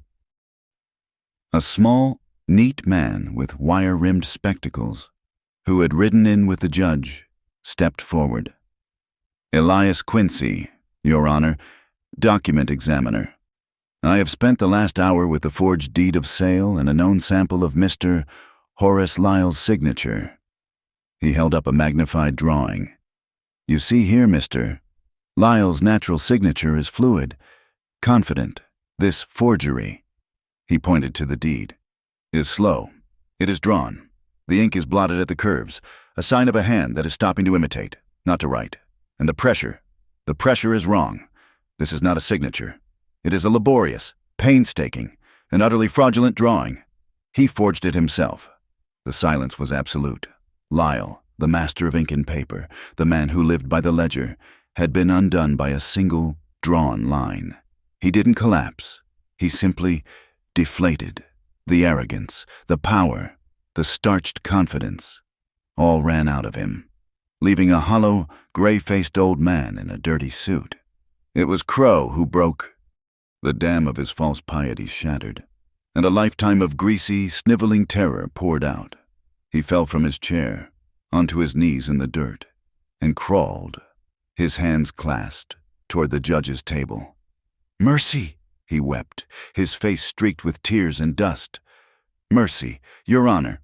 A small, neat man with wire-rimmed spectacles, who had ridden in with the judge, stepped forward. Elias Quincy, Your Honor, document examiner. I have spent the last hour with the forged deed of sale and a known sample of Mr. Horace Lyle's signature. He held up a magnified drawing. You see here, Mr. Lyle's natural signature is fluid, confident. This forgery, he pointed to the deed, is slow. It is drawn. The ink is blotted at the curves, a sign of a hand that is stopping to imitate, not to write. And the pressure is wrong. This is not a signature. It is a laborious, painstaking, and utterly fraudulent drawing. He forged it himself. The silence was absolute. Lyle, the master of ink and paper, the man who lived by the ledger, had been undone by a single, drawn line. He didn't collapse. He simply deflated. The arrogance, the power, the starched confidence, all ran out of him, leaving a hollow, gray-faced old man in a dirty suit. It was Crow who broke. The dam of his false piety shattered, and a lifetime of greasy, sniveling terror poured out. He fell from his chair, onto his knees in the dirt, and crawled, his hands clasped, toward the judge's table. Mercy, he wept, his face streaked with tears and dust. Mercy, Your Honor.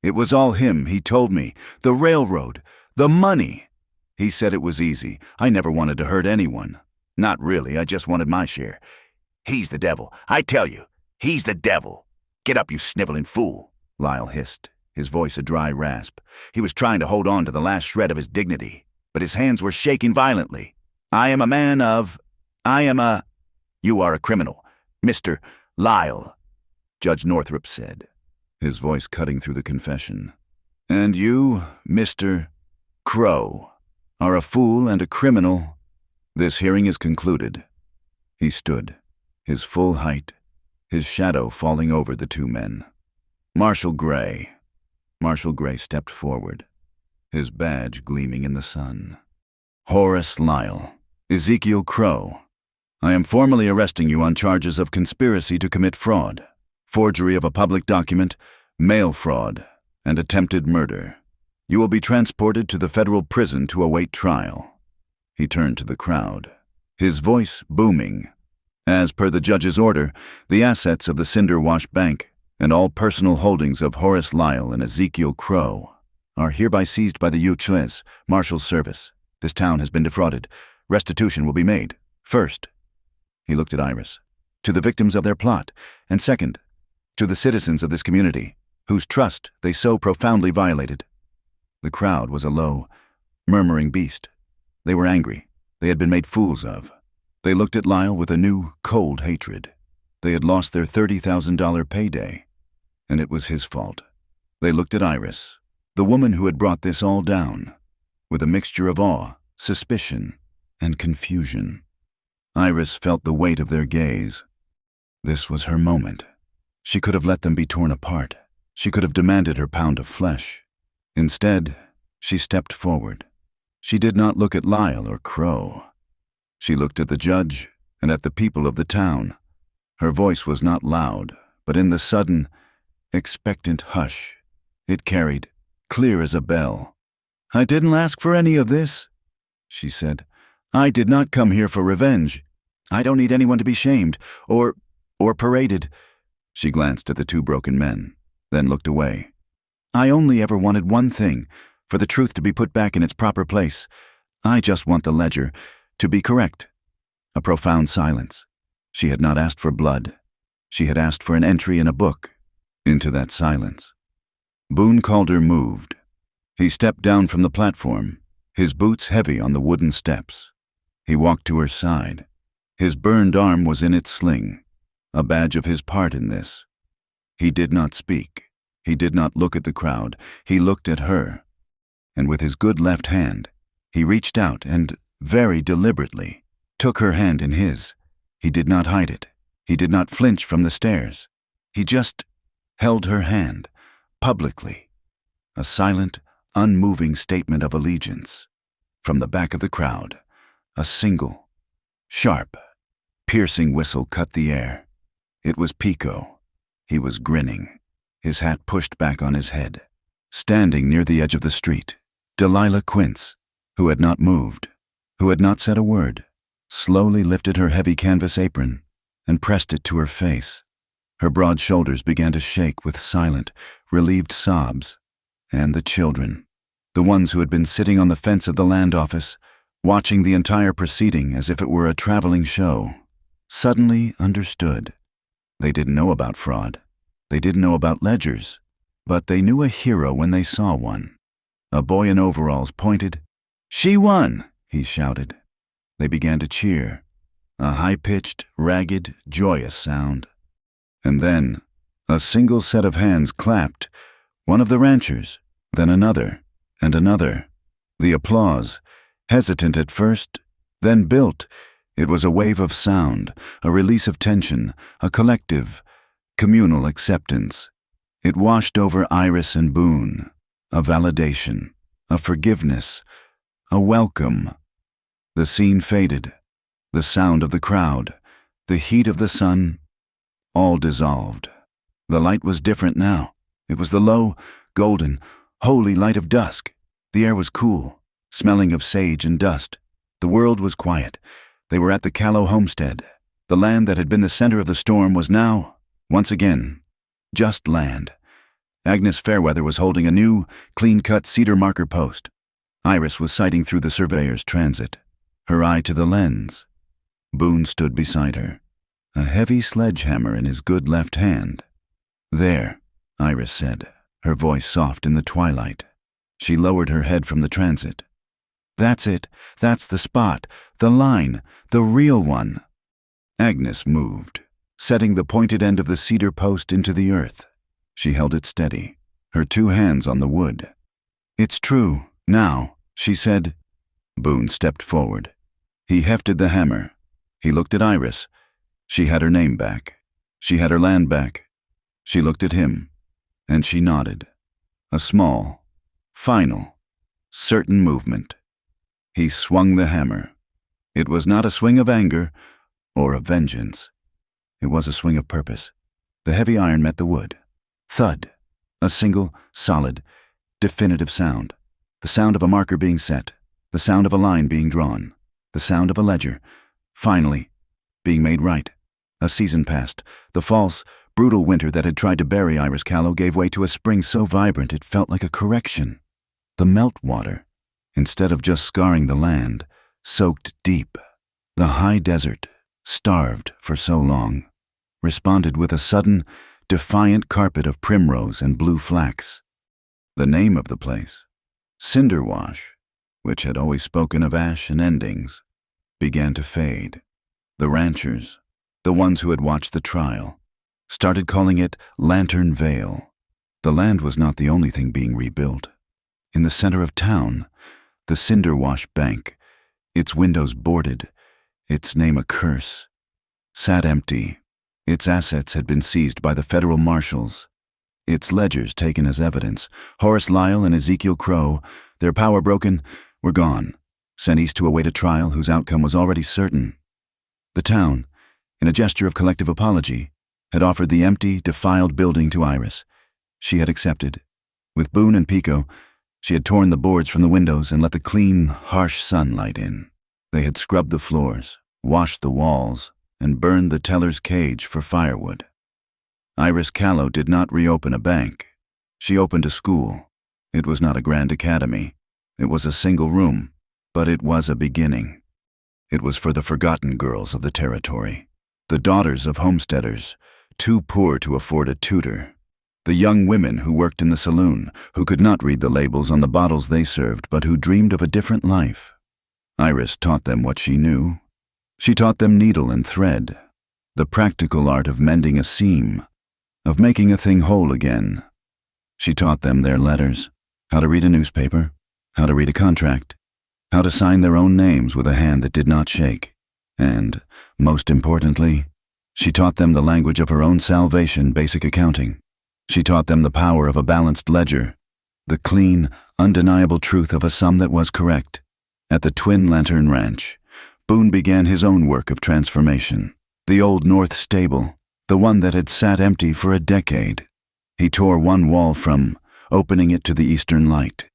It was all him, he told me. The railroad, the money. He said it was easy. I never wanted to hurt anyone. Not really, I just wanted my share. He's the devil, I tell you. He's the devil. Get up, you sniveling fool, Lyle hissed, his voice a dry rasp. He was trying to hold on to the last shred of his dignity, but his hands were shaking violently. You are a criminal, Mr. Lyle, Judge Northrup said, his voice cutting through the confession. And you, Mr. Crow, are a fool and a criminal. This hearing is concluded. He stood, his full height, his shadow falling over the 2 men. Marshal Gray stepped forward, his badge gleaming in the sun. Horace Lyle, Ezekiel Crow, I am formally arresting you on charges of conspiracy to commit fraud, forgery of a public document, mail fraud, and attempted murder. You will be transported to the federal prison to await trial. He turned to the crowd, his voice booming. As per the judge's order, the assets of the Cinder Wash Bank and all personal holdings of Horace Lyle and Ezekiel Crow are hereby seized by the U.S. Marshal's Service. This town has been defrauded. Restitution will be made. First, he looked at Iris, to the victims of their plot, and second, to the citizens of this community, whose trust they so profoundly violated. The crowd was a low, murmuring beast. They were angry. They had been made fools of. They looked at Lyle with a new, cold hatred. They had lost their $30,000 payday, and it was his fault. They looked at Iris, the woman who had brought this all down. with a mixture of awe, suspicion, and confusion. Iris felt the weight of their gaze. This was her moment. She could have let them be torn apart. She could have demanded her pound of flesh. Instead, she stepped forward. She did not look at Lyle or Crow. She looked at the judge and at the people of the town. Her voice was not loud, but in the sudden, expectant hush, it carried, clear as a bell. "I didn't ask for any of this," she said. "I did not come here for revenge. I don't need anyone to be shamed or paraded." She glanced at the two broken men, then looked away. "I only ever wanted one thing, for the truth to be put back in its proper place. I just want the ledger to be correct." A profound silence. She had not asked for blood. She had asked for an entry in a book. Into that silence, Boone Calder moved. He stepped down from the platform, his boots heavy on the wooden steps. He walked to her side. His burned arm was in its sling, a badge of his part in this. He did not speak. He did not look at the crowd. He looked at her. And with his good left hand, he reached out and, very deliberately, took her hand in his. He did not hide it. He did not flinch from the stares. He just held her hand, publicly. A silent, unmoving statement of allegiance. From the back of the crowd, a single, sharp, piercing whistle cut the air. It was Pico. He was grinning, his hat pushed back on his head. Standing near the edge of the street, Delilah Quince, who had not moved, who had not said a word, slowly lifted her heavy canvas apron and pressed it to her face. Her broad shoulders began to shake with silent, relieved sobs. And the children, the ones who had been sitting on the fence of the land office, watching the entire proceeding as if it were a traveling show, suddenly understood. They didn't know about fraud. They didn't know about ledgers. But they knew a hero when they saw one. A boy in overalls pointed. "She won!" he shouted. They began to cheer, a high-pitched, ragged, joyous sound. And then, a single set of hands clapped, one of the ranchers, then another, and another. The applause, hesitant at first, then built. It was a wave of sound, a release of tension, a collective, communal acceptance. It washed over Iris and Boone, a validation, a forgiveness, a welcome. The scene faded, the sound of the crowd, the heat of the sun, all dissolved. The light was different now. It was the low, golden, holy light of dusk. The air was cool, smelling of sage and dust. The world was quiet. They were at the Callow homestead. The land that had been the center of the storm was now, once again, just land. Agnes Fairweather was holding a new, clean-cut cedar marker post. Iris was sighting through the surveyor's transit, her eye to the lens. Boone stood beside her, a heavy sledgehammer in his good left hand. "There," Iris said, her voice soft in the twilight. She lowered her head from the transit. "That's it. That's the spot, the line, the real one." Agnes moved, setting the pointed end of the cedar post into the earth. She held it steady, her two hands on the wood. "It's true, now," she said. Boone stepped forward. He hefted the hammer. He looked at Iris. She had her name back. She had her land back. She looked at him, and she nodded. A small, final, certain movement. He swung the hammer. It was not a swing of anger or of vengeance. It was a swing of purpose. The heavy iron met the wood. Thud. A single, solid, definitive sound. The sound of a marker being set. The sound of a line being drawn. The sound of a ledger, finally, being made right. A season passed. The false, brutal winter that had tried to bury Iris Callow gave way to a spring so vibrant it felt like a correction. The meltwater, instead of just scarring the land, soaked deep. The high desert, starved for so long, responded with a sudden, defiant carpet of primrose and blue flax. The name of the place, Cinderwash, which had always spoken of ash and endings, began to fade. The ranchers, the ones who had watched the trial, started calling it Lantern Vale. The land was not the only thing being rebuilt. In the center of town, The Cinderwash Bank, its windows boarded, its name a curse, sat empty. Its assets had been seized by the federal marshals, its ledgers taken as evidence. Horace Lyle and Ezekiel Crow, their power broken, were gone, sent east to await a trial whose outcome was already certain. The town, in a gesture of collective apology, had offered the empty, defiled building to Iris. She had accepted. With Boone and Pico, she had torn the boards from the windows and let the clean, harsh sunlight in. They had scrubbed the floors, washed the walls, and burned the teller's cage for firewood. Iris Callow did not reopen a bank. She opened a school. It was not a grand academy. It was a single room, but it was a beginning. It was for the forgotten girls of the territory, the daughters of homesteaders, too poor to afford a tutor, the young women who worked in the saloon, who could not read the labels on the bottles they served, but who dreamed of a different life. Iris taught them what she knew. She taught them needle and thread, the practical art of mending a seam, of making a thing whole again. She taught them their letters, how to read a newspaper, how to read a contract, how to sign their own names with a hand that did not shake, and, most importantly, she taught them the language of her own salvation, basic accounting. She taught them the power of a balanced ledger, the clean, undeniable truth of a sum that was correct. At the Twin Lantern Ranch, Boone began his own work of transformation, the old North Stable, the one that had sat empty for a decade. He tore one wall from, opening it to the eastern light.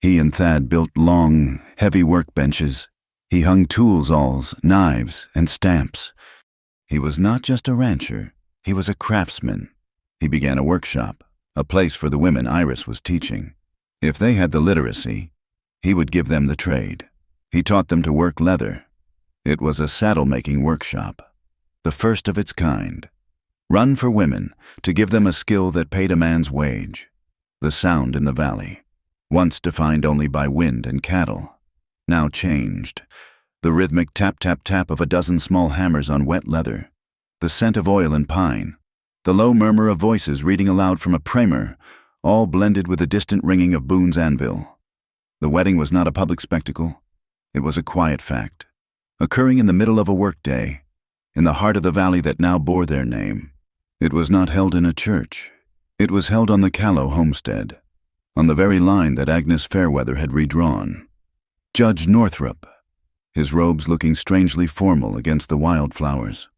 He and Thad built long, heavy workbenches. He hung tools awls, knives, and stamps. He was not just a rancher, he was a craftsman. He began a workshop, a place for the women Iris was teaching. If they had the literacy, he would give them the trade. He taught them to work leather. It was a saddle-making workshop, the first of its kind, run for women to give them a skill that paid a man's wage. The sound in the valley, once defined only by wind and cattle, now changed. The rhythmic tap-tap-tap of a dozen small hammers on wet leather, the scent of oil and pine, the low murmur of voices reading aloud from a primer, all blended with the distant ringing of Boone's anvil. The wedding was not a public spectacle. It was a quiet fact, occurring in the middle of a workday, in the heart of the valley that now bore their name. It was not held in a church. It was held on the Callow homestead, on the very line that Agnes Fairweather had redrawn. Judge Northrop, his robes looking strangely formal against the wildflowers,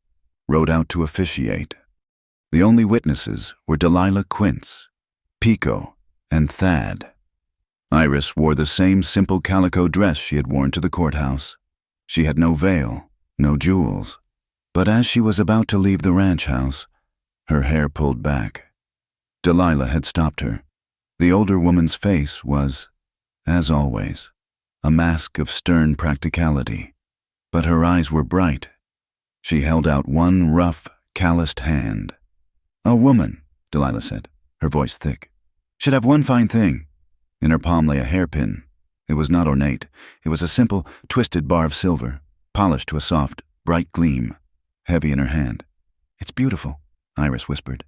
rode out to officiate. The only witnesses were Delilah Quince, Pico, and Thad. Iris wore the same simple calico dress she had worn to the courthouse. She had no veil, no jewels, but as she was about to leave the ranch house, her hair pulled back. Delilah had stopped her. The older woman's face was, as always, a mask of stern practicality, but her eyes were bright. She held out one rough, calloused hand. "A woman," Delilah said, her voice thick, "should have one fine thing." In her palm lay a hairpin. It was not ornate. It was a simple, twisted bar of silver, polished to a soft, bright gleam, heavy in her hand. "It's beautiful," Iris whispered.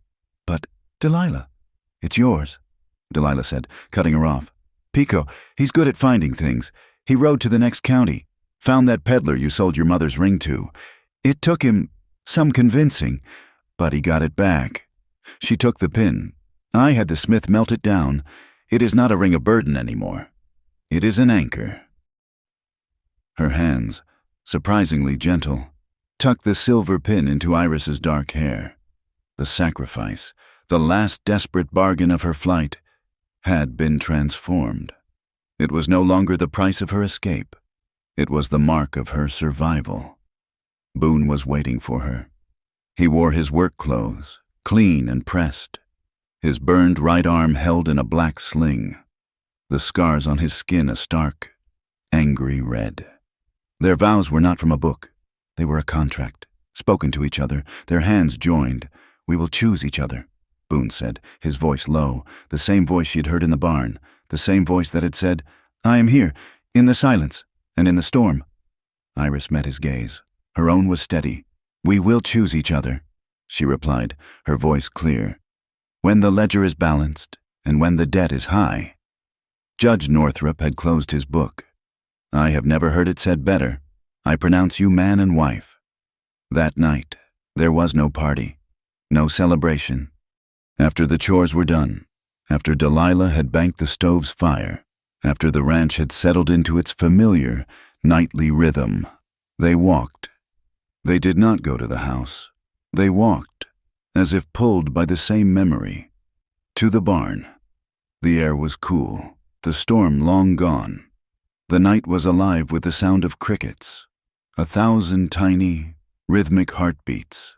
"But, Delilah." "It's yours," Delilah said, cutting her off. "Pico, he's good at finding things. He rode to the next county, found that peddler you sold your mother's ring to. It took him some convincing, but he got it back. She took the pin. I had the smith melt it down. It is not a ring of burden anymore. It is an anchor." Her hands, surprisingly gentle, tucked the silver pin into Iris's dark hair. The sacrifice, the last desperate bargain of her flight, had been transformed. It was no longer the price of her escape. It was the mark of her survival. Boone was waiting for her. He wore his work clothes, clean and pressed, his burned right arm held in a black sling, the scars on his skin a stark, angry red. Their vows were not from a book. They were a contract, spoken to each other, their hands joined. "We will choose each other," Boone said, his voice low, the same voice she had heard in the barn, the same voice that had said, "I am here, in the silence and in the storm." Iris met his gaze. Her own was steady. "We will choose each other," she replied, her voice clear. "When the ledger is balanced and when the debt is high." Judge Northrop had closed his book. I have never heard it said better. I pronounce you man and wife." That night, there was no party, no celebration. After the chores were done, after Delilah had banked the stove's fire, after the ranch had settled into its familiar, nightly rhythm, they walked. They did not go to the house. They walked, as if pulled by the same memory, to the barn. The air was cool, the storm long gone. The night was alive with the sound of crickets, 1,000 tiny, rhythmic heartbeats.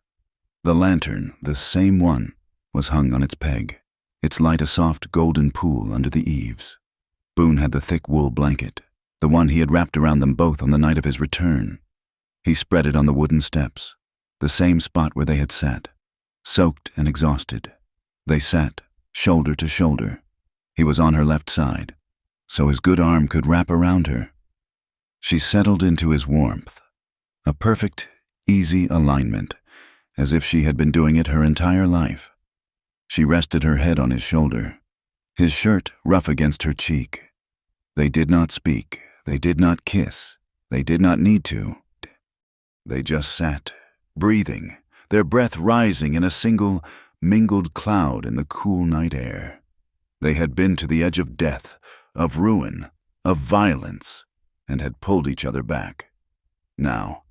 The lantern, the same one, was hung on its peg, its light a soft golden pool under the eaves. Boone had the thick wool blanket, the one he had wrapped around them both on the night of his return. He spread it on the wooden steps, the same spot where they had sat, soaked and exhausted. They sat, shoulder to shoulder. He was on her left side, so his good arm could wrap around her. She settled into his warmth, a perfect, easy alignment, as if she had been doing it her entire life. She rested her head on his shoulder, his shirt rough against her cheek. They did not speak, they did not kiss, they did not need to. They just sat, breathing, their breath rising in a single, mingled cloud in the cool night air. They had been to the edge of death, of ruin, of violence, and had pulled each other back. Now,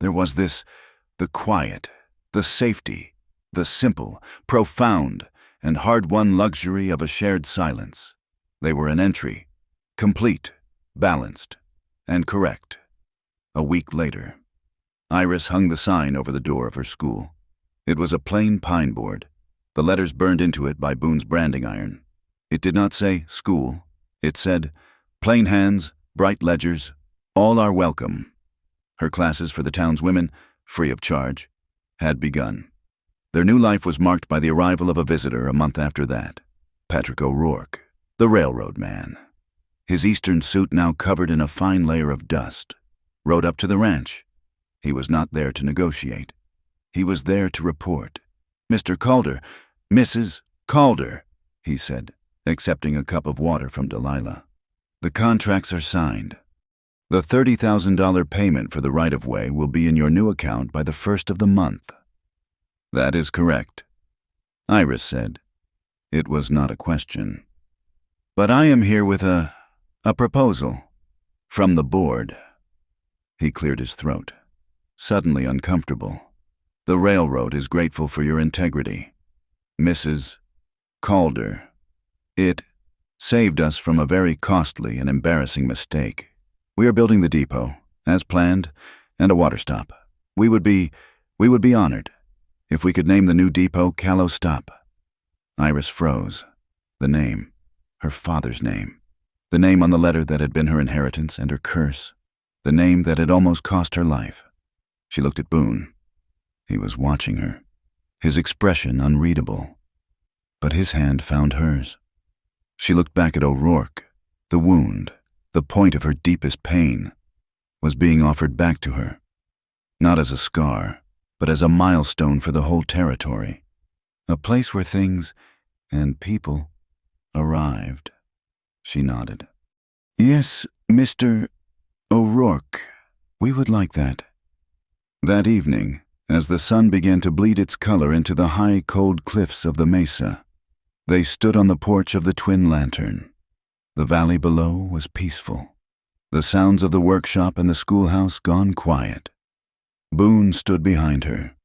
there was this, the quiet, the safety, the simple, profound, and hard-won luxury of a shared silence. They were an entry, complete, balanced, and correct. A week later, Iris hung the sign over the door of her school. It was a plain pine board, the letters burned into it by Boone's branding iron. It did not say school. It said, "Plain hands, bright ledgers, all are welcome." Her classes for the town's women, free of charge, had begun. Their new life was marked by the arrival of a visitor a month after that, Patrick O'Rourke, the railroad man. His eastern suit now covered in a fine layer of dust, rode up to the ranch. He was not there to negotiate. He was there to report. "Mr. Calder, Mrs. Calder," he said, accepting a cup of water from Delilah. "The contracts are signed. The $30,000 payment for the right-of-way will be in your new account by the 1st of the month." "That is correct," Iris said. It was not a question. "But I am here with a proposal from the board." He cleared his throat, suddenly uncomfortable. "The railroad is grateful for your integrity, Mrs. Calder. It saved us from a very costly and embarrassing mistake. We are building the depot, as planned, and a water stop. We would be honored if we could name the new depot Callow Stop." Iris froze. The name, her father's name. The name on the letter that had been her inheritance and her curse. The name that had almost cost her life. She looked at Boone. He was watching her, his expression unreadable. But his hand found hers. She looked back at O'Rourke. The wound, the point of her deepest pain, was being offered back to her, not as a scar, but as a milestone for the whole territory, a place where things and people arrived. She nodded. "Yes, Mr. O'Rourke, we would like that." That evening, as the sun began to bleed its color into the high, cold cliffs of the mesa, they stood on the porch of the twin lantern. The valley below was peaceful, the sounds of the workshop and the schoolhouse gone quiet. Boone stood behind her,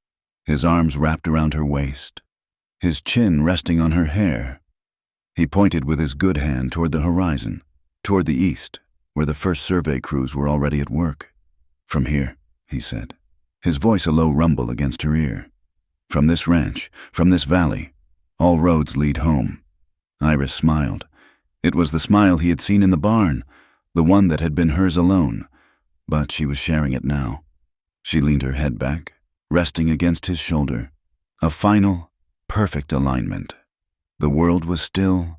his arms wrapped around her waist, his chin resting on her hair. He pointed with his good hand toward the horizon, toward the east, where the first survey crews were already at work. "From here," he said, his voice a low rumble against her ear. "From this ranch, from this valley, all roads lead home." Iris smiled. It was the smile he had seen in the barn, the one that had been hers alone, but she was sharing it now. She leaned her head back, resting against his shoulder. A final, perfect alignment. The world was still,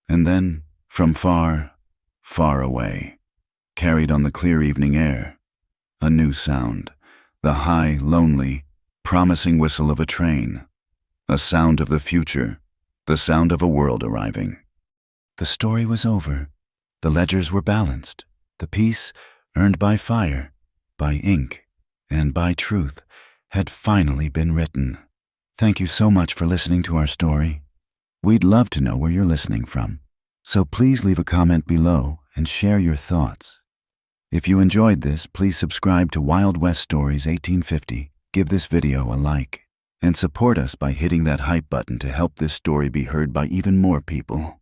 and then, from far, far away, carried on the clear evening air, a new sound, the high, lonely, promising whistle of a train, a sound of the future, the sound of a world arriving. The story was over. The ledgers were balanced. The peace earned by fire, by ink, and by truth had finally been written. Thank you so much for listening to our story. We'd love to know where you're listening from, so please leave a comment below and share your thoughts. If you enjoyed this, please subscribe to Wild West Stories 1850, give this video a like, and support us by hitting that hype button to help this story be heard by even more people.